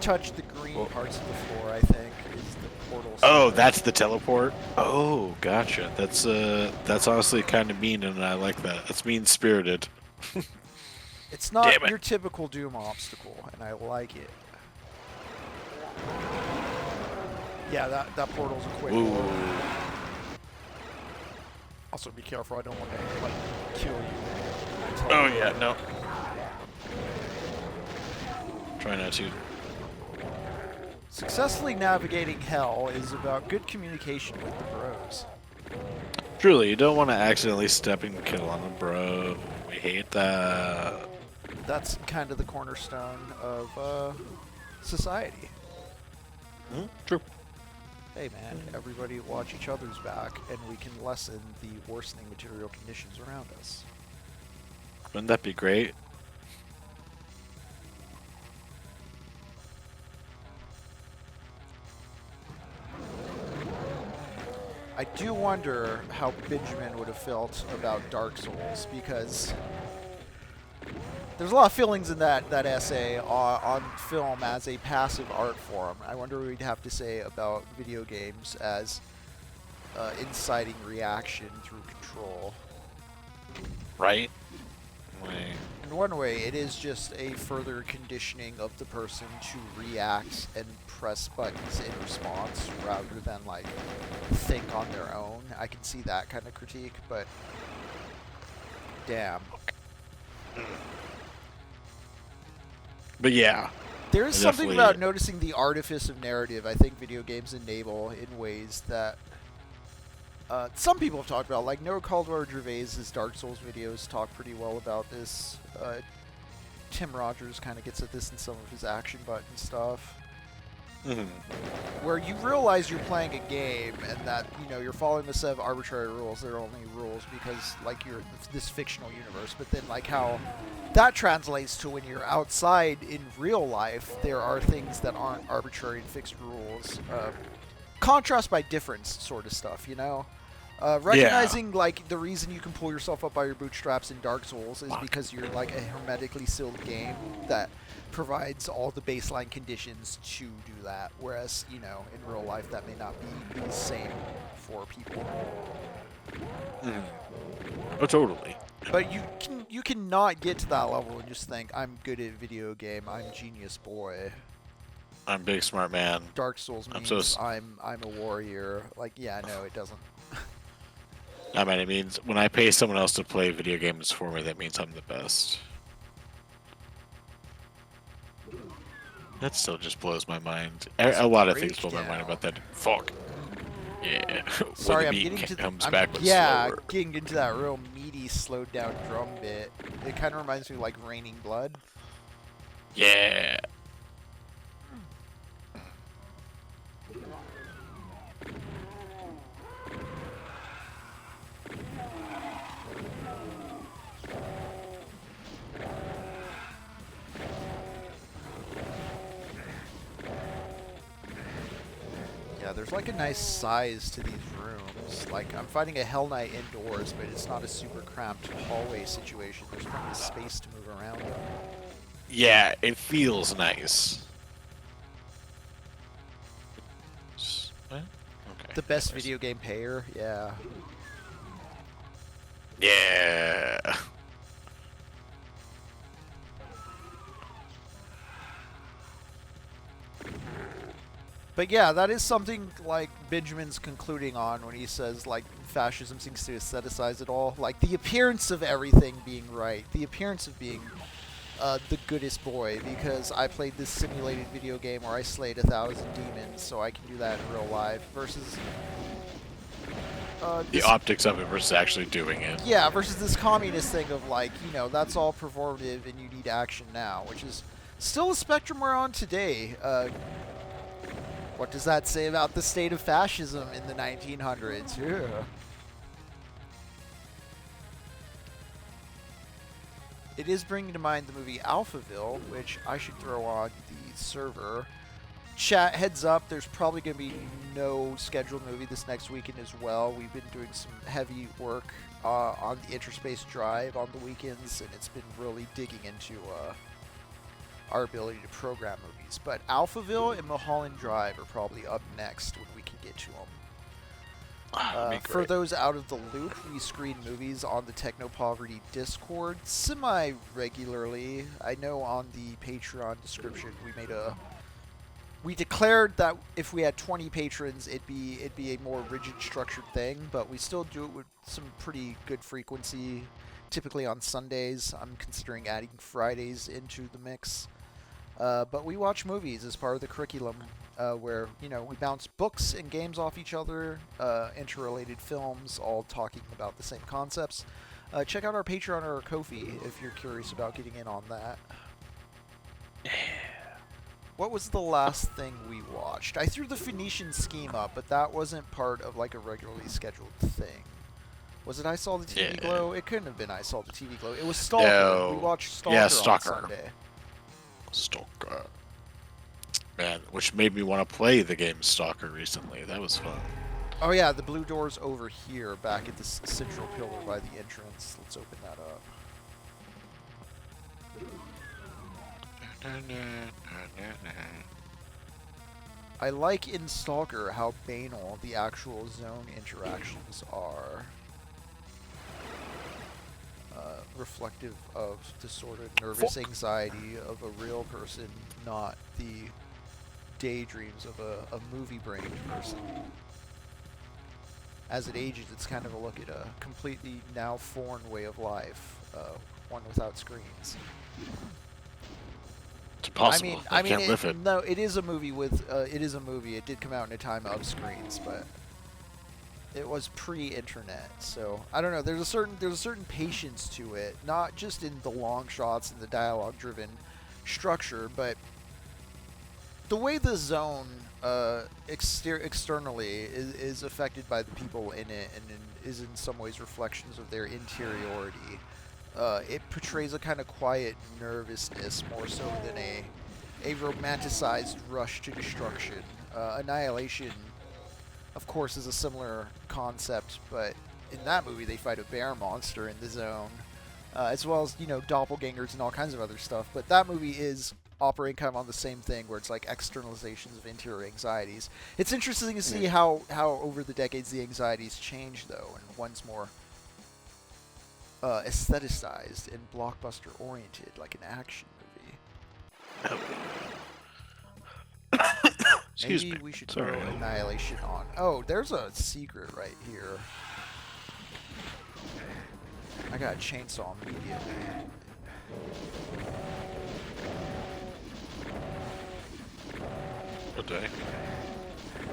touch the green Whoa. parts of the floor, I think, is the portal. Oh, center. that's the teleport? Oh, gotcha. That's honestly kind of mean, and I like that. That's mean-spirited. It's not Damn it. your typical Doom obstacle, and I like it. Yeah, that portal's a quick Ooh. one. Also, be careful. I don't want to like kill you. Oh, yeah, no. Try not to. Successfully navigating hell is about good communication with the bros. Truly, you don't want to accidentally step and kill on them, bro. We hate that. That's kind of the cornerstone of society. True. Hey man, everybody watch each other's back, and we can lessen the worsening material conditions around us. Wouldn't that be great? I do wonder how Benjamin would have felt about Dark Souls, because there's a lot of feelings in that essay on film as a passive art form. I wonder what we'd have to say about video games as inciting reaction through control. Right? In one way, it is just a further conditioning of the person to react and press buttons in response rather than like think on their own. I can see that kind of critique, but damn. But yeah. There is I something definitely- about noticing the artifice of narrative I think video games enable in ways that some people have talked about. Like Noah Caldwell Gervais's Dark Souls videos talk pretty well about this. Tim Rogers kind of gets at this in some of his action button stuff. Mhm. where you realize you're playing a game and that you're following a set of arbitrary rules. They're only rules because like you're this fictional universe. But then like how that translates to when you're outside in real life, there are things that aren't arbitrary and fixed rules. Contrast by difference sort of stuff, recognizing like the reason you can pull yourself up by your bootstraps in Dark Souls is because you're like a hermetically sealed game that provides all the baseline conditions to do that, whereas in real life that may not be the same for people. Oh, totally. But you cannot get to that level and just think I'm good at video game, I'm genius boy. I'm big smart man. Dark Souls means I'm a warrior. Like, yeah, no, it doesn't. I mean, it means when I pay someone else to play video games for me, that means I'm the best. That still just blows my mind. A lot of things blow my mind about that. Fuck. Yeah. Sorry, I'm getting into slower. getting into that real meaty, slowed down drum bit. It kind of reminds me of like Raining Blood. Yeah. Yeah, there's like a nice size to these rooms. Like, I'm fighting a Hell Knight indoors, but it's not a super cramped hallway situation. There's plenty of space to move around. Yeah, it feels nice. Okay. The best video game payer, yeah. Yeah. But yeah, that is something like Benjamin's concluding on when he says like fascism seems to aestheticize it all. Like the appearance of everything being right, the appearance of being the goodest boy, because I played this simulated video game where I slayed 1,000 demons, so I can do that in real life. Versus the optics of it versus actually doing it. Yeah, versus this communist thing of like, that's all performative and you need action now, which is still a spectrum we're on today. What does that say about the state of fascism in the 1900s? Yeah. It is bringing to mind the movie Alphaville, which I should throw on the server. Chat, heads up, there's probably going to be no scheduled movie this next weekend as well. We've been doing some heavy work on the Interspace Drive on the weekends, and it's been really digging into our ability to program movies. But Alphaville and Mulholland Drive are probably up next when we can get to them. For those out of the loop, we screen movies on the Techno Poverty Discord semi-regularly. I know on the Patreon description we declared that if we had 20 patrons, it'd be a more rigid, structured thing, but we still do it with some pretty good frequency. Typically on Sundays. I'm considering adding Fridays into the mix. But we watch movies as part of the curriculum, where, we bounce books and games off each other, interrelated films, all talking about the same concepts. Check out our Patreon or our Ko-fi if you're curious about getting in on that. What was the last thing we watched? I threw the Phoenician Scheme up, but that wasn't part of like a regularly scheduled thing. Was it I Saw the TV Glow? It couldn't have been I Saw the TV Glow. It was Stalker. No. We watched Stalker on Sunday. Stalker. Man, which made me want to play the game Stalker recently. That was fun. Oh yeah, the blue door's over here, back at the central pillar by the entrance. Let's open that up. I like in Stalker how banal the actual zone interactions are. Reflective of the sort of nervous anxiety of a real person, not the daydreams of a movie-brained person. As it ages, it's kind of a look at a completely now foreign way of life, one without screens. It's impossible. I can't live it. No, it is a movie with. It is a movie. It did come out in a time of screens, but it was pre-internet, so I don't know. There's a certain patience to it, not just in the long shots and the dialogue-driven structure, but the way the zone externally is affected by the people in it, and is in some ways reflections of their interiority. It portrays a kind of quiet nervousness more so than a romanticized rush to destruction. Annihilation, of course, is a similar concept, but in that movie they fight a bear monster in the zone, as well as, you know, doppelgangers and all kinds of other stuff. But that movie is operating kind of on the same thing, where it's like externalizations of interior anxieties. It's interesting to see how over the decades the anxieties change, though, and one's more aestheticized and blockbuster oriented, like an action movie. Excuse Maybe me. we should Sorry. throw Annihilation on. Oh, there's a secret right here. I got a chainsaw immediately. What day?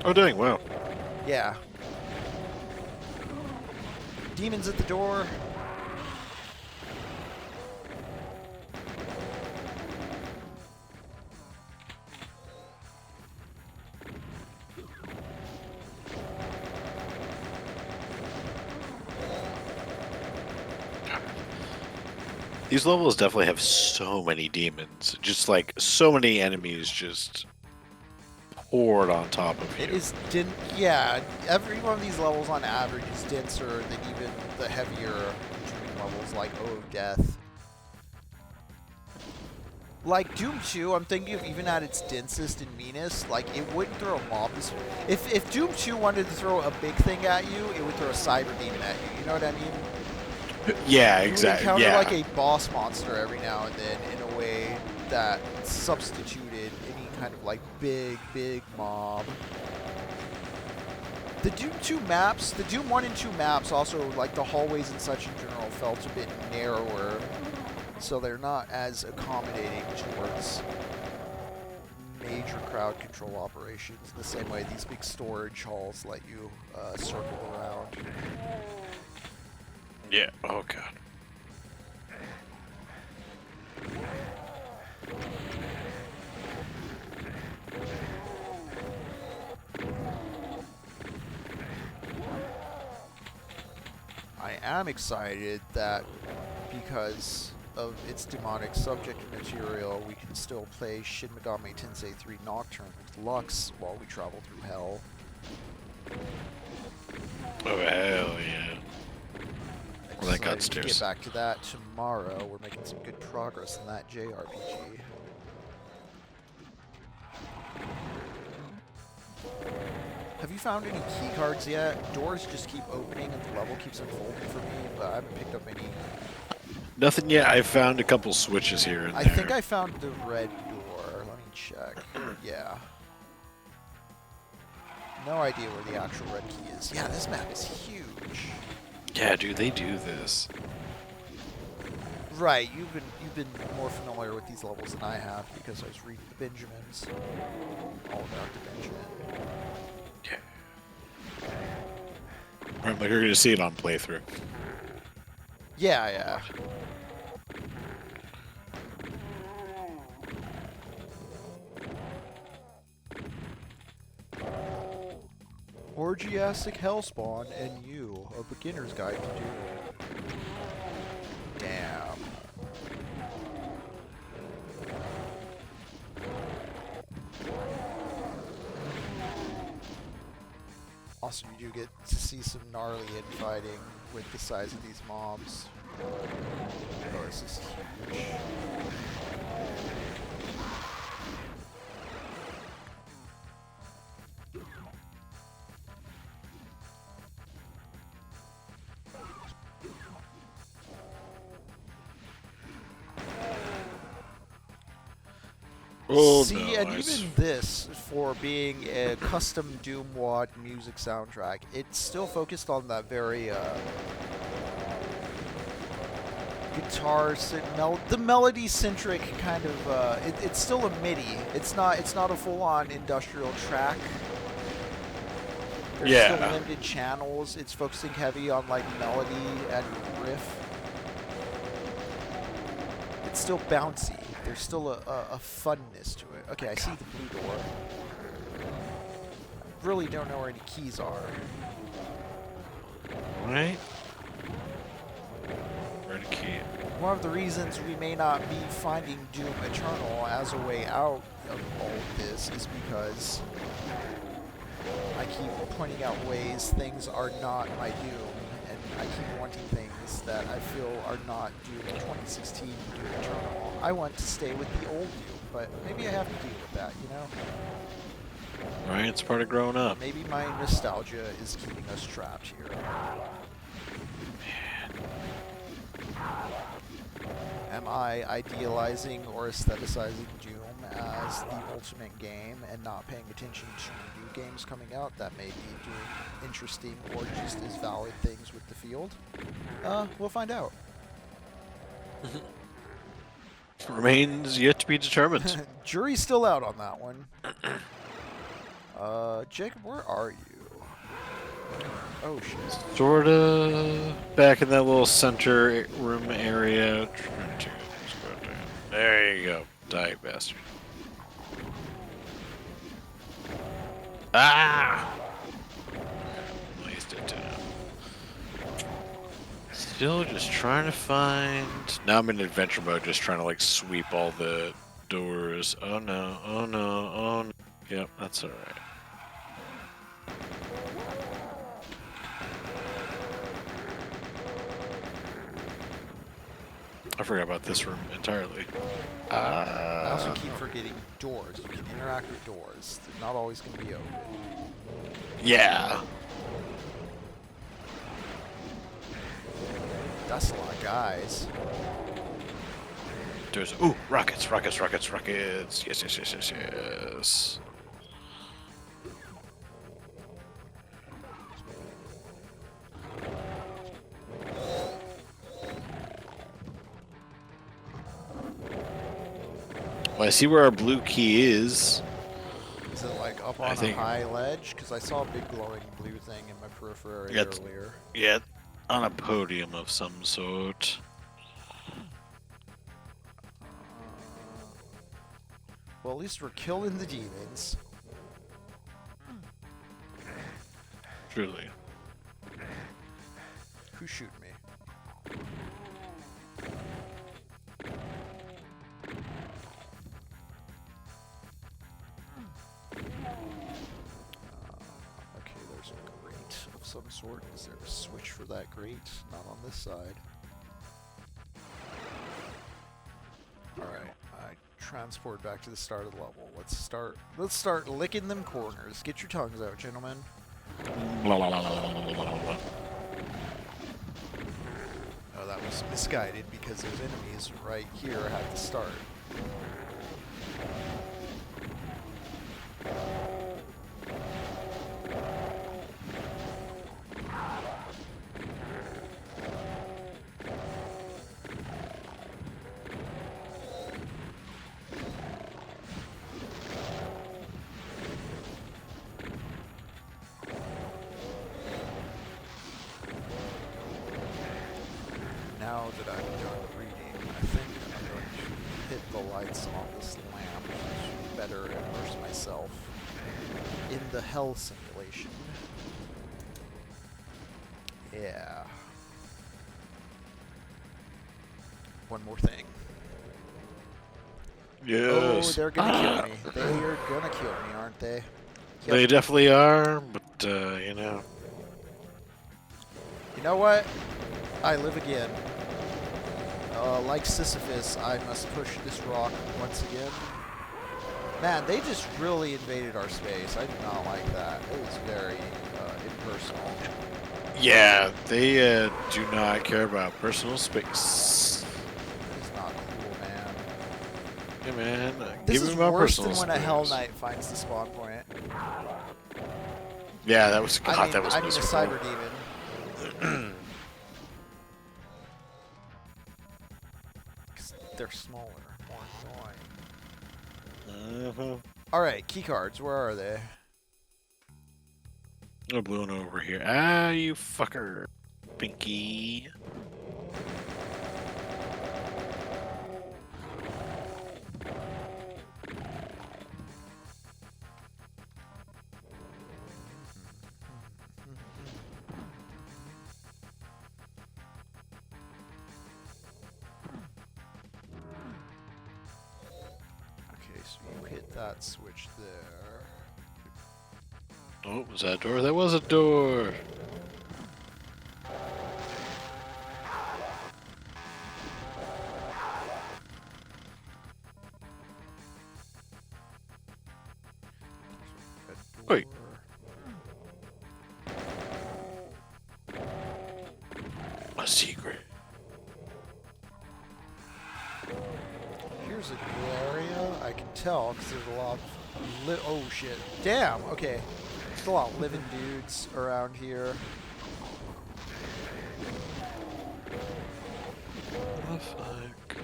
Oh, doing well. Yeah. Demons at the door. These levels definitely have so many demons. Just like so many enemies just poured on top of you. It is yeah, every one of these levels on average is denser than even the heavier Doom levels like Oh Death. Like Doom 2, I'm thinking of even at its densest and meanest, like it wouldn't throw a mob. If Doom 2 wanted to throw a big thing at you, it would throw a cyber demon at you. You know what I mean? Yeah, You exactly. would encounter Yeah. like a boss monster every now and then in a way that substituted any kind of like big mob. The Doom 2 maps, the Doom 1 and 2 maps also, like the hallways and such in general, felt a bit narrower, so they're not as accommodating towards major crowd control operations the same way these big storage halls let you circle around. Yeah. Oh god. I am excited that because of its demonic subject material, we can still play Shin Megami Tensei 3 Nocturne with Lux while we travel through hell. Oh hell yeah. Well, that got Excited to stairs. get back to that tomorrow. We're making some good progress in that JRPG. Have you found any key cards yet? Doors just keep opening and the level keeps unfolding for me, but I haven't picked up any. Nothing yet. I found a couple switches here and I there. think I found the red door. Let me check. Yeah. No idea where the actual red key is. Yeah, this map is huge. Yeah, dude, they do this. Right, you've been more familiar with these levels than I have because I was reading the Benjamins. All about the Benjamin. Yeah. Right, like you're gonna see it on playthrough. Yeah, yeah. Orgiastic Hellspawn and You, a beginner's guide to Doom. Damn. Also, you do get to see some gnarly infighting with the size of these mobs. Oh, this is huge. Oh See, no! and even this, for being a custom Doom WAD music soundtrack, it's still focused on that very guitar, the melody-centric kind of. It's still a MIDI. It's not a full-on industrial track. There's still limited channels. It's focusing heavy on like melody and riff. It's still bouncy. there's still a funness to it. Okay, I see the blue door. Really don't know where any keys are. Right? Where the key? One of the reasons we may not be finding Doom Eternal as a way out of all of this is because I keep pointing out ways things are not my Doom, and I keep wanting things that I feel are not Doom 2016 Doom Eternal. I want to stay with the old Doom, but maybe I have to deal with that, you know? Right, it's part of growing up. Maybe my nostalgia is keeping us trapped here. Am I idealizing or aestheticizing Doom as the ultimate game and not paying attention to new games coming out that may be doing interesting or just as valid things with the field? We'll find out. Remains yet to be determined. Jury's still out on that one. Jacob, where are you? Oh, shit. Sorta back in that little center room area. There you go. Die, bastard. Ah! Wasted too. Still just trying to find... Now I'm in adventure mode, just trying to like sweep all the doors. Oh no, oh no, oh no. Yep, that's alright. I forgot about this room entirely. I also keep forgetting doors. You can interact with doors. They're not always going to be open. Yeah. That's a lot of guys. There's rockets, rockets, rockets, rockets. Yes, yes, yes, yes, yes. Well, I see where our blue key is. Is it like up on a high ledge? Because I saw a big glowing blue thing in my periphery earlier. Yeah, on a podium of some sort. Well, at least we're killing the demons. Truly. Who's shooting me? Okay, there's a grate of some sort. Is there a switch for that grate? Not on this side. Alright, I transport back to the start of the level. Let's start licking them corners. Get your tongues out, gentlemen. Blah, blah, blah, blah, blah, blah, blah. Oh, that was misguided because there's enemies right here at the start. Now that I'm done reading, I think I'm going to hit the lights on this lamp to better immerse myself in the hell simulation. Yeah. One more thing. Yes. Oh, they're gonna kill me. They are gonna kill me, aren't they? Yep. They definitely are, but, you know. You know what? I live again. Like Sisyphus, I must push this rock once again. Man, they just really invaded our space. I do not like that. It was very impersonal. Yeah, they do not care about personal space. It's not cool, man. Hey, man, This give is me my worse personal than when a space. Hell Knight finds the spawn point. Yeah, that was God. That was I mean a miserable. cyber demon. They're smaller, more annoying. Alright, keycards, where are they? Oh, blue one over here. Ah, you fucker. Pinky. so you hit that switch there. Oh, was that a door? That was a door! Wait. A secret. Here's a new area. I can tell because there's a lot of oh shit. Damn. Okay. There's a lot of living dudes around here. The fuck?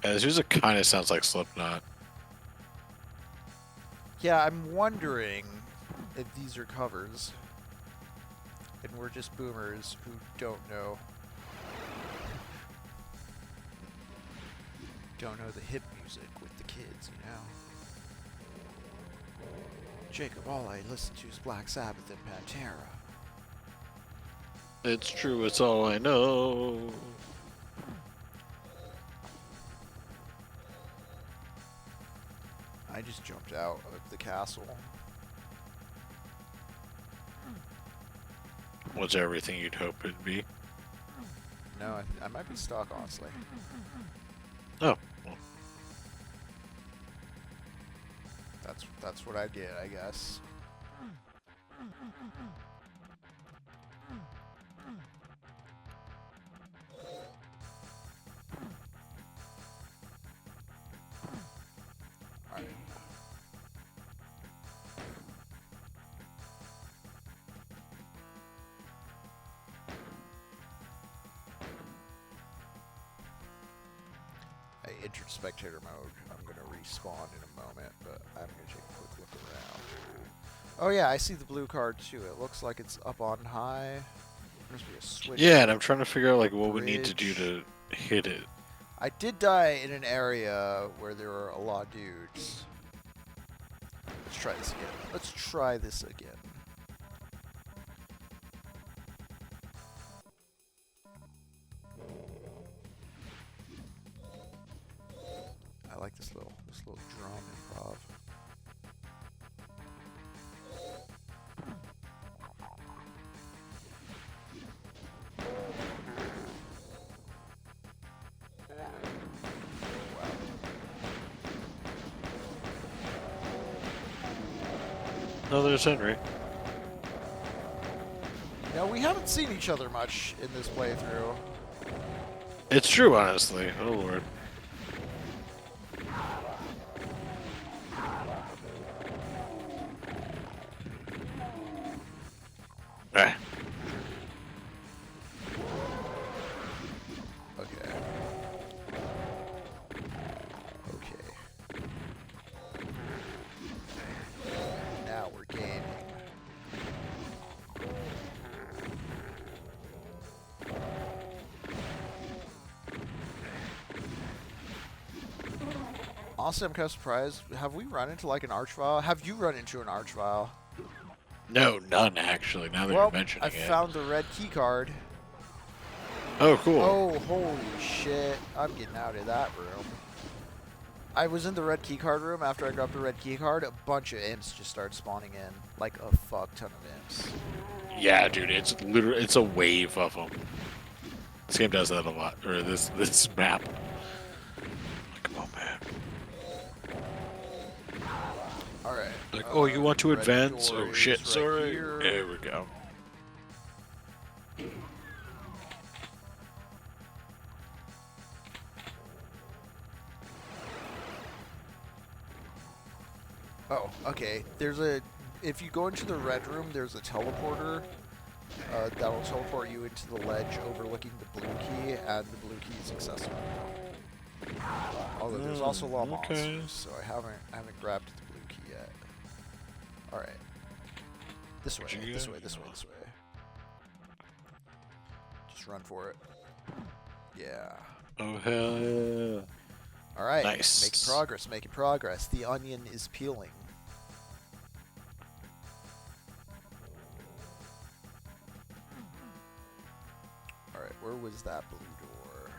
Yeah, this music kind of sounds like Slipknot. Yeah, I'm wondering if these are covers. And we're just boomers who don't know. Don't know the hip music with the kids, you know? Jacob, all I listen to is Black Sabbath and Pantera. It's true, it's all I know. I just jumped out of the castle. What's everything you'd hope it'd be? No, I might be stuck, honestly. Oh. Well. That's what I did, I guess. Alright. I entered spectator mode. I'm going to respawn in a moment, but I'm going to take a quick look around. Oh yeah, I see the blue card too. It looks like it's up on high. There must be a switch. Yeah, and I'm trying to figure out like what we need to do to hit it. I did die in an area where there were a lot of dudes. Let's try this again. Let's try this again. I like this little drum improv. Oh, there's Henry. No, we haven't seen each other much in this playthrough. It's true, honestly. Oh, Lord. Ah. Okay. Okay. Now we're gaining. Honestly, I'm kind of surprised. Have we run into like an archvile? Have you run into an archvile? No, none actually. Now that Well, you're mentioning I it. found the red key card. Oh, cool. Oh, holy shit. I'm getting out of that room. I was in the red key card room. After I grabbed the red key card, a bunch of imps just started spawning in. Like a fuck ton of imps. Yeah, dude, it's literally it's a wave of them. This game does that a lot, or this map. Come on, man. Alright. Like, oh, you want to red advance? door Oh is shit, right sorry. here. There we go. Oh, okay. There's a... If you go into the red room, there's a teleporter. That'll teleport you into the ledge overlooking the blue key, and the blue key is accessible. Although there's also law okay. monsters, so I haven't grabbed the blue key yet. Alright. This way, this way, this way, this way. Just run for it. Yeah. Oh hell yeah. Alright. Nice. Making progress, making progress. The onion is peeling. where was that blue door?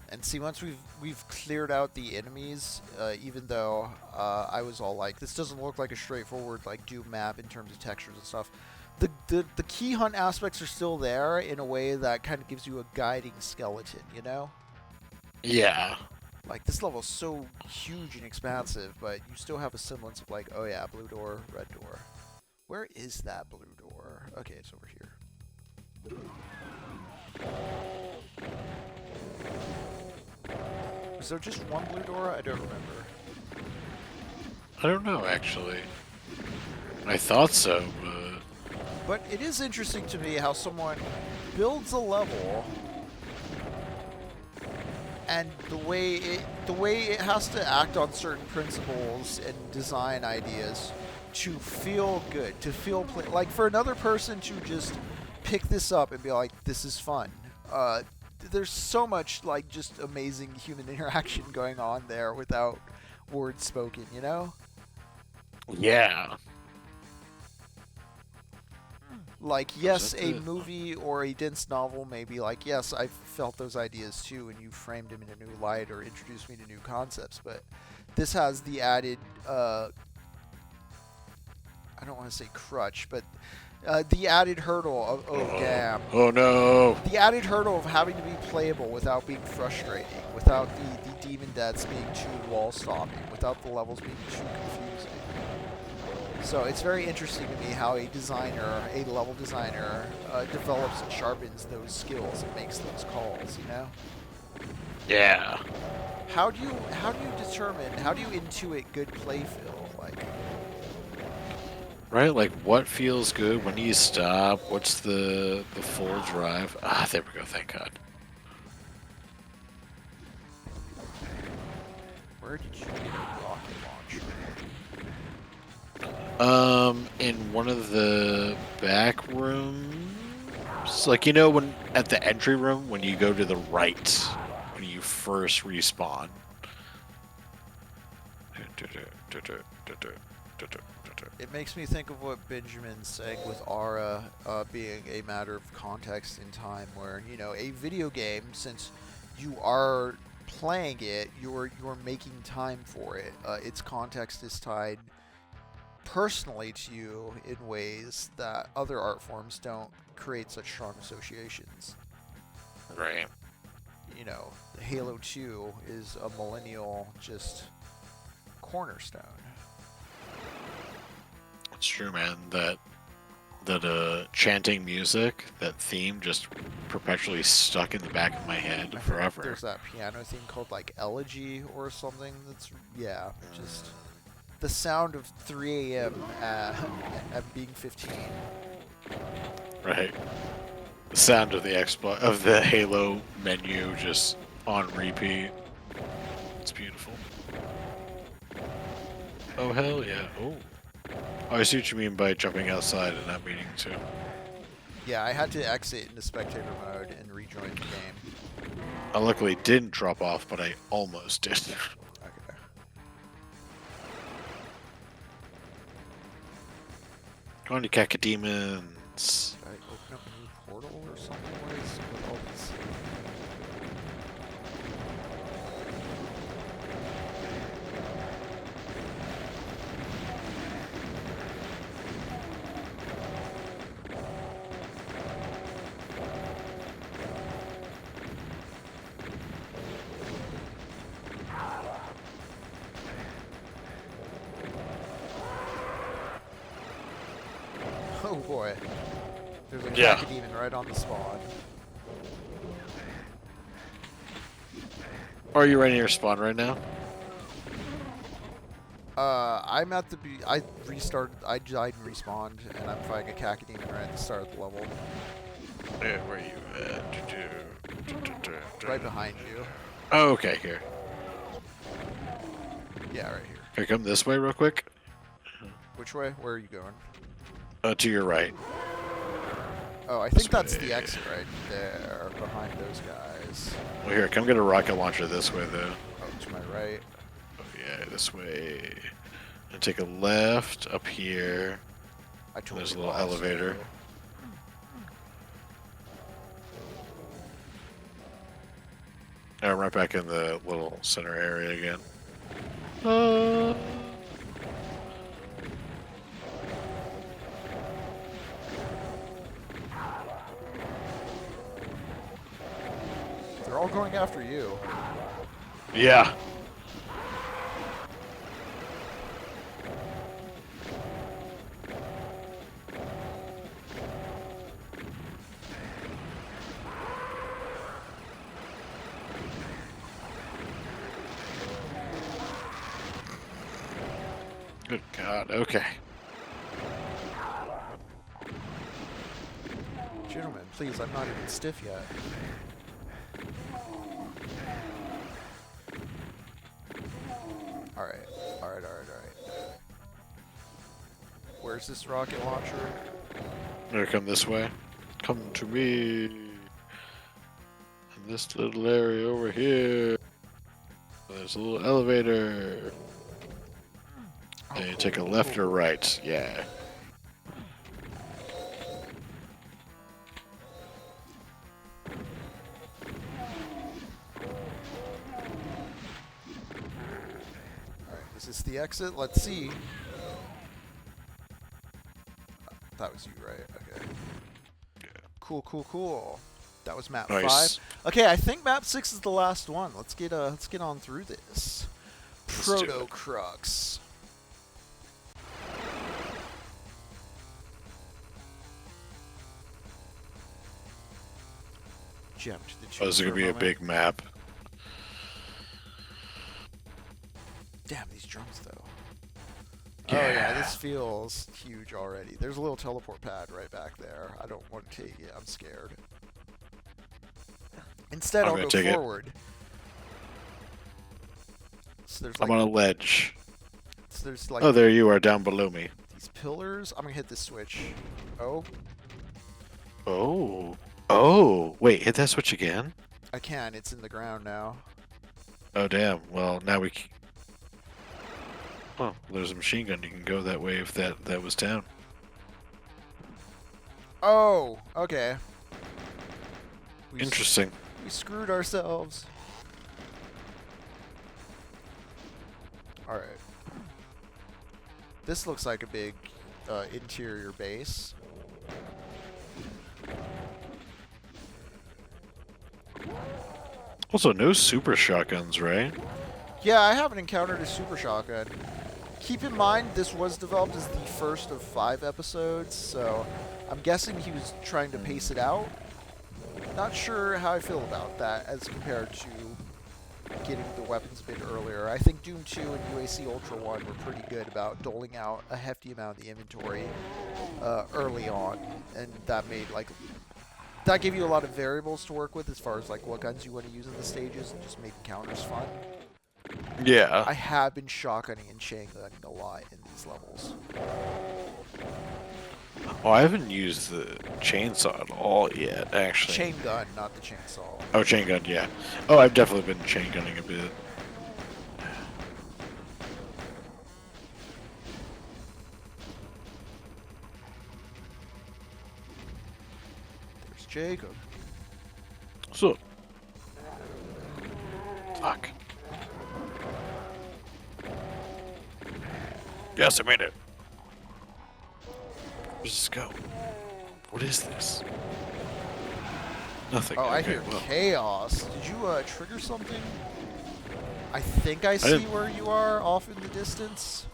And see, once we've cleared out the enemies, even though I was all like, this doesn't look like a straightforward like Doom map in terms of textures and stuff. The key hunt aspects are still there in a way that kind of gives you a guiding skeleton, you know? Yeah. Like, this level is so huge and expansive, but you still have a semblance of like, oh yeah, blue door, red door. Where is that blue door? Okay, it's over here. Was there just one blue door? I don't remember. I don't know, actually. I thought so, But it is interesting to me how someone builds a level and the way it has to act on certain principles and design ideas to feel good, to feel like for another person to just pick this up and be like, this is fun. There's so much like just amazing human interaction going on there without words spoken, you know? yeah. Like, yes, a movie or a dense novel may be like, yes, I felt those ideas too, and you framed them in a new light or introduced me to new concepts, but this has the added, I don't want to say crutch, but the added hurdle of, oh damn. Oh no. The added hurdle of having to be playable without being frustrating, without the demon deaths being too wall-stopping, without the levels being too confusing. So it's very interesting to me how a designer, a level designer, develops and sharpens those skills and makes those calls, you know? Yeah. How do you intuit good play feel? Like, Right, like what feels good? When do you stop? What's the full drive? Ah, there we go, thank God. where did you get a rocket launcher? In one of the back rooms, like, you know, when at the entry room, when you go to the right, when you first respawn. It makes me think of what Benjamin's saying with Aura being a matter of context in time, where, you know, a video game, since you are playing it, you're making time for it. Its context is tied personally to you in ways that other art forms don't create such strong associations. Right. You know, Halo 2 is a millennial just cornerstone. It's true, man. That chanting music, that theme, just perpetually stuck in the back of my head forever. There's that piano theme called like Elegy or something. That's just the sound of 3 a.m. at being 15. Right. The sound of the Halo menu just on repeat. It's beautiful. Oh hell yeah! Oh, I see what you mean by jumping outside and not meaning to. Yeah, I had to exit into spectator mode and rejoin the game. I luckily didn't drop off, but I almost did. Okay. Going to Cacodemons. Did I open up a new portal or something? What is this? Oh boy. There's a Cacodemon right on the spawn. Are you ready to spawn right now? I'm at the I restarted. I died and respawned, and I'm fighting a Cacodemon right at the start of the level. Yeah, where are you at? Right behind you. Oh, okay, here. Yeah, right here. Can I come this way real quick? Which way? Where are you going? To your right. Oh, I think that's the exit right there, behind those guys. Well, here, come get a rocket launcher this way, though. Oh, to my right. Oh, yeah, this way. And take a left up here. I totally There's a little lost elevator. you. I'm right back in the little center area again. They're all going after you. Yeah. Good God. Okay. Gentlemen, please, I'm not even stiff yet. Alright, alright. Where's this rocket launcher? Here, come this way. Come to me. In this little area over here. There's a little elevator. Oh, And you cool, take a cool, left cool. or right. Yeah. Alright, is this the exit? Let's see. That was you, right? Okay. Yeah. Cool. That was map Nice. 5. Okay, I think map 6 is the last one. Let's get on through this. Let's do it. Proto Crux. Jump to the Oh, this is for gonna be a moment. big map. Damn, these drums though. Oh yeah, Yeah. this feels huge already. There's a little teleport pad right back there. I don't want to take it. I'm scared. Instead, I'm I'll gonna go take it. forward. So there's I'm like, on a ledge. so there's like Oh, there you are down below me. these pillars. I'm gonna hit this switch. Oh, Oh. Oh. Wait, hit that switch again? I can. It's in the ground now. Oh, damn. Well, now we can... Oh, there's a machine gun. You can go that way if that was down. Oh, okay. Interesting. We screwed ourselves. Alright. This looks like a big interior base. Also, no super shotguns, right? Yeah, I haven't encountered a super shotgun. Keep in mind, this was developed as the first of 5 episodes, so I'm guessing he was trying to pace it out. Not sure how I feel about that as compared to getting the weapons a bit earlier. I think Doom 2 and UAC Ultra 1 were pretty good about doling out a hefty amount of the inventory early on, and that made that gave you a lot of variables to work with as far as like what guns you want to use in the stages and just made encounters fun. Yeah. I have been shotgunning and chain gunning a lot in these levels. Oh, I haven't used the chainsaw at all yet, actually. Chain gun, not the chainsaw. Oh, chain gun, yeah. Oh, I've definitely been chain gunning a bit. There's Jacob. So. Fuck. Yes, I made it. Where's this go? What is this? Nothing. Oh, I Okay, hear well. chaos. Did you trigger something? I think I see didn't- where you are off in the distance.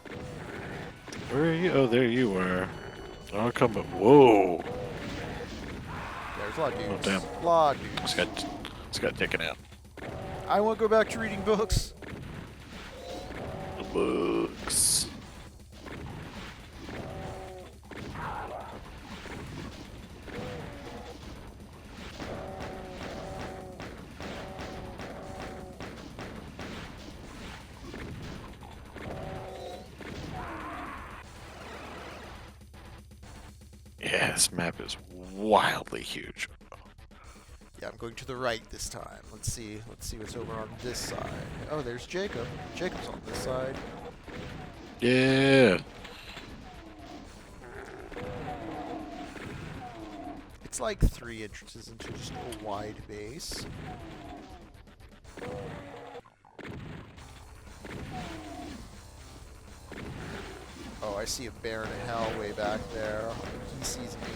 Where are you? Oh, there you are. I'll come up. Whoa. There's a lot of dudes. damn. A lot of dudes. It's got taken out. I want to go back to reading books. The books. Yeah, this map is wildly huge. Yeah, I'm going to the right this time. Let's see what's over on this side. Oh, there's Jacob. Jacob's on this side. Yeah. It's like 3 entrances into just a wide base. Oh, I see a Baron of Hell way back there. He sees me.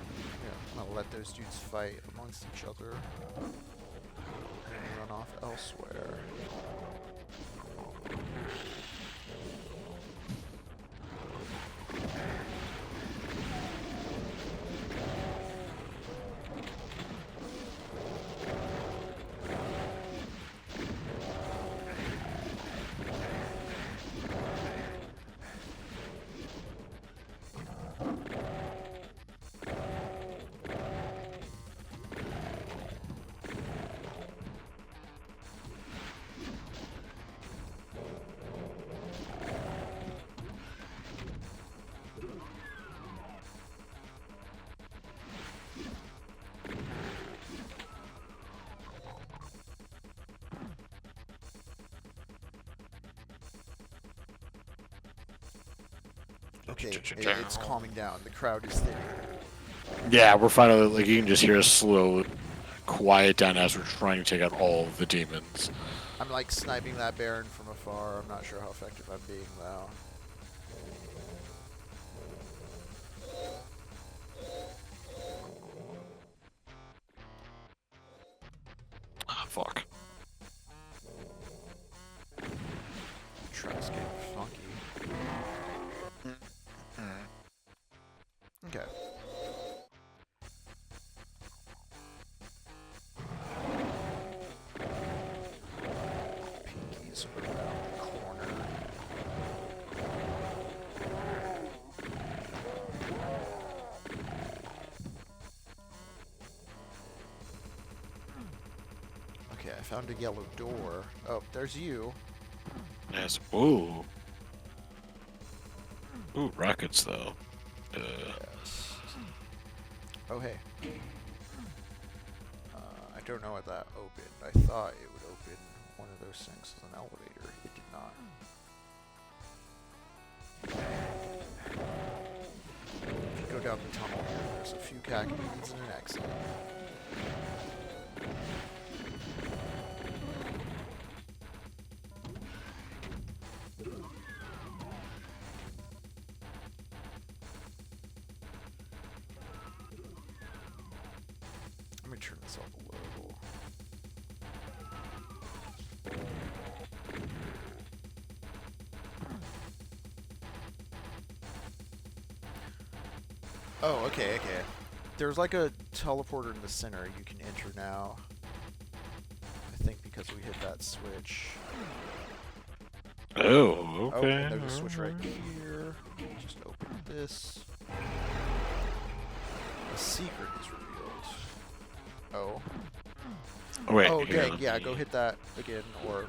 Yeah, I'm gonna let those dudes fight amongst each other and run off elsewhere. Okay, it's calming down. The crowd is thinning. Yeah, we're finally, like, you can just hear us slow quiet down as we're trying to take out all of the demons. I'm like sniping that Baron from afar. I'm not sure how effective I'm being though. Ah, fuck. Truck's getting funky. Okay. Pinky's around the corner. Okay, I found a yellow door. Oh, there's you. Yes. Ooh. Ooh, rockets though. Yes. Oh, hey. I don't know what that opened. I thought it would open one of those things as an elevator. It did not. If you go down the tunnel here, there's a few cacodemons and an exit. Let me turn this up a little. Oh, okay. There's like a teleporter in the center you can enter now. I think because we hit that switch. Oh, okay. Oh, and there's a switch right here. Just open this. The secret is revealed. Oh. Oh, wait. Oh, here, dang, yeah, go hit that again, or...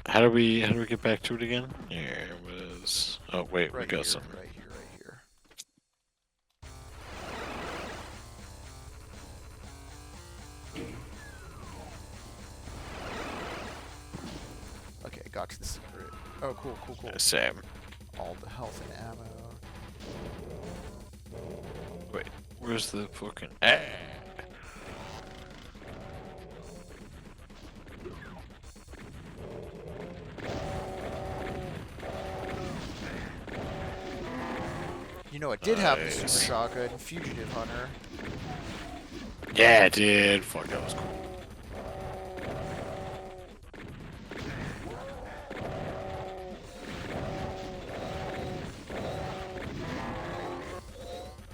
How do we get back to it again? Here it was. Oh, wait, right we got here, something. right here. Okay, got to the secret. Oh, cool. Yeah, same. All the health and ammo. Wait, where's the fucking... Ah! You know, it did have the Nice. super shotgun, Fugitive Hunter. Yeah, it did. Fuck, that was cool.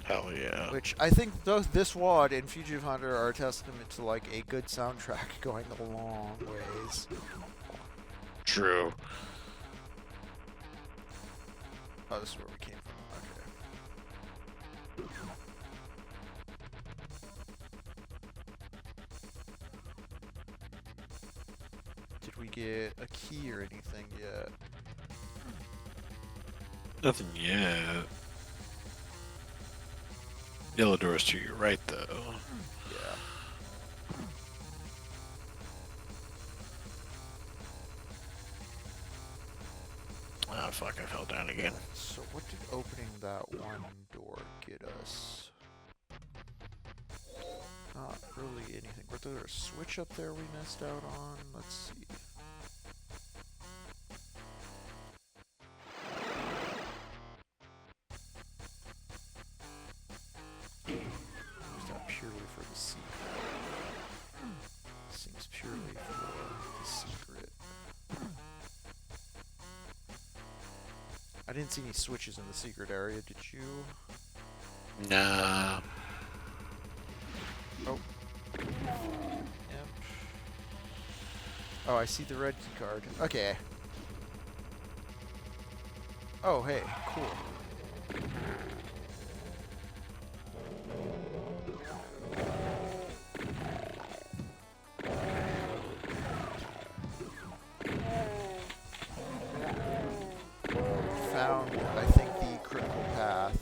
Hell yeah. Which I think both this WAD and Fugitive Hunter are a testament to like a good soundtrack going a long ways. True. Oh, this is where we came from. Okay. Did we get a key or anything yet? Nothing yet. Yellow doors to your right, though. Yeah. Oh fuck! I fell down again. So what did opening that one door get us? Not really anything. Was there a switch up there we missed out on? Let's see. Was that purely for the secret? Seems purely for the secret. I didn't see any switches in the secret area, did you? Nah. Oh. Yep. Oh, I see the red key card. Okay. Oh, hey, cool. Found, I think, the critical path.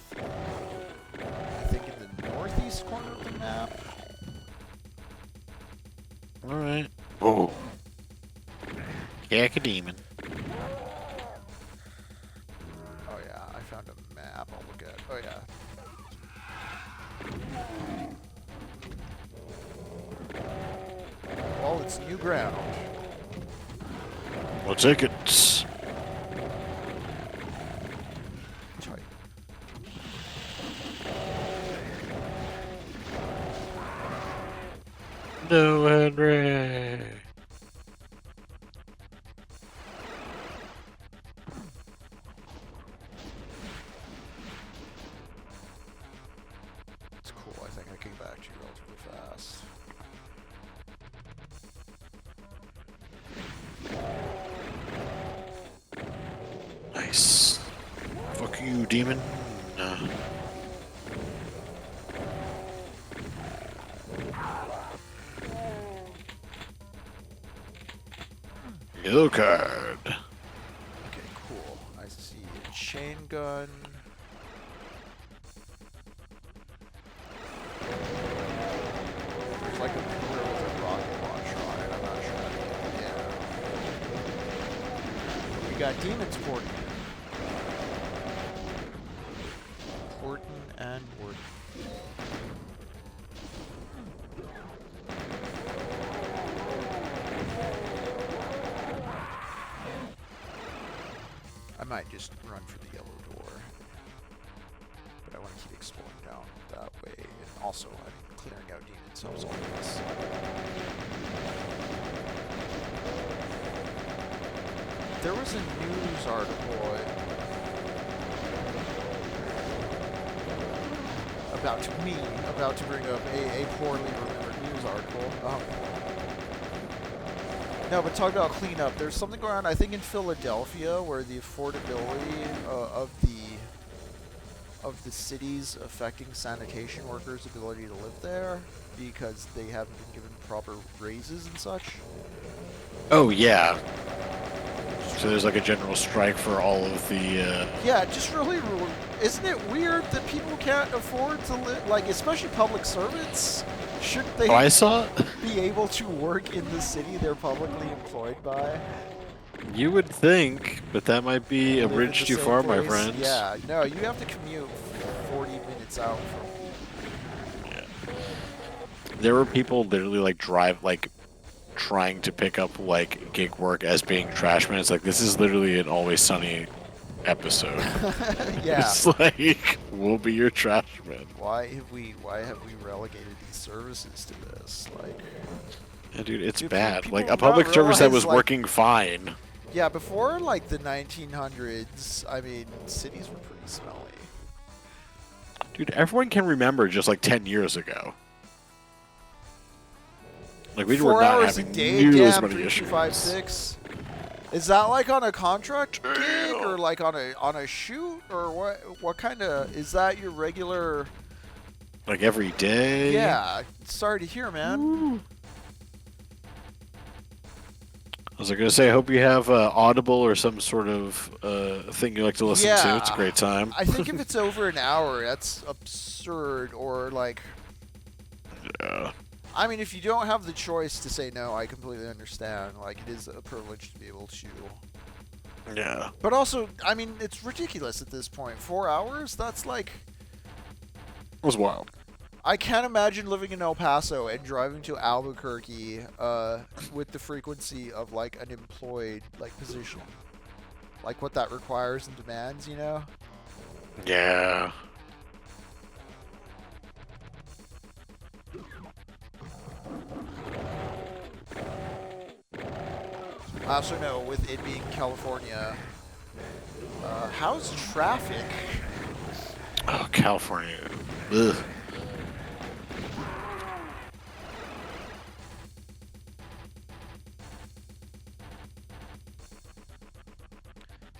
I think in the northeast corner of the map. Alright. Oh. Caco demon. Oh yeah, I found a map. I'll look at. Oh yeah. Well, it's new ground. We'll take it. Tight. No, Henry. It's cool. I think I came back to you relatively fast. Nice. Fuck you, demon. Yellow card. Okay, cool. I see a chain gun. There's like a pillar with a rocket launcher on it. I'm not sure. Yeah. We got demons porting. Porton and Warden. I might just run for the yellow door, but I want to keep exploring down that way, and also I'm clearing out demons helps all this. There was a news article about to bring up a poorly remembered news article. No, but talk about cleanup. There's something going on, I think, in Philadelphia, where the affordability of the cities affecting sanitation workers' ability to live there because they haven't been given proper raises and such. Oh yeah. So there's like a general strike for all of the. Yeah, just really, isn't it weird that people can't afford to live, like, especially public servants? Shouldn't they? Oh, I saw it. Be able to work in the city they're publicly employed by? You would think, but that might be a bridge too far, my friends. Yeah, no, you have to commute 40 minutes out from. Yeah. There were people literally like trying to pick up like gig work as being trashmen. It's like this is literally an Always Sunny episode. Yeah. It's like we'll be your trashmen. Why have we relegated these services to this? Like, yeah, dude, it's bad. Like a people public service that was realize, like, working fine. Yeah, before like the 1900s, I mean, cities were pretty smelly. Dude, everyone can remember just like 10 years ago. Like we were 4 not hours having a day, nearly as damn, many 3, 2, issues. 5, 6. Is that like on a contract gig or like on a shoot or what? What kind of is that your regular? Like every day. Yeah, sorry to hear, man. Ooh. I was gonna say, I hope you have Audible or some sort of thing you like to listen to. It's a great time. I think if it's over an hour, that's absurd. Or like, Yeah. I mean, if you don't have the choice to say no, I completely understand. Like, it is a privilege to be able to Yeah. But also, I mean, it's ridiculous at this point. 4 hours? That's like... It was wild. I can't imagine living in El Paso and driving to Albuquerque with the frequency of, like, an employed, like, position. Like, what that requires and demands, you know? Yeah. I also know, with it being California, how's traffic? Oh, California. Ugh.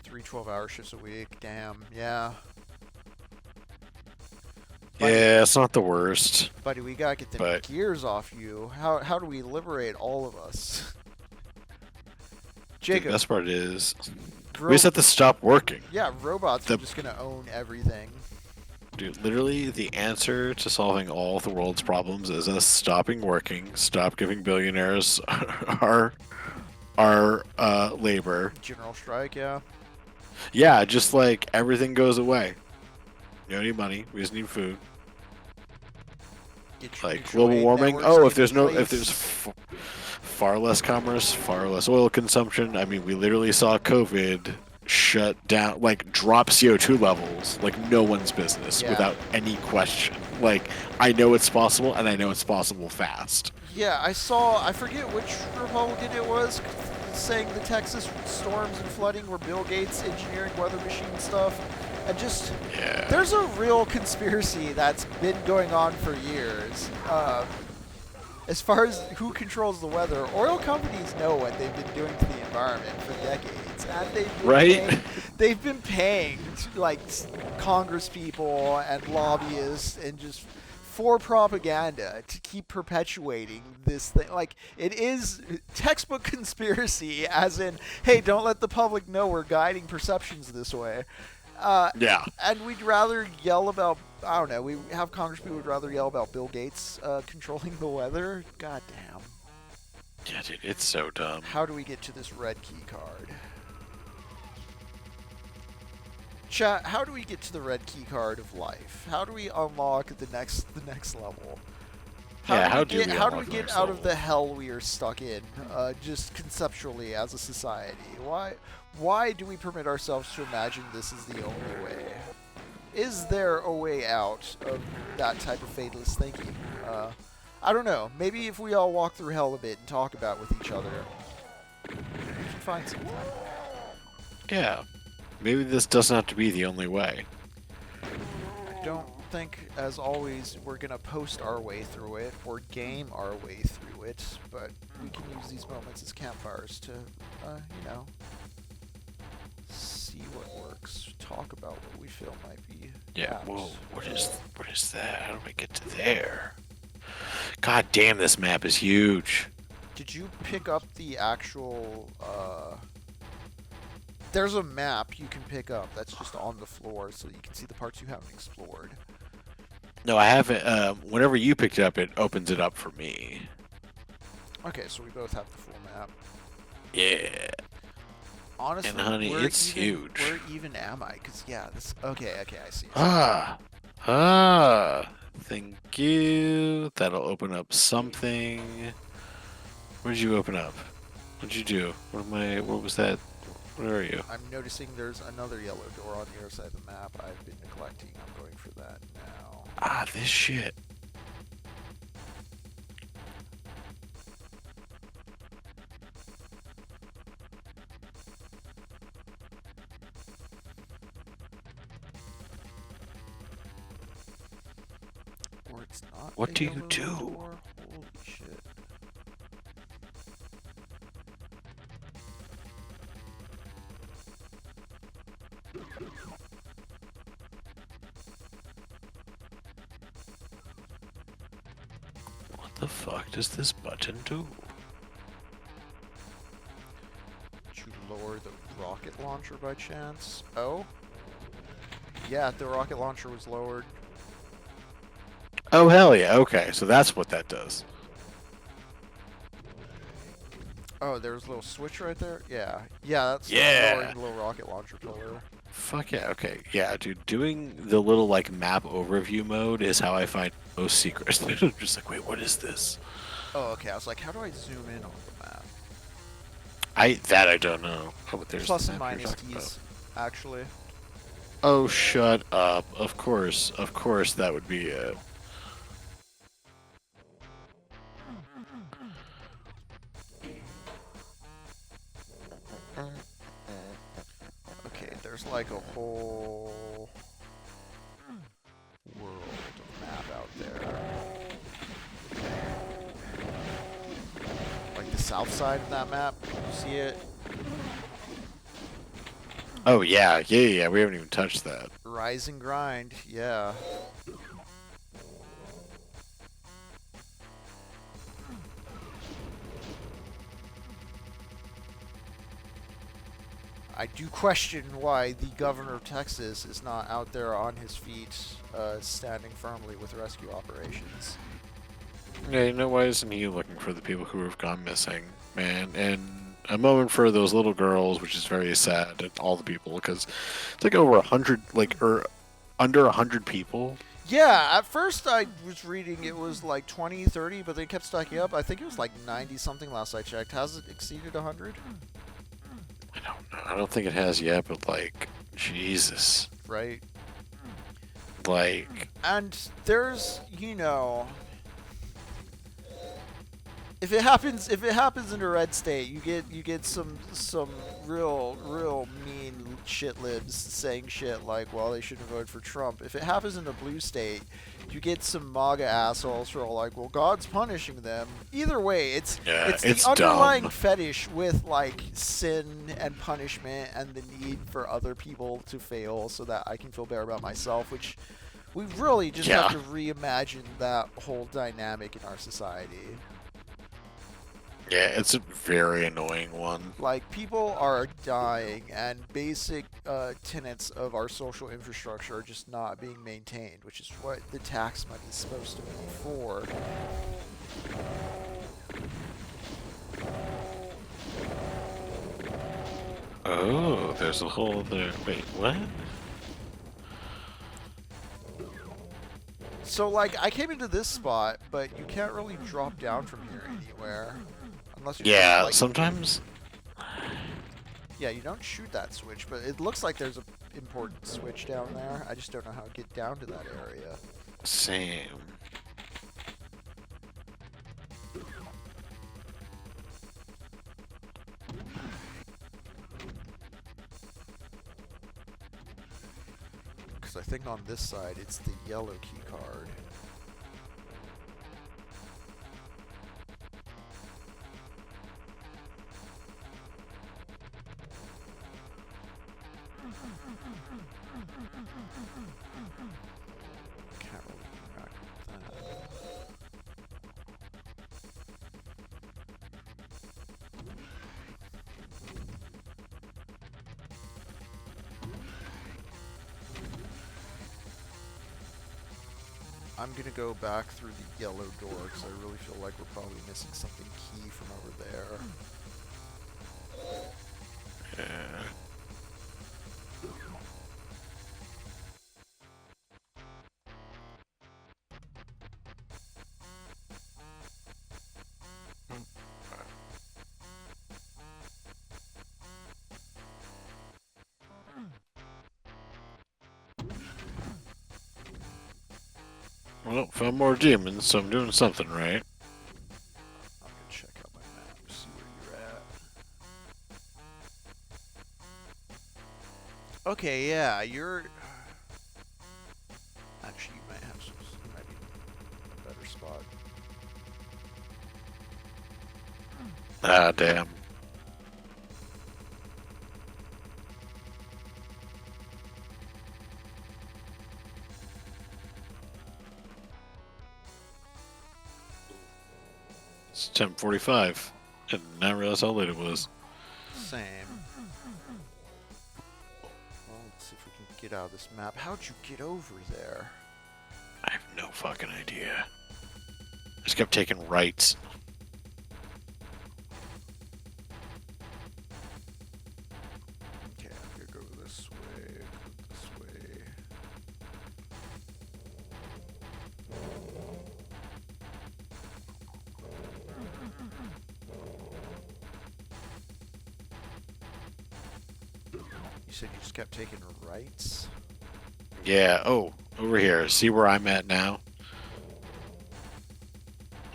Three 12-hour shifts a week. Damn. Yeah. Yeah, it's not the worst. Buddy, we gotta get the gears off you. How do we liberate all of us? Jacob. The best part is, we just have to stop working. Yeah, robots are just gonna own everything. Dude, literally, the answer to solving all of the world's problems is us stopping working, stop giving billionaires our labor. General strike, yeah. Yeah, just like everything goes away. You don't need money. We just need food. Like global warming. Oh, if there's far less commerce, far less oil consumption. I mean, we literally saw COVID shut down, like drop CO2 levels like no one's business without any question. Like, I know it's possible, and I know it's possible fast. Yeah, I forget which Republican it was, saying the Texas storms and flooding were Bill Gates engineering weather machine stuff. And just, there's a real conspiracy that's been going on for years. As far as who controls the weather, oil companies know what they've been doing to the environment for decades. And they've been paying like Congress people and lobbyists and just for propaganda to keep perpetuating this thing. Like, it is textbook conspiracy, as in, hey, don't let the public know we're guiding perceptions this way. And we'd rather yell about, I don't know, we have Congress people would rather yell about Bill Gates controlling the weather. God damn. Yeah, dude, it's so dumb. How do we get to this red key card? Chat, how do we get to the red key card of life? How do we unlock the next level? How do we get out of the hell we are stuck in, just conceptually as a society? Why do we permit ourselves to imagine this is the only way? Is there a way out of that type of fatalist thinking? I don't know. Maybe if we all walk through hell a bit and talk about it with each other, we can find something. Yeah. Maybe this doesn't have to be the only way. I don't think, as always, we're going to post our way through it or game our way through it, but we can use these moments as campfires to, see what works, talk about what we feel might be. Yeah, whoa, what is that? How do I get to there? God damn, this map is huge. Did you pick up the actual, there's a map you can pick up that's just on the floor so you can see the parts you haven't explored. No, I haven't. Whenever you picked it up, it opens it up for me. Okay, so we both have the full map. Yeah. Honestly, and honey, it's huge. Where even am I? Because, yeah, this... Okay, I see. Thank you. That'll open up something. What did you open up? What did you do? What was that? Where are you? I'm noticing there's another yellow door on the other side of the map I've been neglecting. I'm going for that now. Ah, this shit. Or it's not. What do you do? Door? Holy shit. What the fuck does this button do? Did you lower the rocket launcher by chance? Oh? Yeah, the rocket launcher was lowered. Oh, hell yeah. Okay, so that's what that does. Oh, there's a little switch right there? Yeah. Yeah, that's Yeah. lowering the little rocket launcher pillar. Fuck yeah, okay. Yeah, dude, doing the little, like, map overview mode is how I find most secrets. I'm just like, wait, what is this? Oh, okay. I was like, how do I zoom in on the map? I don't know. Oh, but there's Plus the and map you're minus talking keys, actually. about. Oh, shut up. Of course that would be it. Okay, there's like a whole world of map out there. Like the south side of that map, you see it? Oh, yeah, we haven't even touched that. Rise and grind, yeah. I do question why the governor of Texas is not out there on his feet, standing firmly with rescue operations. Yeah, you know, why isn't he looking for the people who have gone missing, man? And a moment for those little girls, which is very sad, and all the people, because it's like over 100, like, or under 100 people. Yeah, at first I was reading it was like 20, 30, but they kept stacking up. I think it was like 90 something last I checked. Has it exceeded 100? I don't know. I don't think it has yet, but, like, Jesus. Right. Like, And there's, you know, if it happens in a red state, you get some real mean shit libs saying shit like, well, they shouldn't have voted for Trump. If it happens in a blue state, you get some MAGA assholes who are like, well, God's punishing them. Either way, it's the underlying dumb fetish with like sin and punishment and the need for other people to fail so that I can feel better about myself, which we really just have to reimagine that whole dynamic in our society. Yeah, it's a very annoying one. Like, people are dying, and basic tenets of our social infrastructure are just not being maintained, which is what the tax money is supposed to be for. Oh, there's a whole other... Wait, what? So, like, I came into this spot, but you can't really drop down from here anywhere. Unless you're Yeah, just, like, sometimes... Yeah, you don't shoot that switch, but it looks like there's an important switch down there. I just don't know how to get down to that area. Same. Because I think on this side, it's the yellow key card. Can't really interact with that. I'm gonna go back through the yellow door because I really feel like we're probably missing something key from over there. Yeah. Well, found more demons, so I'm doing something right. I'm gonna check out my map, see where you're at. Okay, yeah, you're... Actually, you might be in a better spot. Ah, damn. It's 10:45. I did not realize how late it was. Same. Well, let's see if we can get out of this map. How'd you get over there? I have no fucking idea. I just kept taking rights. said you just kept taking rights? Yeah. Oh, over here. See where I'm at now?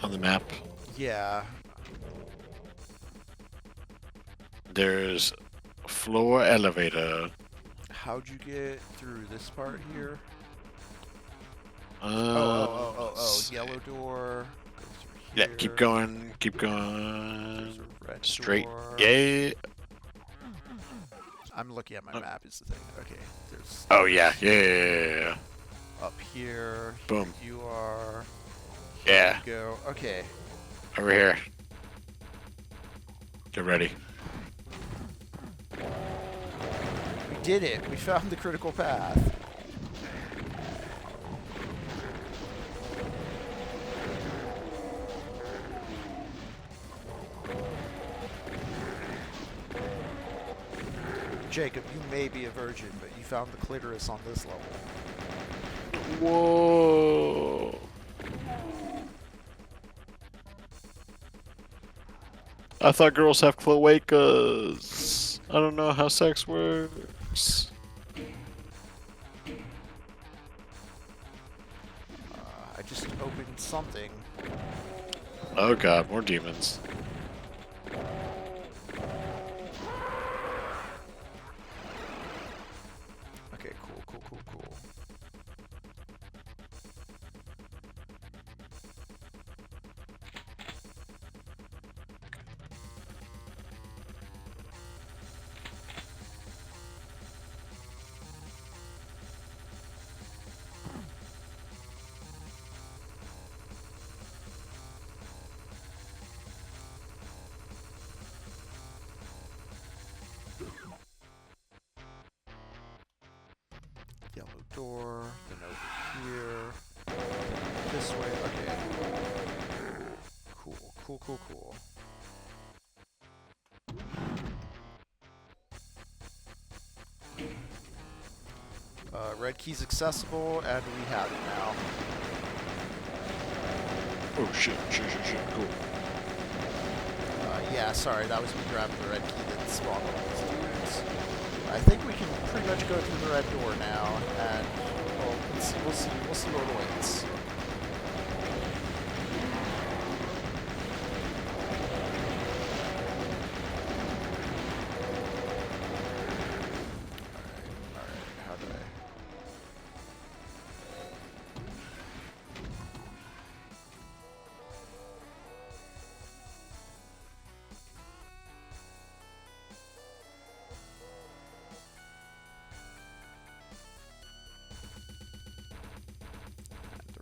On the map. Yeah. There's a floor elevator. How'd you get through this part here? Uh, Oh. Yellow door. Go through Yeah, here. keep going. Keep There's going. a red Straight. door. Yeah. I'm looking at my map is the thing. Okay. There's Oh, yeah. Yeah. up here. Boom. Here you are. Yeah. Go. Okay. Over here. Get ready. We did it. We found the critical path. Jacob, you may be a virgin, but you found the clitoris on this level. Whoa. I thought girls have cloacas. I don't know how sex works. I just opened something. Oh god, more demons. Okay, cool. Yellow door, then over here. This way, okay. Cool. Red key's accessible, and we have it now. Oh shit, cool. Yeah, sorry, that was me grabbing the red key that spawned all these dudes. I think we can pretty much go through the red door now, and well, we'll see what awaits. Alright, how do I...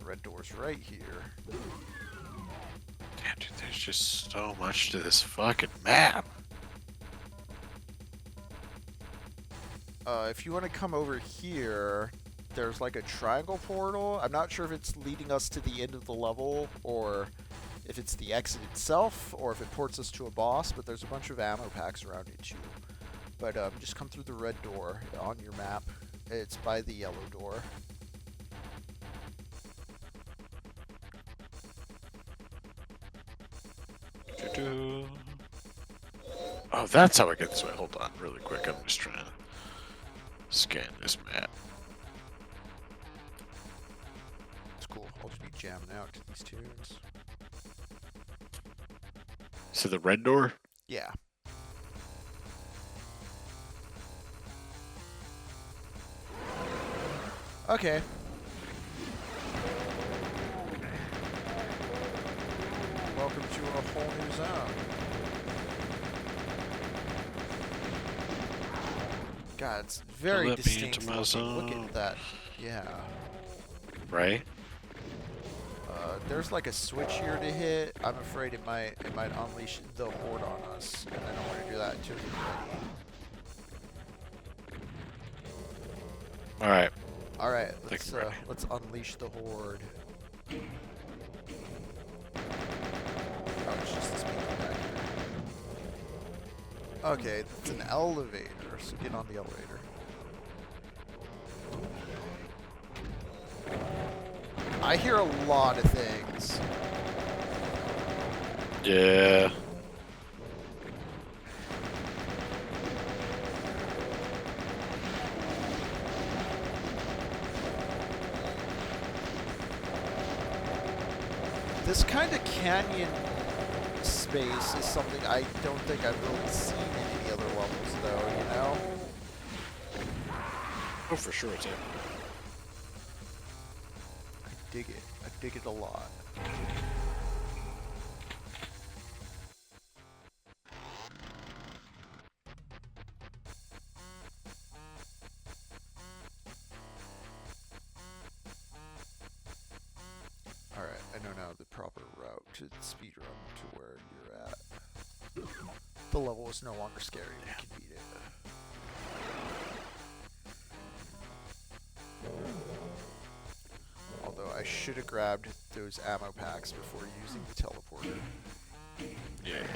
Red door's right here. Damn, dude, there's just so much to this fucking map. If you want to come over here, there's like a triangle portal. I'm not sure if it's leading us to the end of the level, or if it's the exit itself, or if it ports us to a boss, but there's a bunch of ammo packs around it too. But just come through the red door on your map. It's by the yellow door. Oh, that's how I get this way. Hold on, really quick. I'm just trying to scan this map. It's cool. I'll just be jamming out to these tunes. So the red door? Yeah. Okay. Welcome to a whole new zone. God, it's very Let me distinct. into my Look zone. at that. Yeah. Right? There's like a switch here to hit. I'm afraid it might unleash the horde on us, and I don't want to do that until we're ready. Alright. All right, Think I'm ready. let's unleash the horde. Oh, it's just this meeting back here. Okay, it's an elevator, so get on the elevator. I hear a lot of things. Yeah. This kind of canyon space is something I don't think I've really seen in any other levels, though, you know? Oh, for sure, too. I dig it. I dig it a lot. Alright, I know now the proper route to the speedrun to where you're at. The level is no longer scary, we can beat it. Although I should have grabbed those ammo packs before using the teleporter. Yeah.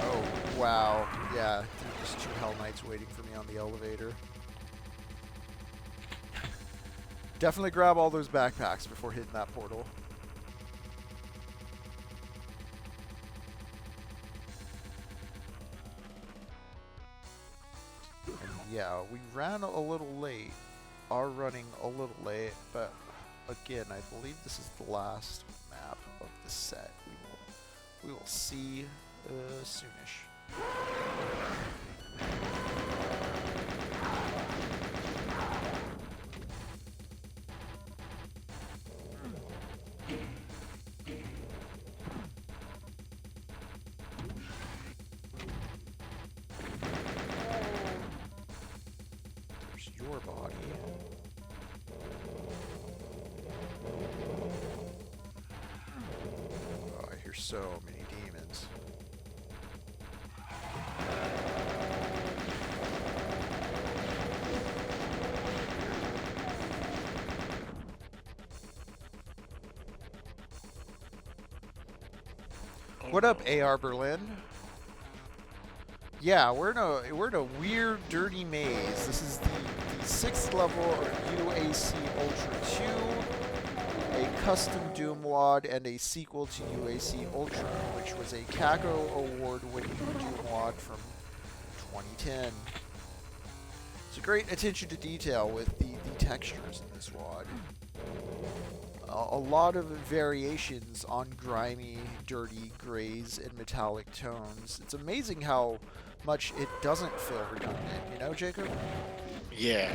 Oh, wow. Yeah, there's 2 Hell Knights waiting for me on the elevator. Definitely grab all those backpacks before hitting that portal. And yeah, we ran a little late. Are running a little late, but again, I believe this is the last map of the set. We will see soonish. There's your body. Oh, I hear so many demons. What up, AR Berlin? Yeah, we're in a weird, dirty maze. This is the 6th level of UAC Ultra 2, a custom Doom WAD, and a sequel to UAC Ultra, which was a Caco Award winning Doom WAD from 2010. It's a great attention to detail with the textures in this WAD. A lot of variations on grimy, dirty grays and metallic tones. It's amazing how much it doesn't feel redundant, you know, Jacob? Yeah.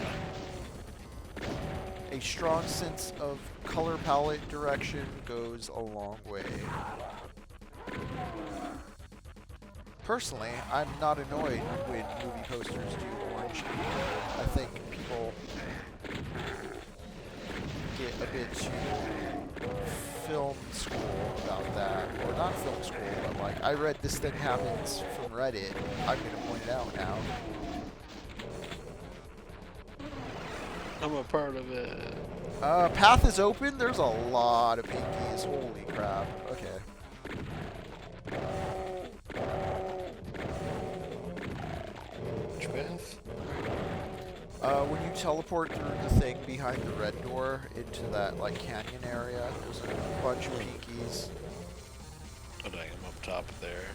A strong sense of color palette direction goes a long way. Personally, I'm not annoyed when movie posters do orange and yellow. I think people get a bit too film school about that, or not film school, but like, I read This Thing Happens from Reddit. I'm gonna point it out now. I'm a part of it. Path is open. There's a lot of pinkies. Holy crap. Okay. Which path? When you teleport through the thing behind the red door into that, like, canyon area, there's a bunch of pinkies. Oh dang, I'm up top there.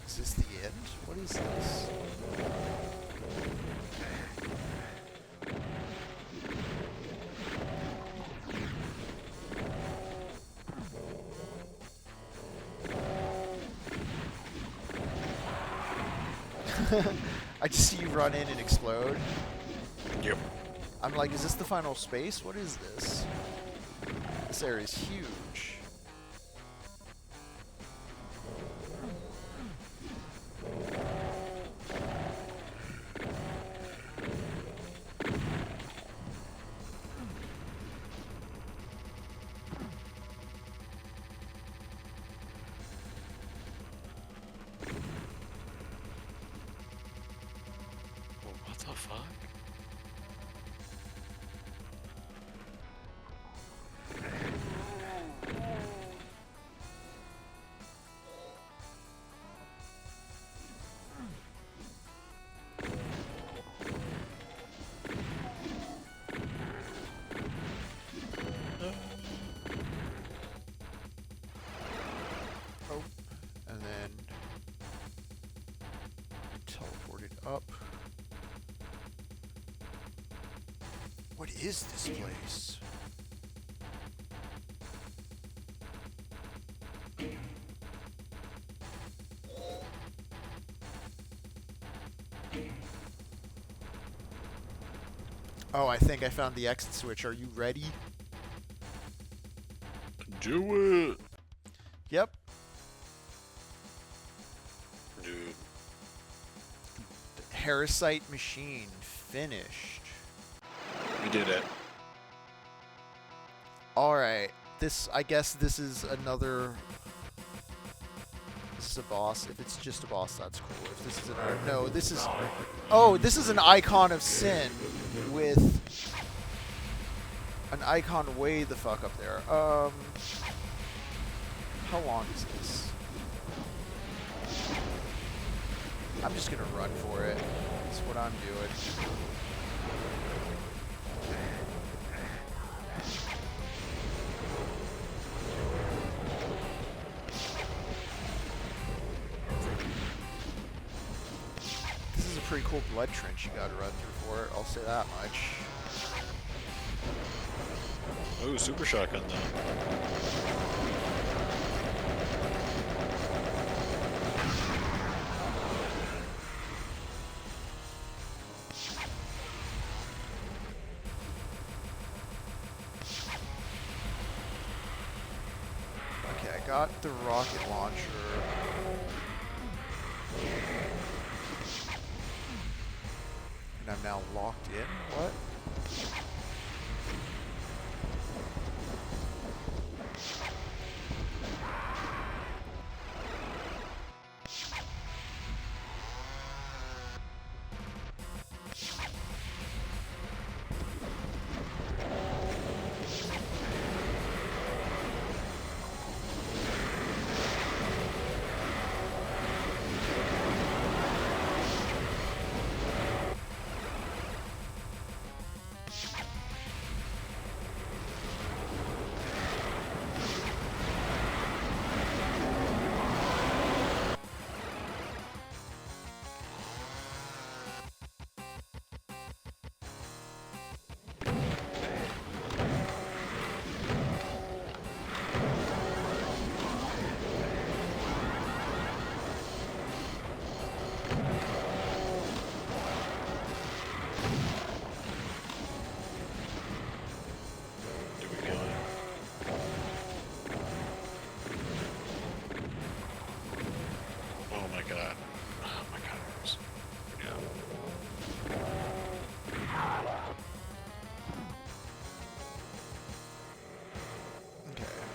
Is this the end? What is this? I just see you run in and explode. Yep. I'm like, is this the final space? What is this? This area is huge. What the fuck? Oh, and then teleported up. What is this place? Oh, I think I found the exit switch. Are you ready? Do it. Yep. Dude. The Parasite machine finished. We did it. Alright. I guess this is another... This is a boss. If it's just a boss, that's cool. If this is an... No, this is... Oh, this is an icon of sin with... An icon way the fuck up there. How long is this? I'm just gonna run for it. That's what I'm doing. This is a pretty cool blood trench you gotta run through for it, I'll say that much. Ooh, super shotgun though. Okay, I got the rocket launcher. And I'm now locked in? What?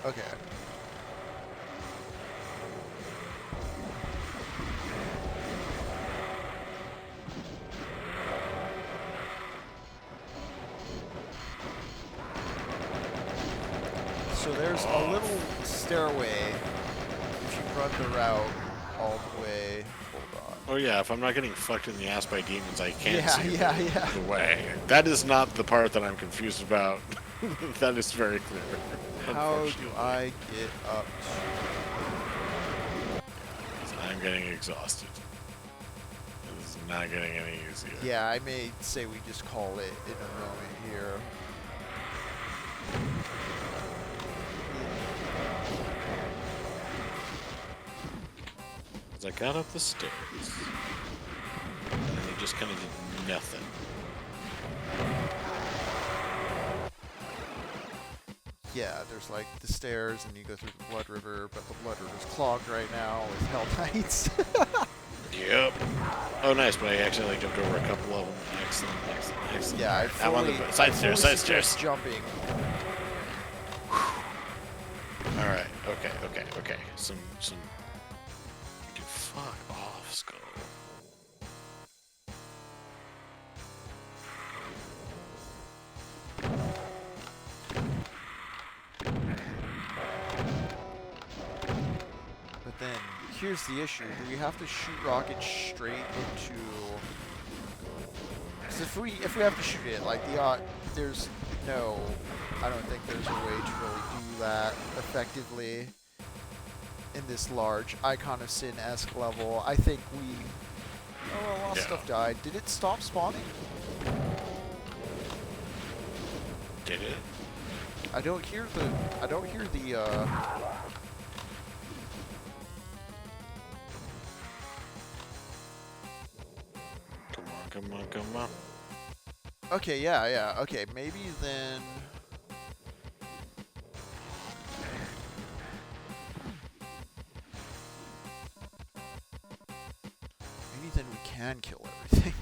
Okay. So there's a little stairway if you run the route all the way. Hold on. Oh yeah, if I'm not getting fucked in the ass by demons, I can't see the way. That is not the part that I'm confused about. That is very clear. How do I get up? I'm getting exhausted. This is not getting any easier. Yeah, I may say we just call it in a moment here. As I got up the stairs, and I just kind of did nothing. Yeah, there's like the stairs and you go through the Blood River, but the Blood River's clogged right now with Hell Knights. Yep. Oh, nice, but I actually like jumped over a couple of them. Excellent, excellent, excellent. Yeah, I'm on the side stairs, side stairs. Jumping. Alright, okay. Some. Dude, fuck off, Skull. But then, here's the issue. Do we have to shoot rockets straight into... Because if we have to shoot it, like, there's no... I don't think there's a way to really do that effectively in this large Icon of Sin-esque level. I think we... Oh, well, a lot of stuff died. Did it stop spawning? did it? I don't hear the. Come on, come on. Okay, yeah. Okay, maybe then. Maybe then we can kill everything.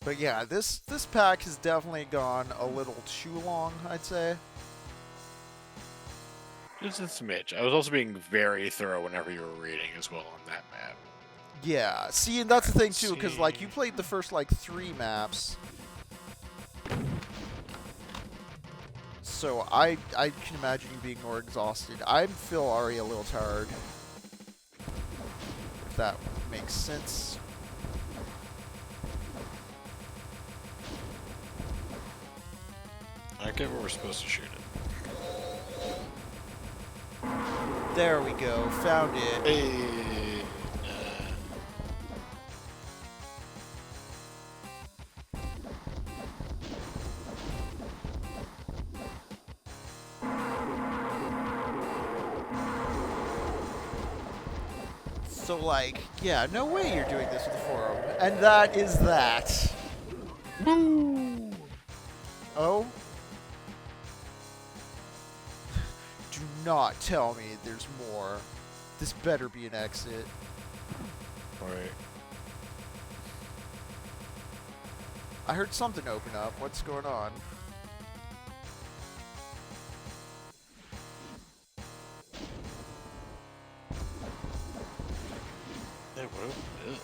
But yeah, this pack has definitely gone a little too long, I'd say. Just a smidge. I was also being very thorough whenever you were reading as well on that map. Yeah, see, and that's the thing too, because like you played the first like 3 maps, so I can imagine you being more exhausted. I feel already a little tired, if that makes sense. I get where we're supposed to shoot it. There we go, found it. Hey. So like, yeah, no way you're doing this with the forum. And that is that. Woo! Oh? Do not tell me there's more. This better be an exit. Alright. I heard something open up. What's going on? Yeah, what opened it?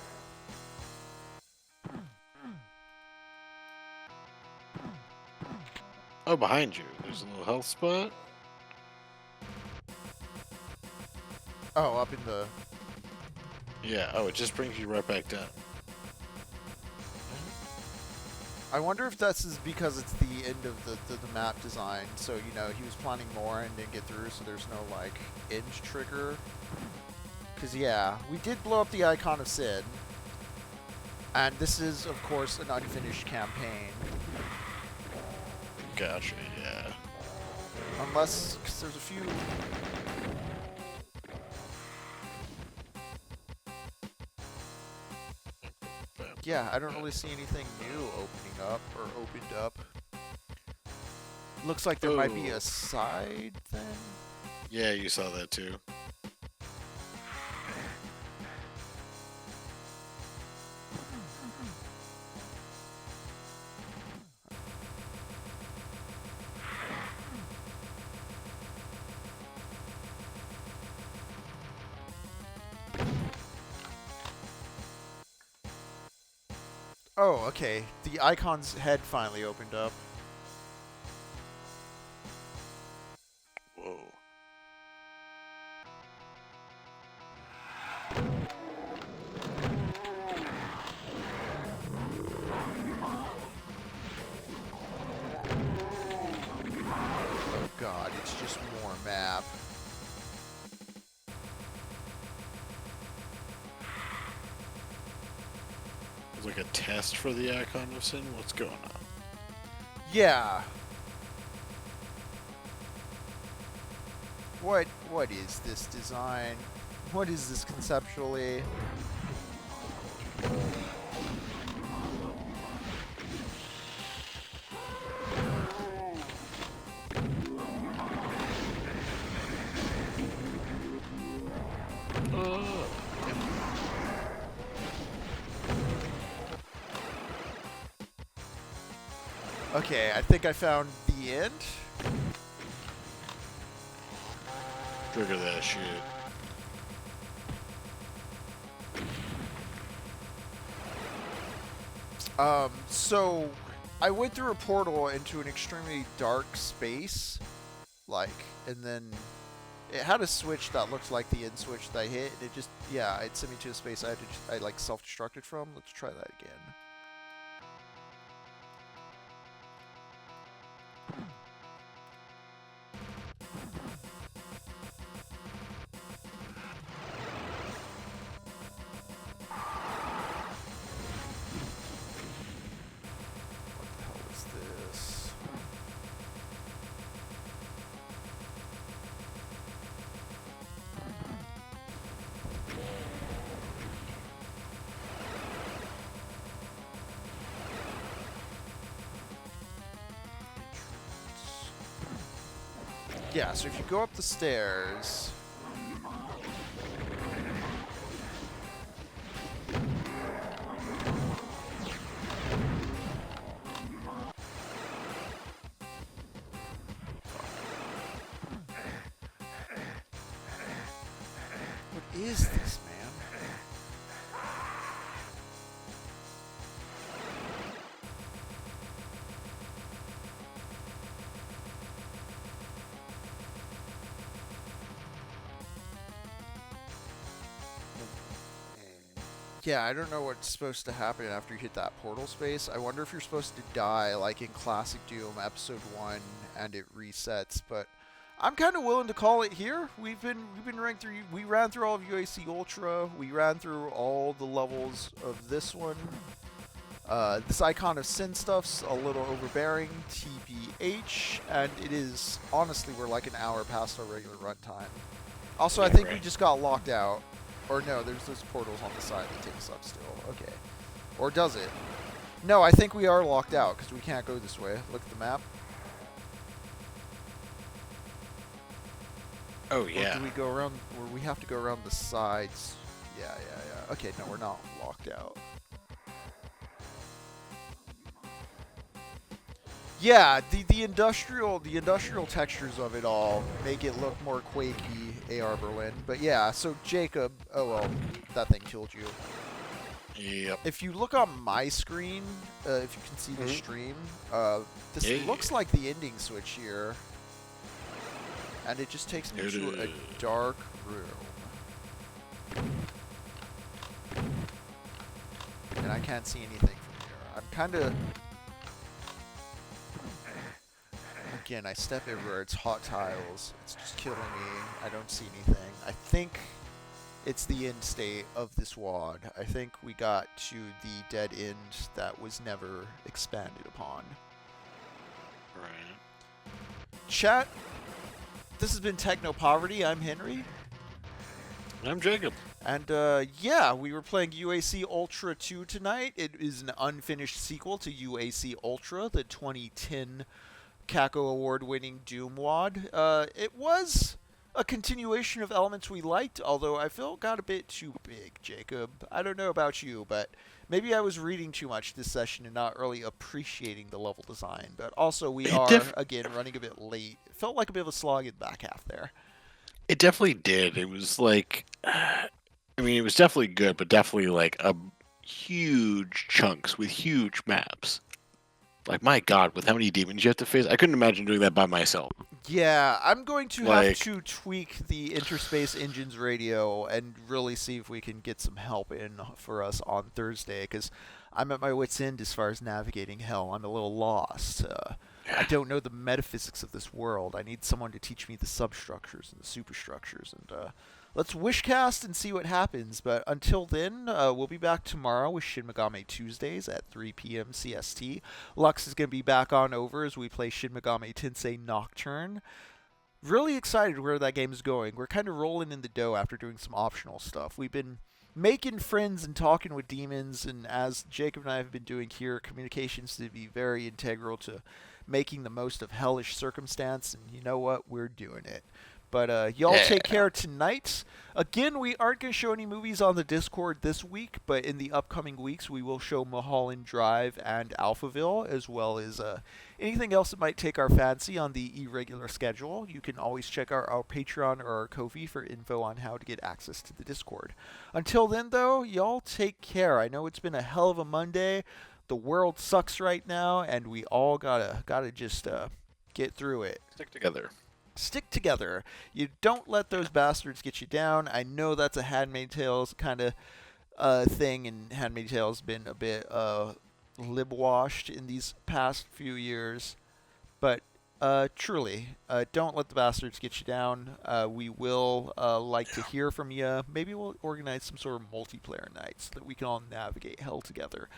Oh, behind you. There's a little health spot. Oh, up in the... Yeah, oh, it just brings you right back down. I wonder if this is because it's the end of the map design, so, you know, he was planning more and didn't get through, so there's no, like, end trigger. Because, yeah, we did blow up the icon of Sid. And this is, of course, an unfinished campaign. Gotcha, yeah. Unless, because there's a few... Yeah, I don't really see anything new opening up, or opened up. Looks like there might be a side thing. Yeah, you saw that too. Oh, okay. The icon's head finally opened up. Whoa. Oh god, it's just more map. Like a test for the icon of sin? What's going on? Yeah. What is this design? What is this conceptually? Okay, I think I found the end. Trigger that shit. So I went through a portal into an extremely dark space, like, and then It had a switch that looked like the end switch that I hit, and it just, yeah, it sent me to a space I like self-destructed from. Let's try that again. Yeah, so if you go up the stairs... What is this, man? Yeah, I don't know what's supposed to happen after you hit that portal space. I wonder if you're supposed to die like in Classic Doom Episode 1 and it resets, but I'm kind of willing to call it here. We've been running through. We ran through all of UAC Ultra. We ran through all the levels of this one. This Icon of Sin stuff's a little overbearing, TBH, and it is honestly we're like an hour past our regular runtime. Also, I think we just got locked out. Or no, there's those portals on the side that take us up still. Okay. Or does it? No, I think we are locked out because we can't go this way. Look at the map. Oh, yeah. Or do we go around, or we have to go around the sides? Yeah. Okay, no, we're not locked out. Yeah, the industrial textures of it all make it look more quaky, AR Berlin. But yeah, so Jacob, oh well, that thing killed you. Yep. If you look on my screen, if you can see the stream, this looks like the ending switch here. And it just takes me to a dark room. And I can't see anything from here. I'm kind of... Again, I step everywhere. It's hot tiles. It's just killing me. I don't see anything. I think it's the end state of this WAD. I think we got to the dead end that was never expanded upon. Right. Chat, this has been Techno Poverty. I'm Henry. I'm Jacob. And yeah, we were playing UAC Ultra 2 tonight. It is an unfinished sequel to UAC Ultra, the 2010 Caco Award winning Doom WAD. It was a continuation of elements we liked, although I felt got a bit too big, Jacob. I don't know about you, but maybe I was reading too much this session and not really appreciating the level design. But also we are, again, running a bit late. It felt like a bit of a slog in the back half there. It definitely did. It was like, I mean, it was definitely good, but definitely like a huge chunks with huge maps. Like, my God, with how many demons you have to face, I couldn't imagine doing that by myself. Yeah, I'm going to have to tweak the Interspace Engines radio and really see if we can get some help in for us on Thursday, because I'm at my wit's end as far as navigating hell. I'm a little lost. I don't know the metaphysics of this world. I need someone to teach me the substructures and the superstructures, and let's wishcast and see what happens. But until then, we'll be back tomorrow with Shin Megami Tuesdays at 3 p.m. CST. Lux is going to be back on over as we play Shin Megami Tensei Nocturne. Really excited where that game is going. We're kind of rolling in the dough after doing some optional stuff. We've been making friends and talking with demons, and as Jacob and I have been doing here, communications to be very integral to making the most of hellish circumstance, and you know what? We're doing it. But y'all take care tonight. Again, we aren't going to show any movies on the Discord this week, but in the upcoming weeks, we will show Mulholland Drive and Alphaville, as well as anything else that might take our fancy on the irregular schedule. You can always check our Patreon or our Ko-fi for info on how to get access to the Discord. Until then, though, y'all take care. I know it's been a hell of a Monday. The world sucks right now, and we all gotta just get through it. Stick together. Stick together. You don't let those bastards get you down. I know that's a Handmaid's Tales kind of thing, and Handmaid's Tale's been a bit lib-washed in these past few years. But truly, don't let the bastards get you down. We will like to hear from you. Maybe we'll organize some sort of multiplayer night so that we can all navigate hell together.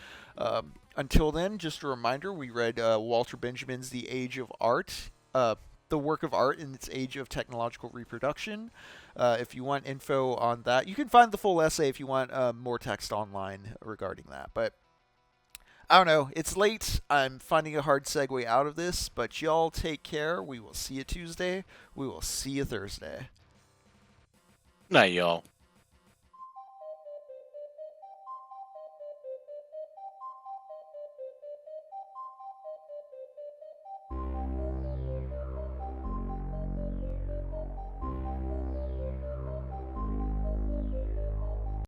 Until then, just a reminder, we read Walter Benjamin's The Age of Art, the work of art in its age of technological reproduction. If you want info on that, you can find the full essay if you want more text online regarding that. But I don't know. It's late. I'm finding a hard segue out of this, but y'all take care. We will see you Tuesday. We will see you Thursday. Night, y'all.